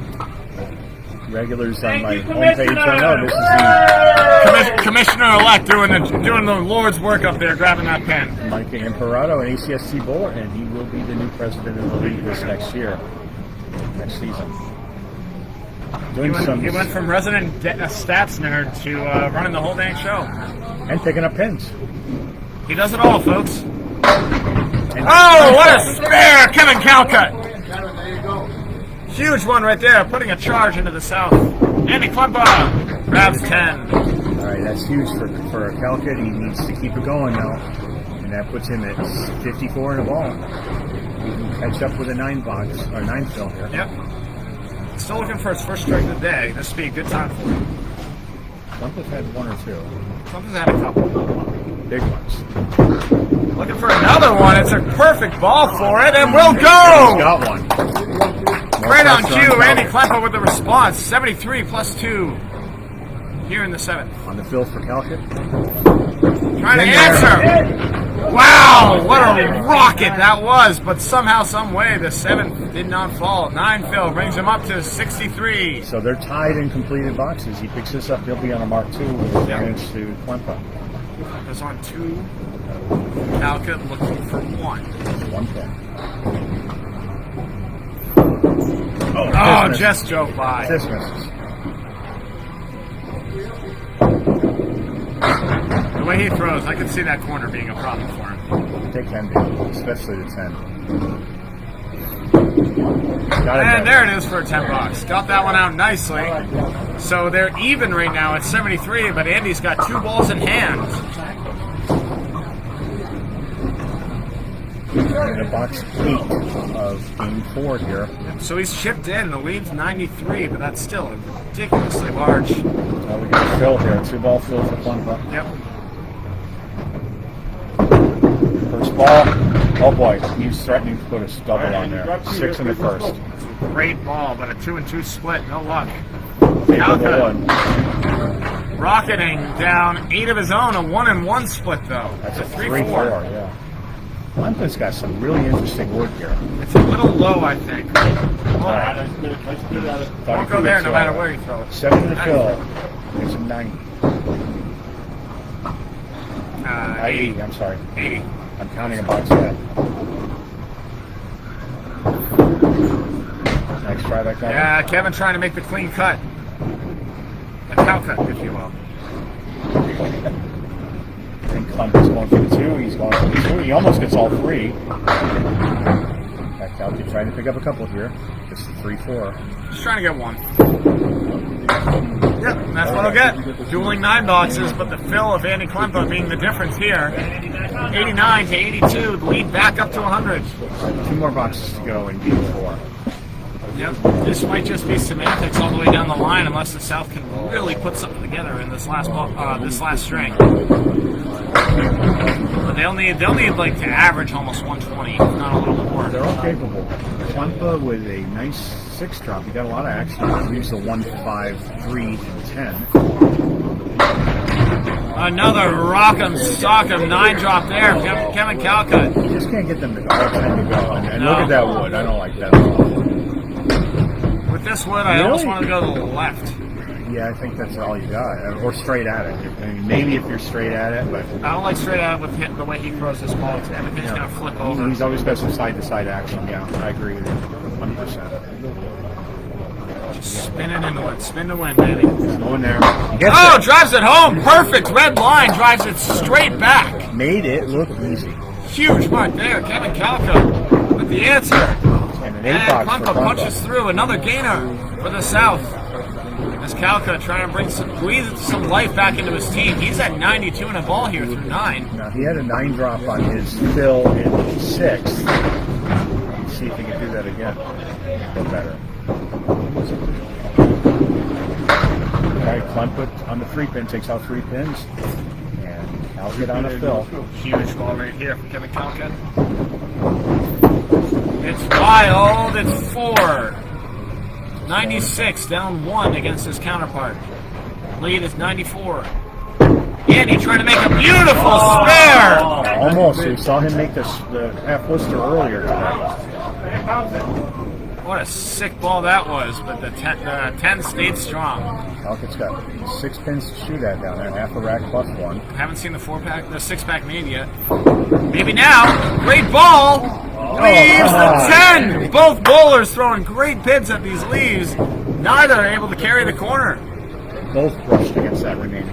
regulars on my homepage don't know, this is the Commissioner-elect doing the Lord's work up there, grabbing that pen. Mike Imperato, an ACST bowler, and he will be the new president of the league this next season. He went from resident stats nerd to running the whole dang show. And picking up pins. He does it all, folks. Oh, what a spare, Kevin Kalkut. Huge one right there, putting a charge into the south. Andy Klempa grabs 10. All right, that's huge for Kalkut. He needs to keep it going now. And that puts him at 54 in the ball. He can catch up with a 9 fill here. Yep. Still looking for his first strike of the day. This would be a good time for him. Klempa's had 1 or 2. Klempa's had a couple. Big ones. Looking for another one. It's a perfect ball for it, and we'll He's go! got one. Right on cue, Andy Klempa with the response. 73 plus 2 here in the 7th. On the fill for Kalkut. Trying to answer. Wow, what a rocket that was. But somehow, some way, the 7th did not fall. 9 fill brings him up to 63. So they're tied in completed boxes. He picks this up. He'll be on a Mark 2 with advantage to Klempa. It's on 2. Kalkut looking for 1. 1 pin. Oh, just drove by. Just misses. The way he throws, I can see that corner being a problem for him. They can be, especially the 10. And there it is for a $10. Got that one out nicely. So they're even right now at 73, but Andy's got 2 balls in hand. In box 8 of game 4 here. So he's chipped in. The lead's 93, but that's still ridiculously large. We got a fill here. 2-ball fill for Klempa. Yep. First ball. Oh boy, he's threatening to put a double on there. 6 in the first. Great ball, but a 2-2 split. No luck. Favorable one. Rocketing down 8 of his own. A 1-1 split though. That's a 3-4. 3-4, yeah. Klempa's got some really interesting wood here. It's a little low, I think. Won't go there no matter where you throw it. 7 in the fill. There's a 90. 80, I'm sorry. 80. I'm counting a box ahead. Next try back down. Yeah, Kevin trying to make the clean cut. A cow cut, if you will. I think Klempa's going for the 2. He's going for the 2. He almost gets all 3. Kalkut trying to pick up a couple here. Just the 3-4. Just trying to get 1. Yep, that's what I'll get. Dueling 9 boxes, but the fill of Andy Klempa being the difference here. 89 to 82, the lead back up to 100. 2 more boxes to go in game 4. Yep. This might just be semantics all the way down the line, unless the South can really put something together in this last string. But they'll need like to average almost 120, if not a little more. They're all capable. Klempa with a nice 6 drop. You got a lot of action. Use the 1, 5, 3, and 10. Another rock'em sock'em 9 drop there. Kevin Kalkut. You just can't get them to all 10 to go. And look at that wood. I don't like that at all. With this wood, I almost want to go to the left. Yeah, I think that's all you got. Or straight at it. I mean, maybe if you're straight at it, but I don't like straight at it with him, the way he throws his ball. Everything's going to flip over. he's always got some side-to-side action. Yeah, I agree with you 100%. Just spin it into it. Spin to win, baby. Going there. Oh, drives it home. Perfect. Red line. Drives it straight back. Made it look easy. Huge mark there. Kevin Kalkut with the answer. And an 8-box for Klempa punches through. Another gainer for the South. As Kalkut trying to breathe some life back into his team. He's at 92 in a ball here through 9. Now, he had a 9 drop on his fill in 6th. Let's see if he can do that again. Or better. All right, Klempa on the 3-pin, takes out 3 pins. And Kalkut on a fill. Huge ball right here for Kevin Kalkut. It's wild. It's 4. 96, down 1 against his counterpart. Lead is 94. Andy trying to make a beautiful spare. Almost. We saw him make the half Worcester earlier today. What a sick ball that was, but the 10 stayed strong. Kalkut's got 6 pins to shoot at down there, half a rack plus 1. Haven't seen the 6-pack made yet. Maybe now. Great ball. Leaves the 10. Both bowlers throwing great bids at these leaves. Neither are able to carry the corner. Both brushed against that remaining.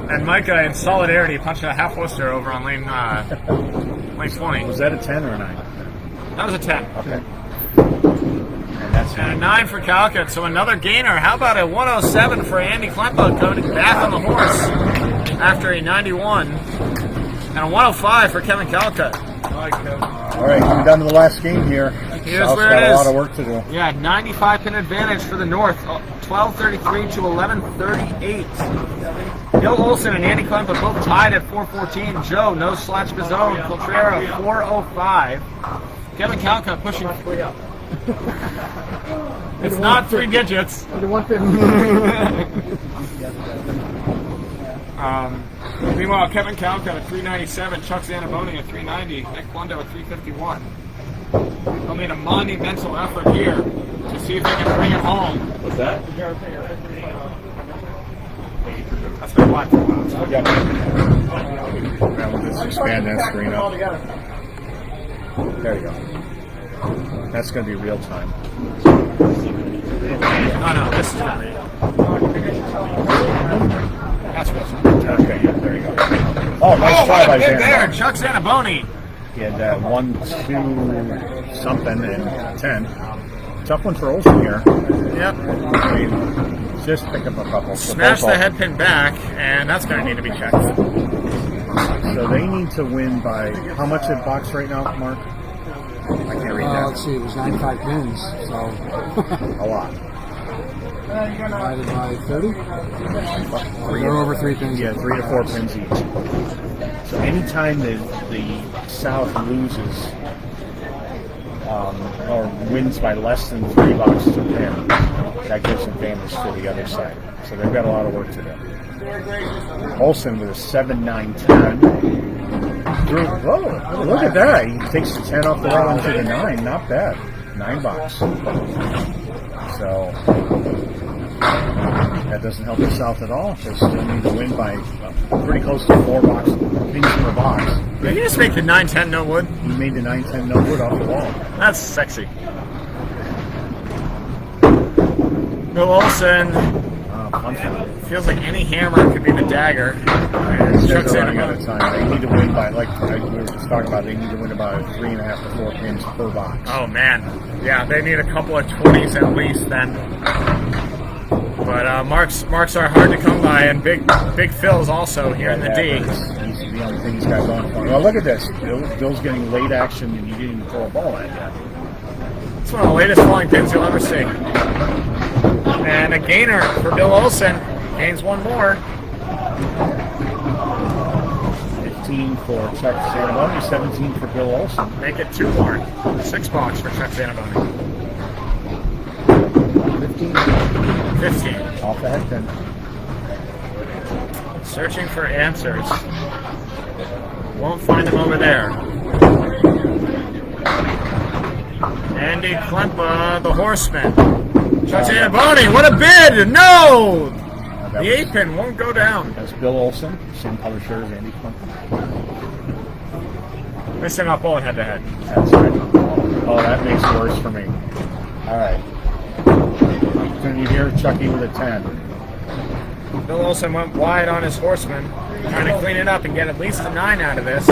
And Micah, in solidarity, punched a half Worcester over on lane 20. Was that a 10 or a 9? That was a 10. Okay. And that's And a 9 for Kalkut. So another gainer. How about a 107 for Andy Klempa going back on the horse after a 91. And a 105 for Kevin Kalkut. all right, coming down to the last game here. Here's South's where got it a is. lot of work to do. Yeah, 95 pin advantage for the North. 12:33 to 11:38. Bill Olson and Andy Klempa both tied at 414. Joe, no slouch of his own. Cultrera, 405. Kevin Kalkut pushing 3 up. It's not 3 digits. Meanwhile, Kevin Kalkut at 397, Chuck Zaniboni at 390, Nick Blundo at 351. They'll need a monumental effort here to see if they can bring it home. What's that? That's been black for a while. Now we'll just expand that screen up. There you go. That's going to be real time. Oh no, this is not real. That's real time. Okay, yeah, there you go. Oh, nice try by big there, Zaniboni. Chuck Zaniboni. He had 1, 2, something, and 10. Tough one for Olson here. Yep. I mean, just pick up a couple. Smash the head pin back, and that's going to need to be checked. So they need to win by, how much at box right now, Mark? I can't read that. Let's see, it was 95 pins, so A lot. divided by 30. They're over 3 pins. Yeah, 3 to 4 pins each. So anytime the South loses or wins by less than 3 boxes a pin, that gives advantage to the other side. So they've got a lot of work to do. Olson with a 7-9-10. Whoa, look at that. He takes the 10 off the roll into the 9. Not bad. 9 box. So that doesn't help the South at all. They still need to win by pretty close to 4 boxes per box. Did you just make the 9-10 no wood? He made the 9-10 no wood off the wall. That's sexy. Bill Olson feels like any hammer could be the dagger. And Chuck They're running out of Zaniboni. time. They need to win by, like we were just talking about, they need to win about 3.5 to 4 pins per box. Oh man, yeah, they need a couple of 20s at least then. But But marks are hard to come by, and Big Phil's also here in the D. He's the only thing he's got going for him. Well, look at this. Bill's getting late action, and he didn't even throw a ball at yet. It's one of the latest falling pins you'll ever see. And a gainer for Bill Olson. Gains one more. 15 for Chuck Zaniboni, 17 for Bill Olson. Make it 2 more. 6 box for Chuck Zaniboni. 15. Off the head pin. Searching for answers. Won't find them over there. Andy Klempa, the Horseman. Chuck Zaniboni, what a bid! No! The 8-pin won't go down. That's Bill Olson, same color shirt as Andy Klempa. Missing up all head-to-head. That's right. Oh, that makes it worse for me. All right. Opportunity here, Chucky with a 10. Bill Olson went wide on his Horseman, trying to clean it up and get at least a 9 out of this.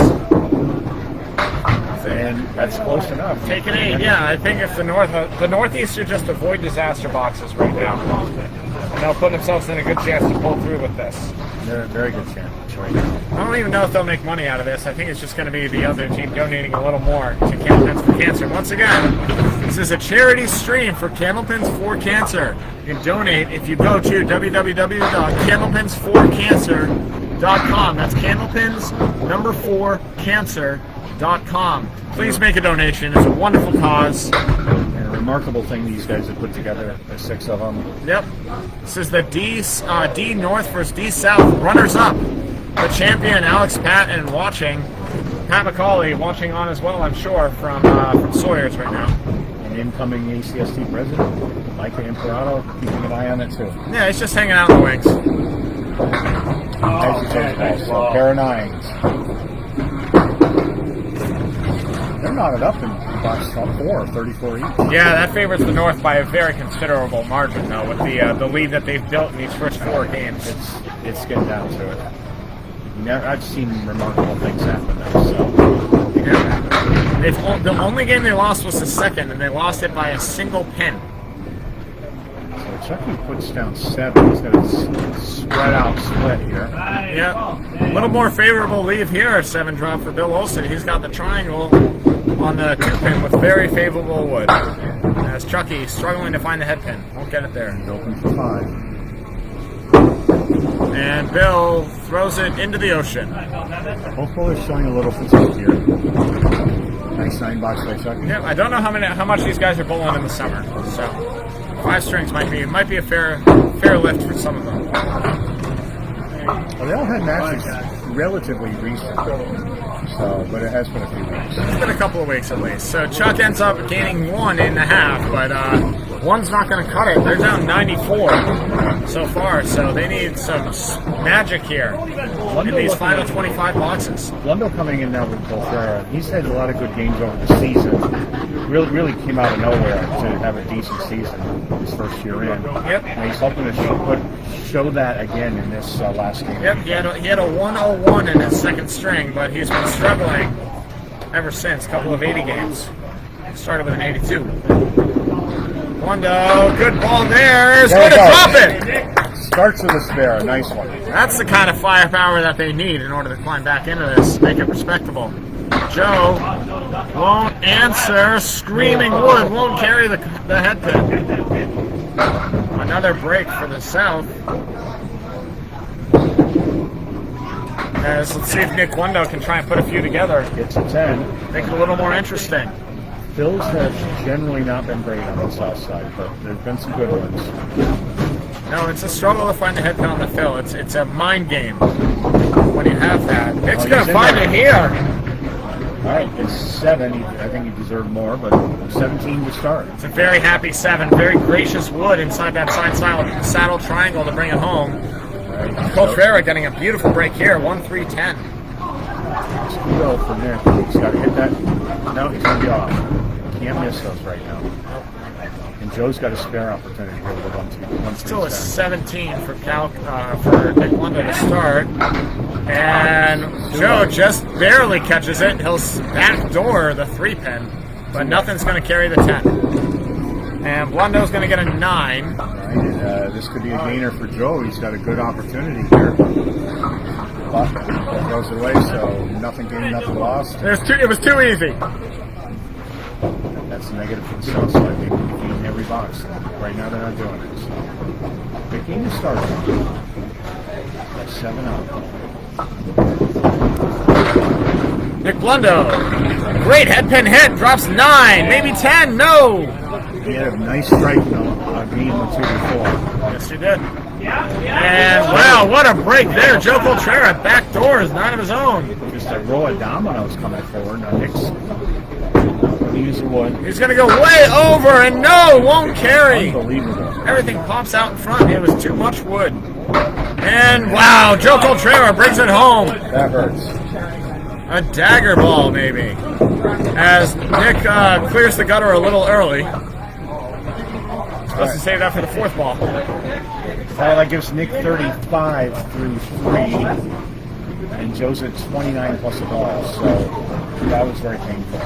And that's close enough. Take an 8, yeah. I think if the Northeast should just avoid disaster boxes right now. And they'll put themselves in a good chance to pull through with this. They're a very good chance right now. I don't even know if they'll make money out of this. I think it's just going to be the other team donating a little more to Candlepins for Cancer. Once again, this is a charity stream for Candlepins for Cancer. You can donate if you go to www.candlepins4cancer.com. That's candlepins4cancer.com. Please make a donation. It's a wonderful cause. And a remarkable thing these guys have put together. There's 6 of them. Yep. This is the D North versus D South runners up. The champion Alex Patton watching. Pat McCauley watching on as well, I'm sure, from Sawyer's right now. And incoming ACST president, Micah Imperato, keeping an eye on it too. Yeah, he's just hanging out in the wings. As you said, also, pair of 9s. They're knotted up in box 4, 34 each. Yeah, that favors the North by a very considerable margin, though, with the lead that they've built in these first 4 games. It's getting down to it. I've seen remarkable things happen though. So yeah. The only game they lost was the second, and they lost it by a single pin. So Chucky puts down 7. He's got a spread out split here. Yeah, a little more favorable leave here. 7 drop for Bill Olson. He's got the triangle on the 2-pin with very favorable wood. As Chucky struggling to find the head pin. Won't get it there. He's open for 5. And Bill throws it into the ocean. Both bowlers showing a little fatigue here. Nice 9 box by Chucky. Yeah, I don't know how much these guys are bowling in the summer. So 5 strings might be a fair lift for some of them. Well, they all had matches relatively recent, but it has been a few weeks. It's been a couple of weeks at least. So Chuck ends up gaining 1.5, but 1's not going to cut it. They're down 94 so far, so they need some magic here in these final 25 boxes. Blundo coming in now with Cultrera. He's had a lot of good games over the season. Really came out of nowhere to have a decent season his first year in. Yep. And he's hoping to show that again in this last game. Yep, he had a 101 in his second string, but he's been struggling ever since. A couple of 80 games. Started with an 82. Blundo, good ball there. He's going to drop it. Starts with a spare, a nice one. That's the kind of firepower that they need in order to climb back into this, make it respectable. Joe won't answer. Screaming wood won't carry the head pin. Another break for the South. Let's see if Nick Blundo can try and put a few together. It's a 10. Make it a little more interesting. Phil's have generally not been great on the south side, but there's been some good ones. No, it's a struggle to find the head pin on the fill. It's a mind game when you have that. Nick's going to find it here. All right, it's 7. I think he deserved more, but 17 to start. It's a very happy 7. Very gracious wood inside that side saddle triangle to bring it home. Right. Cultrera getting a beautiful break here. 1-3-10. It's good for Nick. He's got to hit that. No, he's going to be off. Can't miss those right now. And Joe's got a spare opportunity here with a 1-2. Still a 17 for Nick Blundo to start. And Joe just barely catches it. He'll backdoor the 3-pin, but nothing's going to carry the 10. And Blundo's going to get a 9. Right, and this could be a gainer for Joe. He's got a good opportunity here. But throws it away, so nothing gained, nothing lost. It was too easy. That's negative for the south side. They've been beating every box. Right now they're not doing it. So. Big game to start. That's 7 out. Nick Blundo. Great head pin hit. Drops 9, maybe 10. No. He had a nice strike game or two before. Yes, he did. And wow, what a break there. Joe Cultrera back doors, not of his own. Just a row of dominoes coming forward. Now Nick's going to use the wood. He's going to go way over, and no, won't carry. Unbelievable. Everything pops out in front. It was too much wood. And wow, Joe Cultrera brings it home. That hurts. A dagger ball, maybe. As Nick clears the gutter a little early. Supposed to save that for the 4th ball. That gives Nick 35 through 3. And Joe's at 29 plus a ball. So that was very painful.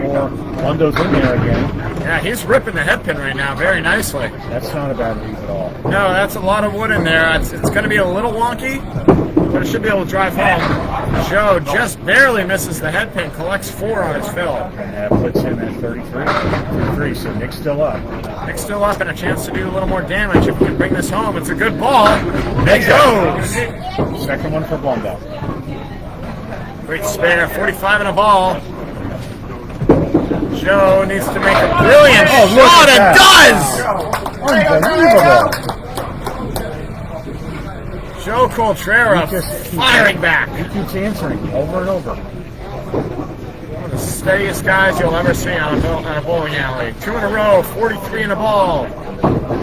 4. Blundo's in there again. Yeah, he's ripping the head pin right now very nicely. That's not a bad lead at all. No, that's a lot of wood in there. It's going to be a little wonky, but it should be able to drive home. Joe just barely misses the head pin, collects 4 on his fill. And that puts him at 33, so Nick's still up. Nick's still up and a chance to do a little more damage if he can bring this home. It's a good ball. It goes. Second one for Blundo. Great spare, 45 and a ball. Joe needs to make a brilliant shot and does! Unbelievable. Joe Cultrera firing back. He keeps answering over and over. One of the steadiest guys you'll ever see on a bowling alley. 2 in a row, 43 in a ball.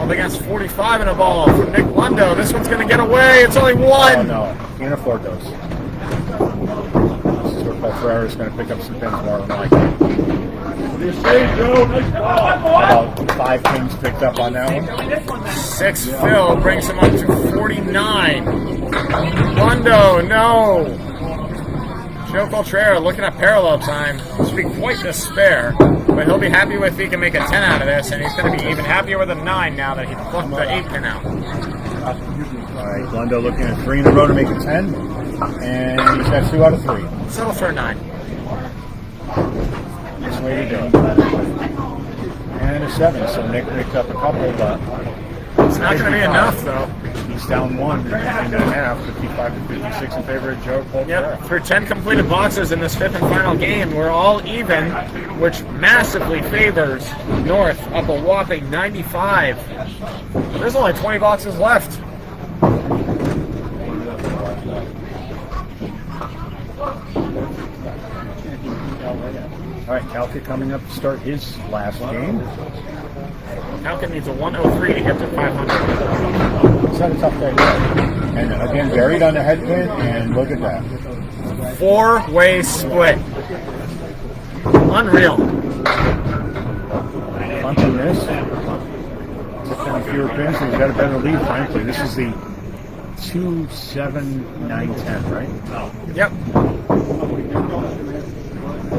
Up against 45 in a ball from Nick Blundo. This one's going to get away. It's only 1. Oh, no. Can't afford those. This is where Cultrera is going to pick up some pins more than likely. About 5 pins picked up on that one. 6 Phil brings him up to 49. Blundo, no. Joe Cultrera looking at parallel time. This will be quite the spare, but he'll be happy if he can make a 10 out of this, and he's going to be even happier with a 9 now that he plucked the 8 pin out. All right, Blundo looking at 3 in a row to make a 10, and he's got 2 out of 3. Settle for a 9. Nice way to do it. And a 7, so Nick picked up a couple, but it's not going to be enough, though. He's down 1.5, 55 to 56 in favor of Joe Cultrera. Yep, for 10 completed boxes in this 5th and final game, we're all even, which massively favors North up a whopping 95. There's only 20 boxes left. All right, Kalkut coming up to start his last game. Kalkut needs a 103 to get to 500. It's not a tough day. And again, buried on the head pin, and look at that. 4-way split. Unreal. Duncan this. 6 fewer pins, and he's got a better lead, frankly. This is the 2, 7, 9, 10, right? Yep.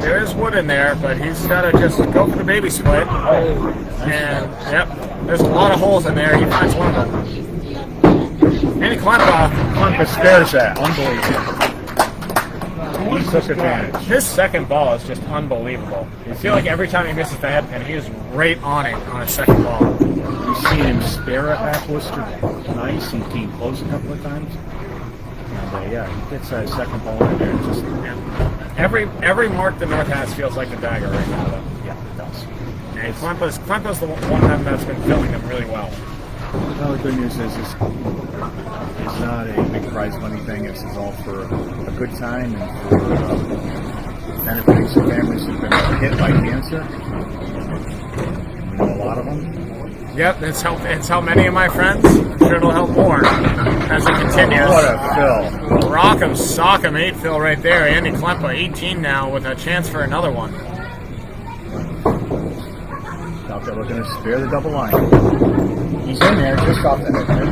There is wood in there, but he's got to just go for the baby split. And, yep, there's a lot of holes in there. He finds one of them. And Klempa spares that. Unbelievable. He took advantage. His second ball is just unbelievable. I feel like every time he misses the head pin, he is right on it on his second ball. You've seen him spare a half blister. Nice. He came close a couple of times. And, yeah, he gets that second ball in there. Just, Every mark the North has feels like the dagger right now, though. yeah, it does. And Klempa's the one of them that's been filling them really well. Well, the good news is it's not a big prize money thing. It's all for a good time and for benefiting some families who've been hit by cancer. You know, a lot of them. Yep, it's how many of my friends. I'm sure it'll help more as it continues. What a fill. Rock'em Sock'em 8 fill right there. Andy Klempa 18 now with a chance for another one. Out there looking to spare the double line. He's in there just off the head pin.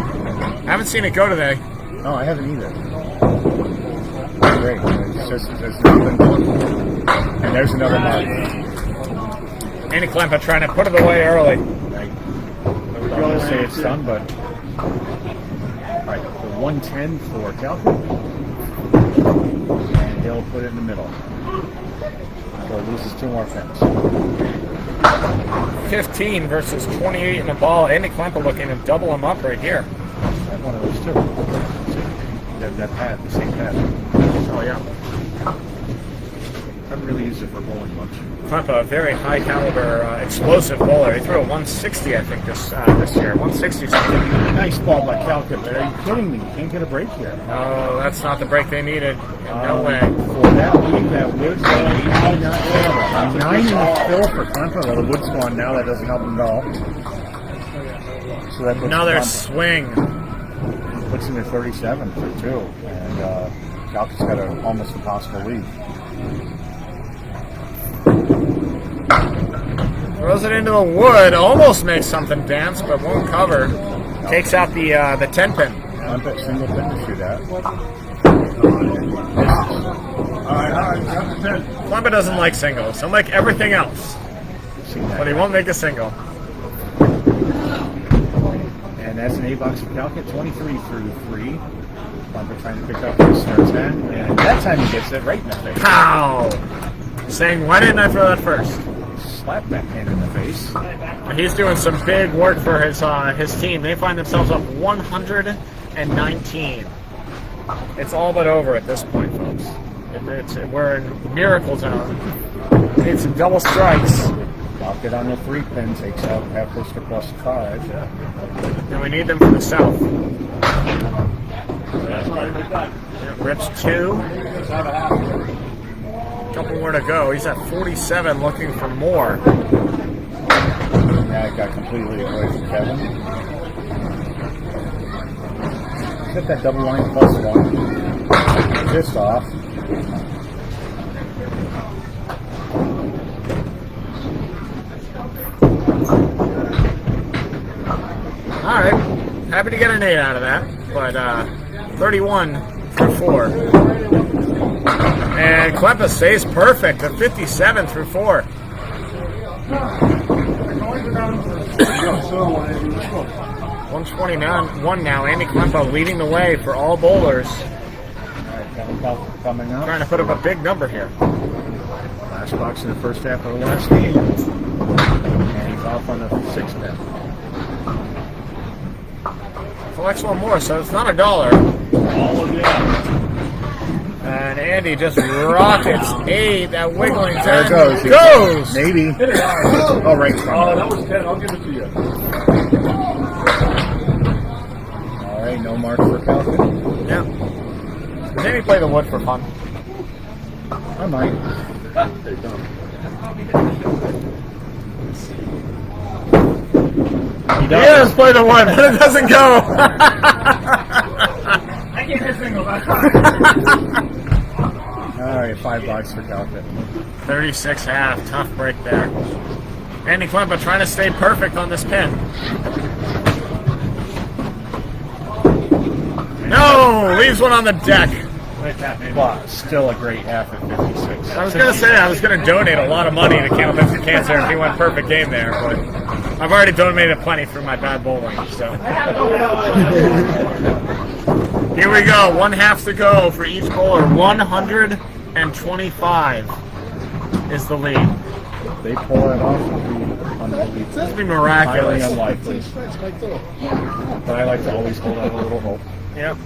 Haven't seen it go today. No, I haven't either. Great. It's just, there's nothing. And there's another mark. Andy Klempa trying to put it away early. I don't want to say it's done, but all right, the 110 for Kalkut, and he'll put it in the middle. So it loses 2 more pins. 15 versus 28 in the ball. Andy Klempa looking to double him up right here. I have one of those too. That pad, the same pad. Oh yeah. I haven't really used it for bowling much. Klempa, a very high caliber, explosive bowler. He threw a 160, I think, this year. 160 something. Nice ball by Kalkut, but are you kidding me? You can't get a break here. No, that's not the break they needed. No way. For that lead, that wood's going 9 in the fill for Klempa. Well, the wood's gone now. That doesn't help him at all. So that puts Another Klempa- swing. puts him at 37 for 2. And Kalkut's got an almost impossible lead. Throws it into the wood. Almost makes something dance, but won't cover. Takes out the 10 pin. Klempa single pin to shoot at. Klempa doesn't like singles. He'll make everything else, but he won't make a single. And that's an 8-box for Kalkut, 23 through 3. Klempa trying to pick up his third 10, and that time he gets it right in the face. Pow! Saying, why didn't I throw that first? Slap backhand in the face. He's doing some big work for his team. They find themselves up 119. It's all but over at this point, folks. We're in miracle zone. Need some double strikes. Lock it on the 3 pin, takes out half push to plus 5. And we need them for the south. Rips 2. Couple more to go. He's at 47, looking for more. Now it got completely away from Kevin. Hit that double line plus 1. Just off. All right. Happy to get an 8 out of that, but 31 for 4. And Klempa stays perfect at 57 through 4. 129 now. Andy Klempa leading the way for all bowlers. All right, Kevin Kalkut coming up. Trying to put up a big number here. Last box in the first half of the last game. And he's off on the 6 pin. Collects one more, so it's not $1. And Andy just rockets 8. That wiggling 10 There it goes. goes. Maybe. Oh, right. that was 10. I'll give it to you. All right, no mark for Kalkut. Yeah. Maybe play the wood for fun. I might. He He does play the wood, but it doesn't go. I can't hit single. All right, $5 for Kalkut. 36 half. Tough break there. Andy Klempa trying to stay perfect on this pin. No! Leaves one on the deck. But still a great half at 56. I was going to say I was going to donate a lot of money to Candlepin for Cancer if he went perfect game there, but I've already donated plenty for my bad bowling. So here we go. 1 half to go for each bowler. 125 is the lead. They pull it off, it would be unbelievable. This would be Highly miraculous. unlikely. But I like to always hold out a little hope. Yep.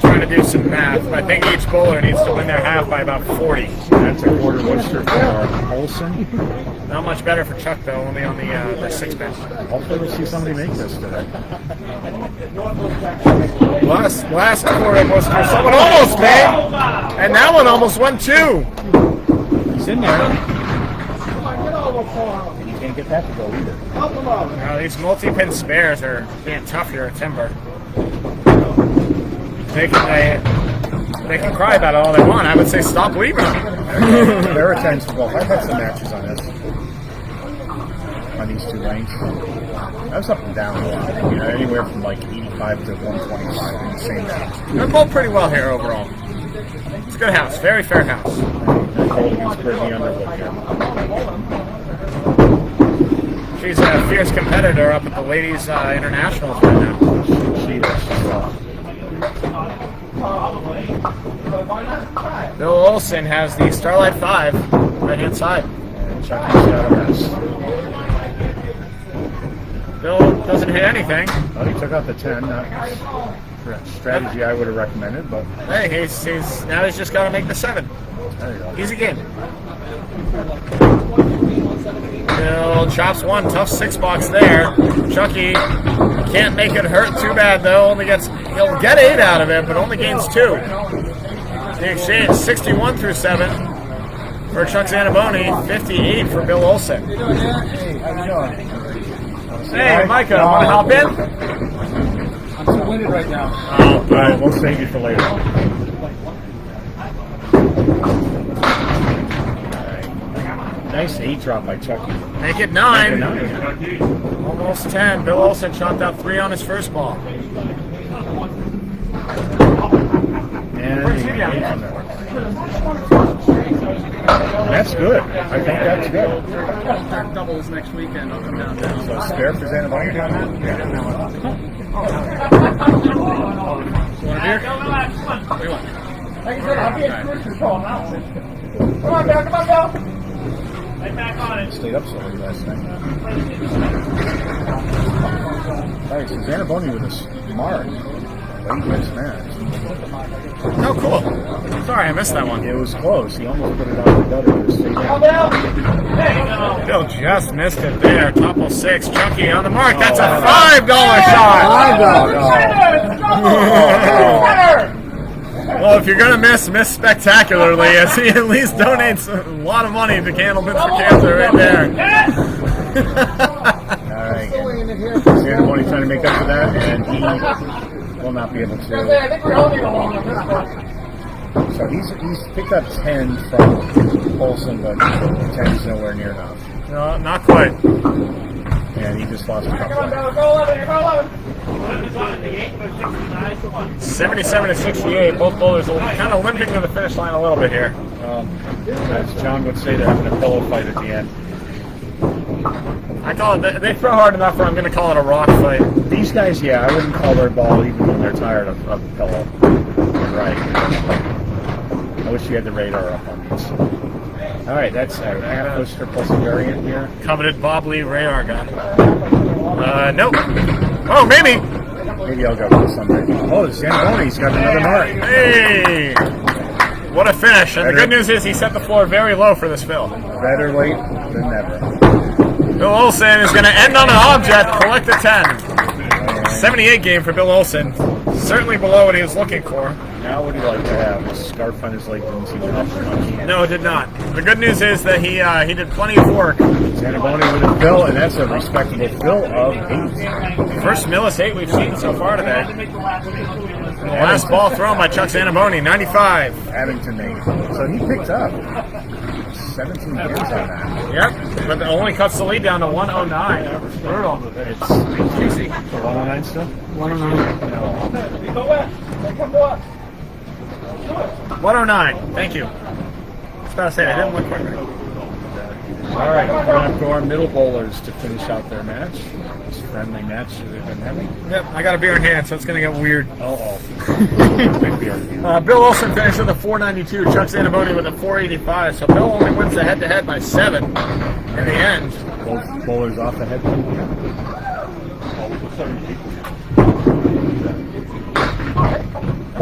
Trying to do some math. I think each bowler needs to win their half by about 40. That's a quarter Worcester for Olson. Not much better for Chuck though, only on the 6 pin. Hopefully we'll see somebody make this today. Last quarter was for someone almost made, and that one almost went too. He's in there. And you can't get that to go either. Now these multi-pin spares are being tough here at Timber. They can cry about it all they want. I would say stop leaving them. There are times for both. I've had some matches on this. On these 2 lanes. I was up and down a lot. You know, anywhere from like 85 to 125 in the same match. They're both pretty well here overall. It's a good house. Very fair house. They're cold against Brittany Underwood here. She's a fierce competitor up at the ladies' internationals right now. She is. Bill Olson has the Starlight 5, right-hand side. And Chucky's got a mess. Bill doesn't hit anything. Well, he took out the 10. Not a strategy I would have recommended, but Hey, now he's just got to make the 7. there you go. Easy game. Bill chops 1, tough 6 box there. Chucky can't make it hurt too bad though. He'll get 8 out of it, but only gains 2. The exchange 61 through 7 for Chuck Zaniboni, 58 for Bill Olson. Hey, how you doing? Hey, Micah, want to hop in? I'm too winded right now. Oh, All right, we'll save you for later. Nice 8 drop by Chucky. make it 9. Make it 9. Almost 10. Bill Olson chopped out 3 on his first ball. And that's good. I think that's good. Start doubles next weekend. I'll come down. So spare for Zaniboni? You want a beer? What do you want? Like I said, I'll be a cruiser call now. Come on, Bill. Come on, Bill. Stayed up so late last night. Alright, so Zaniboni with a smart late race match. Oh, cool. Sorry, I missed that one. It was close. He almost put it on the gutter. It was straight Come down. on, Bill. Hey, Bill just missed it there. Topple 6. Chucky on the mark. That's a $5 shot. Well, if you're going to miss spectacularly, as he at least donates a lot of money to Candlepin for Cancer right there. Alright. Zaniboni trying to make up for that, and he will not be able to. I think we're holding along on this one. So he's picked up 10 from Olson, but 10 is nowhere near enough. No, not quite. And he just lost a couple. Come on, Bill. Go 11. Go 11. 77 to 68. Both bowlers are kind of limping to the finish line a little bit here. As John would say, they're having a pillow fight at the end. I call it. They throw hard enough where I'm going to call it a rock fight. These guys, yeah, I wouldn't call their ball even when they're tired of the pillow. You're right. I wish you had the radar up on these. All right, that's a half booster plus a variant here. Coveted Bob Lee radar gun. Nope. Oh, maybe. Maybe I'll go with Sunday. Oh, Zaniboni's got another mark. Hey! What a finish. And the good news is he set the floor very low for this fill. Better late than never. Bill Olson is going to end on an object, collect a 10. 78 game for Bill Olson. Certainly below what he was looking for. Now what do you like to have? A scarf on his leg didn't seem to help too much. No, it did not. The good news is that he did plenty of work. Zaniboni with a fill, and that's a respectable fill of 8. First Millis 8 we've seen so far today. The last ball thrown by Chuck Zaniboni, 95. Abington 8. So he picked up 17 games on that. Yep, but it only cuts the lead down to 109. Brutal. It's easy. 109 still? 109. Go west. Come west. 109. Thank you. I was about to say, I didn't look quite right. All right, we're going to go our middle bowlers to finish out their match. This friendly match that they've been having. Yep, I got a beer in hand, so it's going to get weird. Big beer. Bill Olson finished with a 492. Chuck Zaniboni with a 485. So Bill only wins the head-to-head by 7 in the end. Both bowlers off the head.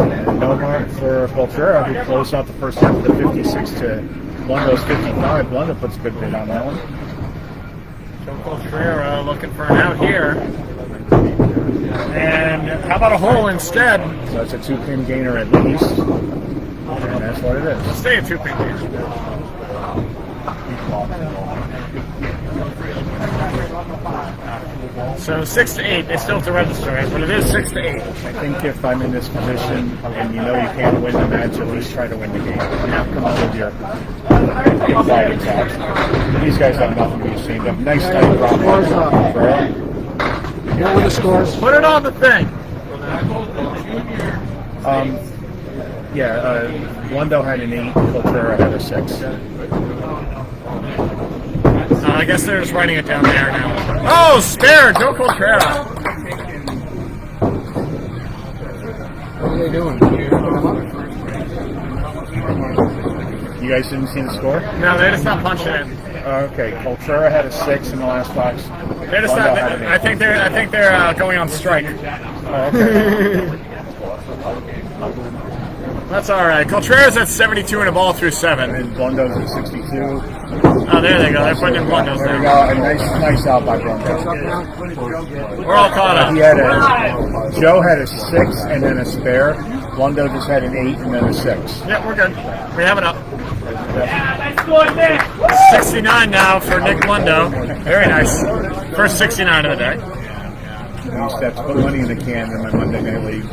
And no mark for Cultrera, who closed out the first half of the 56 to Blundo's 55. Blundo puts a good bid on that one. Joe Cultrera looking for an out here. And how about a hole instead? So it's a 2-pin gainer at least. And that's what it is. Stay a 2-pin gainer. So 6 to 8. They still have to register it, but it is 6 to 8. I think if I'm in this position and you know you can't win the match, at least try to win the game. Come on with your fighting tops. These guys have nothing to be ashamed of. Nice tight drop. What were the scores? Put it on the thing. Blundo had an 8, Cultrera had a 6. I guess they're just writing it down there now. Oh, spare! Joe Cultrera. What are they doing? You guys didn't see the score? No, they just not punching it. Okay, Cultrera had a 6 in the last box. They're just not, I think they're going on strike. Oh, okay. That's all right. Cultrera's at 72 and a ball through 7. And Blundo's at 62. Oh, there they go. They're putting in Blundos There we now. go. A nice out by Blundo. We're all caught up. Joe had a 6 and then a spare. Blundo just had an 8 and then a 6. Yeah, we're good. We have it up. 69 now for Nick Blundo. Very nice. First 69 of the day. I used to have to put money in the can in my Monday Night League.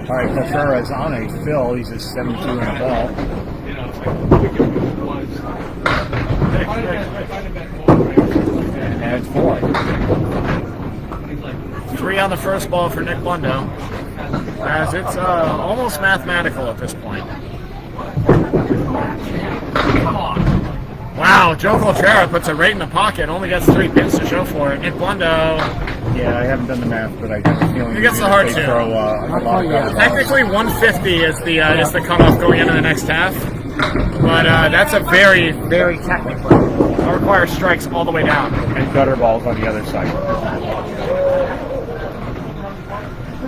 All right, Cultrera is on a fill. He's at 72 in a ball. And adds 4. 3 on the first ball for Nick Blundo. As it's almost mathematical at this point. Wow, Joe Cultrera puts it right in the pocket. Only gets 3 pins to show for it. Nick Blundo. Yeah, I haven't done the math, but I have a feeling He gets the hard they two. throw a lot of guys. Technically, 150 is the cutoff going into the next half. But that's a very, very technical. It requires strikes all the way down. And gutter balls on the other side.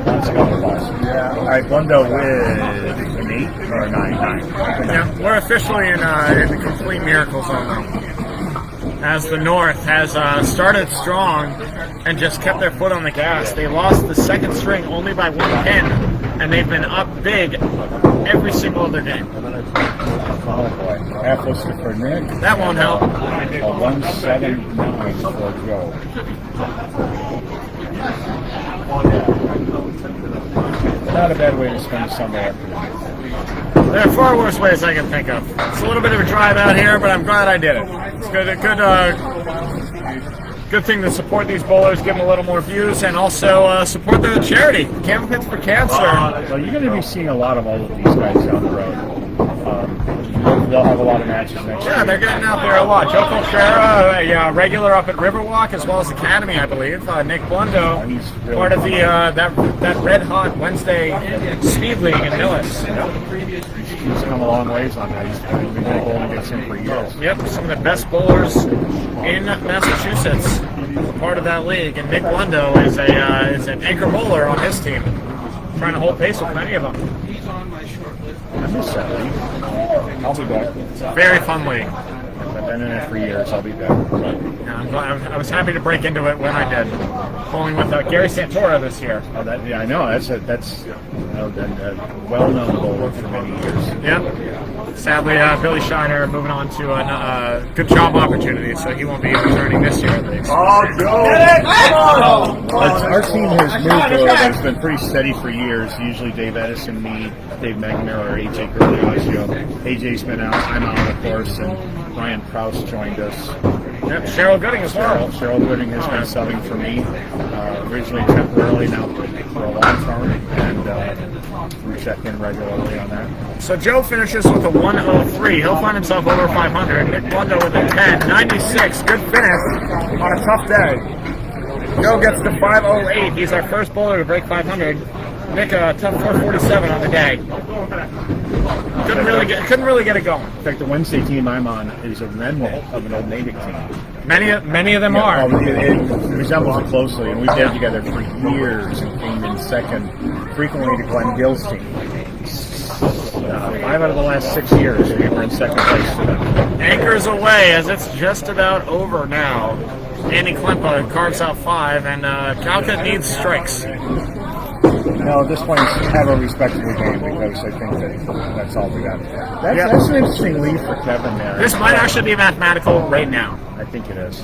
Lots of gutter balls. Yeah. All right, Blundo with an 8 or a 9? 9. Yeah, we're officially in the complete miracle zone now. As the North has started strong and just kept their foot on the gas. They lost the second string only by 1 pin, and they've been up big every single other game. Oh boy. Half listed for Nick. That won't help. A 179 for Joe. Not a bad way to spend a Sunday afternoon. There are far worse ways I can think of. It's a little bit of a drive out here, but I'm glad I did it. It's good thing to support these bowlers, give them a little more views, and also support the charity, Candlepin for Cancer. Well, you're going to be seeing a lot of all of these guys down the road. They'll have a lot of matches next year. Yeah, they're getting out there a lot. Joe Cultrera, a regular up at Riverwalk, as well as Academy, I believe. Nick Blundo, Really part of the that red hot Wednesday Speed League in Millis. He's come a long ways on that. He's been bowling against him for years. Yep, some of the best bowlers in Massachusetts, part of that league. And Nick Blundo is an anchor bowler on his team, trying to hold pace with many of them. I miss that league. I'll be back. Very fun league. I've been in it for years. I'll be back. Yeah, I'm glad, I was happy to break into it when I did. Bowling with Gary Santora this year. Oh, I know. That's a well-known bowler for many years. Yep. Sadly, Billy Shiner moving on to a good job opportunity, so he won't be returning this year at least. Our team has moved, it's been pretty steady for years. Usually Dave Edison, me, Dave McNamara, or AJ Gurley-Oggio. AJ's been out, I'm out, of course, and Ryan Prowse joined us. Yep, Cheryl Gooding as well. Cheryl Gooding has been subbing for me, originally temporarily, now for a long term, and we check in regularly on that. So Joe finishes with a 103. He'll find himself over 500. Nick Blundo with a 10. 96. Good finish on a tough day. Joe gets to 508. He's our first bowler to break 500. Nick, a tough 447 on the day. Couldn't really get it going. In fact, the Wednesday team I'm on is a remnant of an old Natick team. Many of them are. Well, it resembles it closely, and we played together for years and came in second frequently to Glenn Gill's team. 5 out of the last 6 years we were in second place to them. Anchors away as it's just about over now. Andy Klempa carves out 5, and Kalkut needs strikes. No, this one have a respectable game because I think that's all we got. That's an interesting lead for Kevin there. This might actually be mathematical right now. I think it is.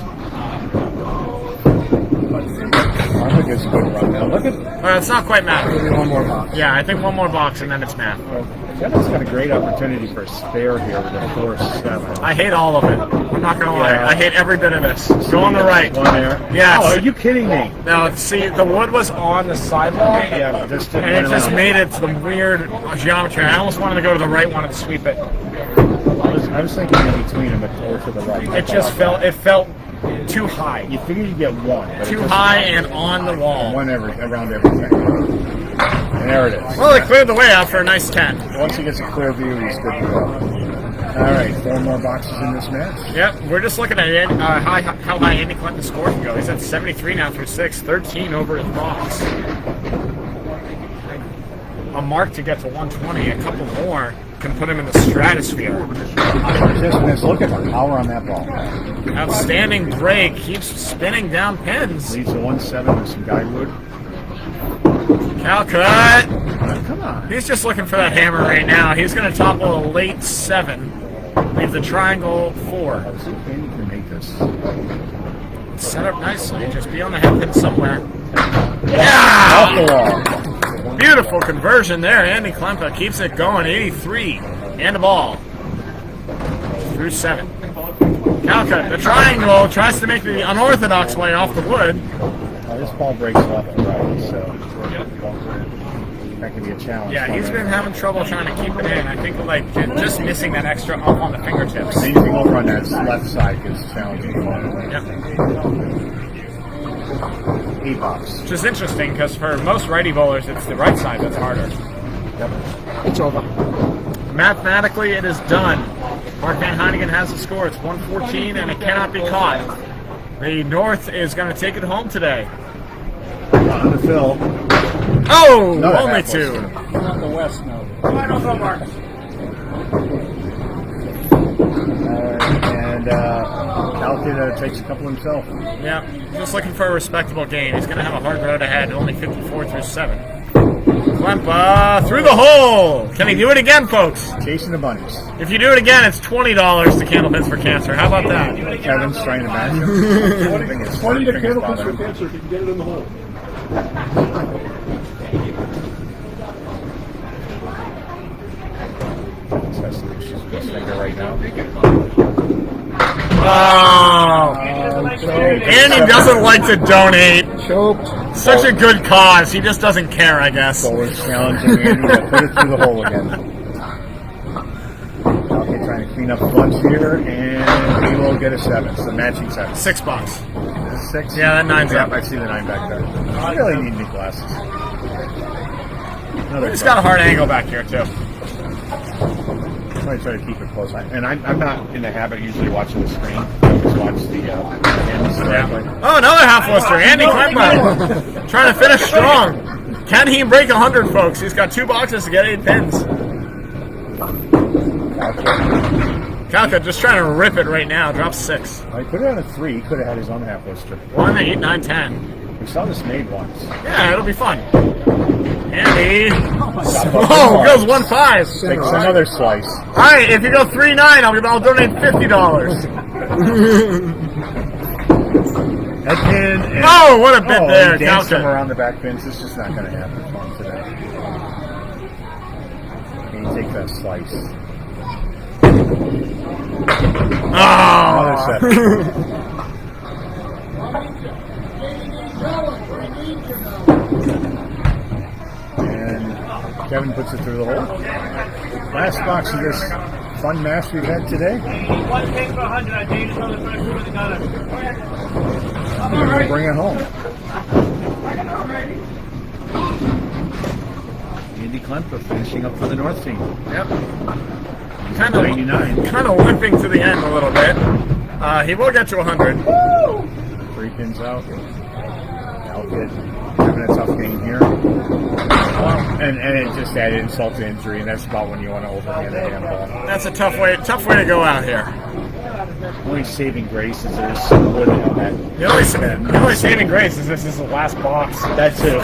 Arma gives a good run now. Look at. It's not quite math. One more box. Yeah, I think one more box and then it's math. Kevin's got a great opportunity for a spare here with a 4-7. I hate all of it. I'm not going to lie. Yeah. I hate every bit of this. Go on the right. One there. Yes. Oh, are you kidding me? Now, see, the wood was on the sidewall, Yeah, and it just made it the weird geometry. I almost wanted to go to the right one and sweep it. I was thinking in between them, but over to the right. It just felt too high. You figured you'd get one. But Too high and on the wall. One around everything. And there it is. Well, they cleared the way out for a nice 10. Once he gets a clear view, he's good to go. All right, 4 more boxes in this match. Yep, we're just looking at how high Andy Clinton's score can go. He's at 73 now through 6, 13 over his box. A mark to get to 120. A couple more can put him in the stratosphere. Just miss. Look at the power on that ball. Outstanding break. Keeps spinning down pins. Leads to 1-7 with some guidewood. Kalkut. Come on. He's just looking for that hammer right now. He's going to topple a late 7. Leave the triangle 4. Let's see if Andy can make this. Set up nicely. Just be on the head pin somewhere. Off the wall. Beautiful conversion there. Andy Klempa keeps it going. 83. And the ball. Through 7. Kalkut, the triangle, tries to make the unorthodox way off the wood. This ball breaks left and right, so that can be a challenge. Yeah, he's been having trouble trying to keep it in. I think like just missing that extra up on the fingertips. Anything over on that left side is challenging. Yep. 8 box. Which is interesting because for most righty bowlers, it's the right side that's harder. Yep. It's over. Mathematically, it is done. Mark Van Heiningen has the score. It's 114, and it cannot be caught. The North is going to take it home today. On the fill. Oh, Another only half 2. Not the West, no. And Kalkut takes a couple himself. Yeah, just looking for a respectable game. He's going to have a hard road ahead. Only 54 through 7. Klempa through the hole. Can he do it again, folks? Chasing the bunnies. If you do it again, it's $20 to Candlepins for Cancer. How about that? Kevin's trying to match him. 20 to Candlepin for Cancer if you can get it in the hole. His finger right now. Oh. Andy doesn't like to donate. Choked. Such a good cause. He just doesn't care, I guess. Bowler's challenging Andy to put it through the hole again. Okay, trying to clean up the bunch here, and he will get a 7. So matching 7. $6. 6? Yeah, that 9's up. I see the 9 back there. I really need new glasses. He's got a hard angle back here, too. I try to keep it close. I'm not in the habit of usually watching the screen. I just watch the ends directly. Oh, another half lister. Andy Klempa trying to finish strong. Can he break 100, folks? He's got 2 boxes to get 8 pins. Kalkut just trying to rip it right now. Drops 6. Well, he put it on a 3. He could have had his own half lister. 1, 8, 9, 10. We saw this made once. Yeah, it'll be fun. Andy. Oh, goes 1-5. Takes another slice. All right, if you go 3-9, I'll donate $50. That pin. And, Oh, what a bit there, he danced him Duncan. around the back pins. It's just not going to happen for him today. Can you take that slice? Another Oh. 7. And Kevin puts it through the hole. Last box of this fun match we've had today. One case for 100. I think it's on the first one that got it. We're going to bring it home. Andy Klempa finishing up for the North team. Yep. 99. Kind of limping to the end a little bit. He will get to 100. 3 pins out. Kalkut having a tough game here. And it just added insult to injury, and that's about when you want to overhand a handball. That's a tough way to go out here. Only saving grace is there's some wood on that. The only saving grace is this is the last box. That's it.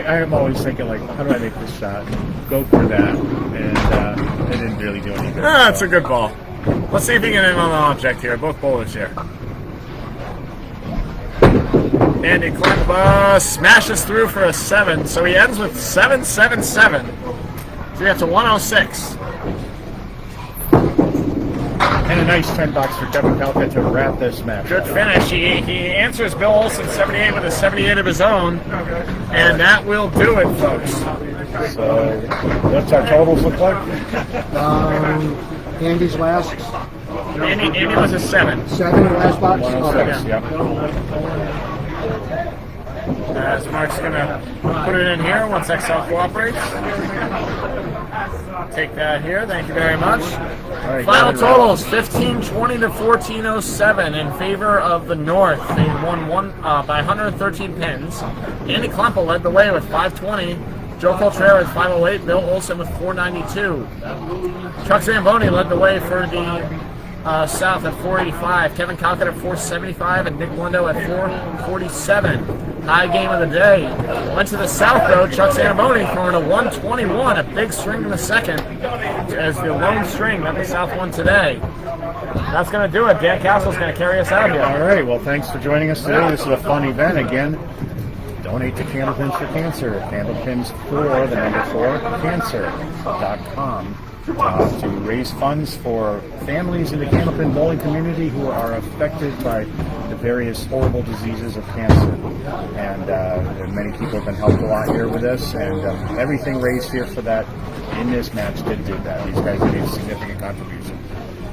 I'm always thinking, like, how do I make this shot? Go for that. And it didn't really do any good. That's a good ball. Let's see if he can end on the object here. Both bowlers here. Andy Klempa smashes through for a 7, so he ends with 7-7-7. So he gets a 106. And a nice 10 bucks for Kevin Kalkut to wrap this match. Good finish. He answers Bill Olson 78 with a 78 of his own, and that will do it, folks. So, what's our totals look like? Andy's last Andy was a 7. 7 last box. 106, Okay. yep. As Mark's gonna put it in here once Excel cooperates. Take that here. Thank you very much. All right, Final got it, totals: 1520 to 1407 in favor of the North. They won by 113 pins. Andy Klempa led the way with 520. Joe Cultrera with 508. Bill Olson with 492. Chuck Zaniboni led the way for the South at 485. Kevin Kalkut at 475 and Nick Blundo at 447. High game of the day. Went to the South though. Chuck Zaniboni throwing a 121, a big string in the second, as the lone string that the South won today. That's going to do it. Dan Castle's going to carry us out here. All right. Well, thanks for joining us today. This is a fun event. Again, donate to Candlepins for Cancer. Candlepins for the number 4 cancer.com to raise funds for families in the Candlepin bowling community who are affected by the various horrible diseases of cancer. And many people have been helped a lot here with this, and everything raised here for that in this match did that. These guys made a significant contribution,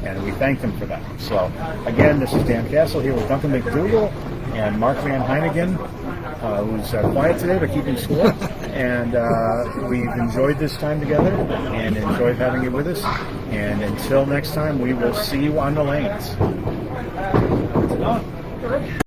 and we thank them for that. So, again, this is Dan Castle here with Duncan MacDougall and Mark Van Heinigen, who's quiet today but keeping score. And we've enjoyed this time together and enjoyed having you with us. And until next time, we will see you on the lanes.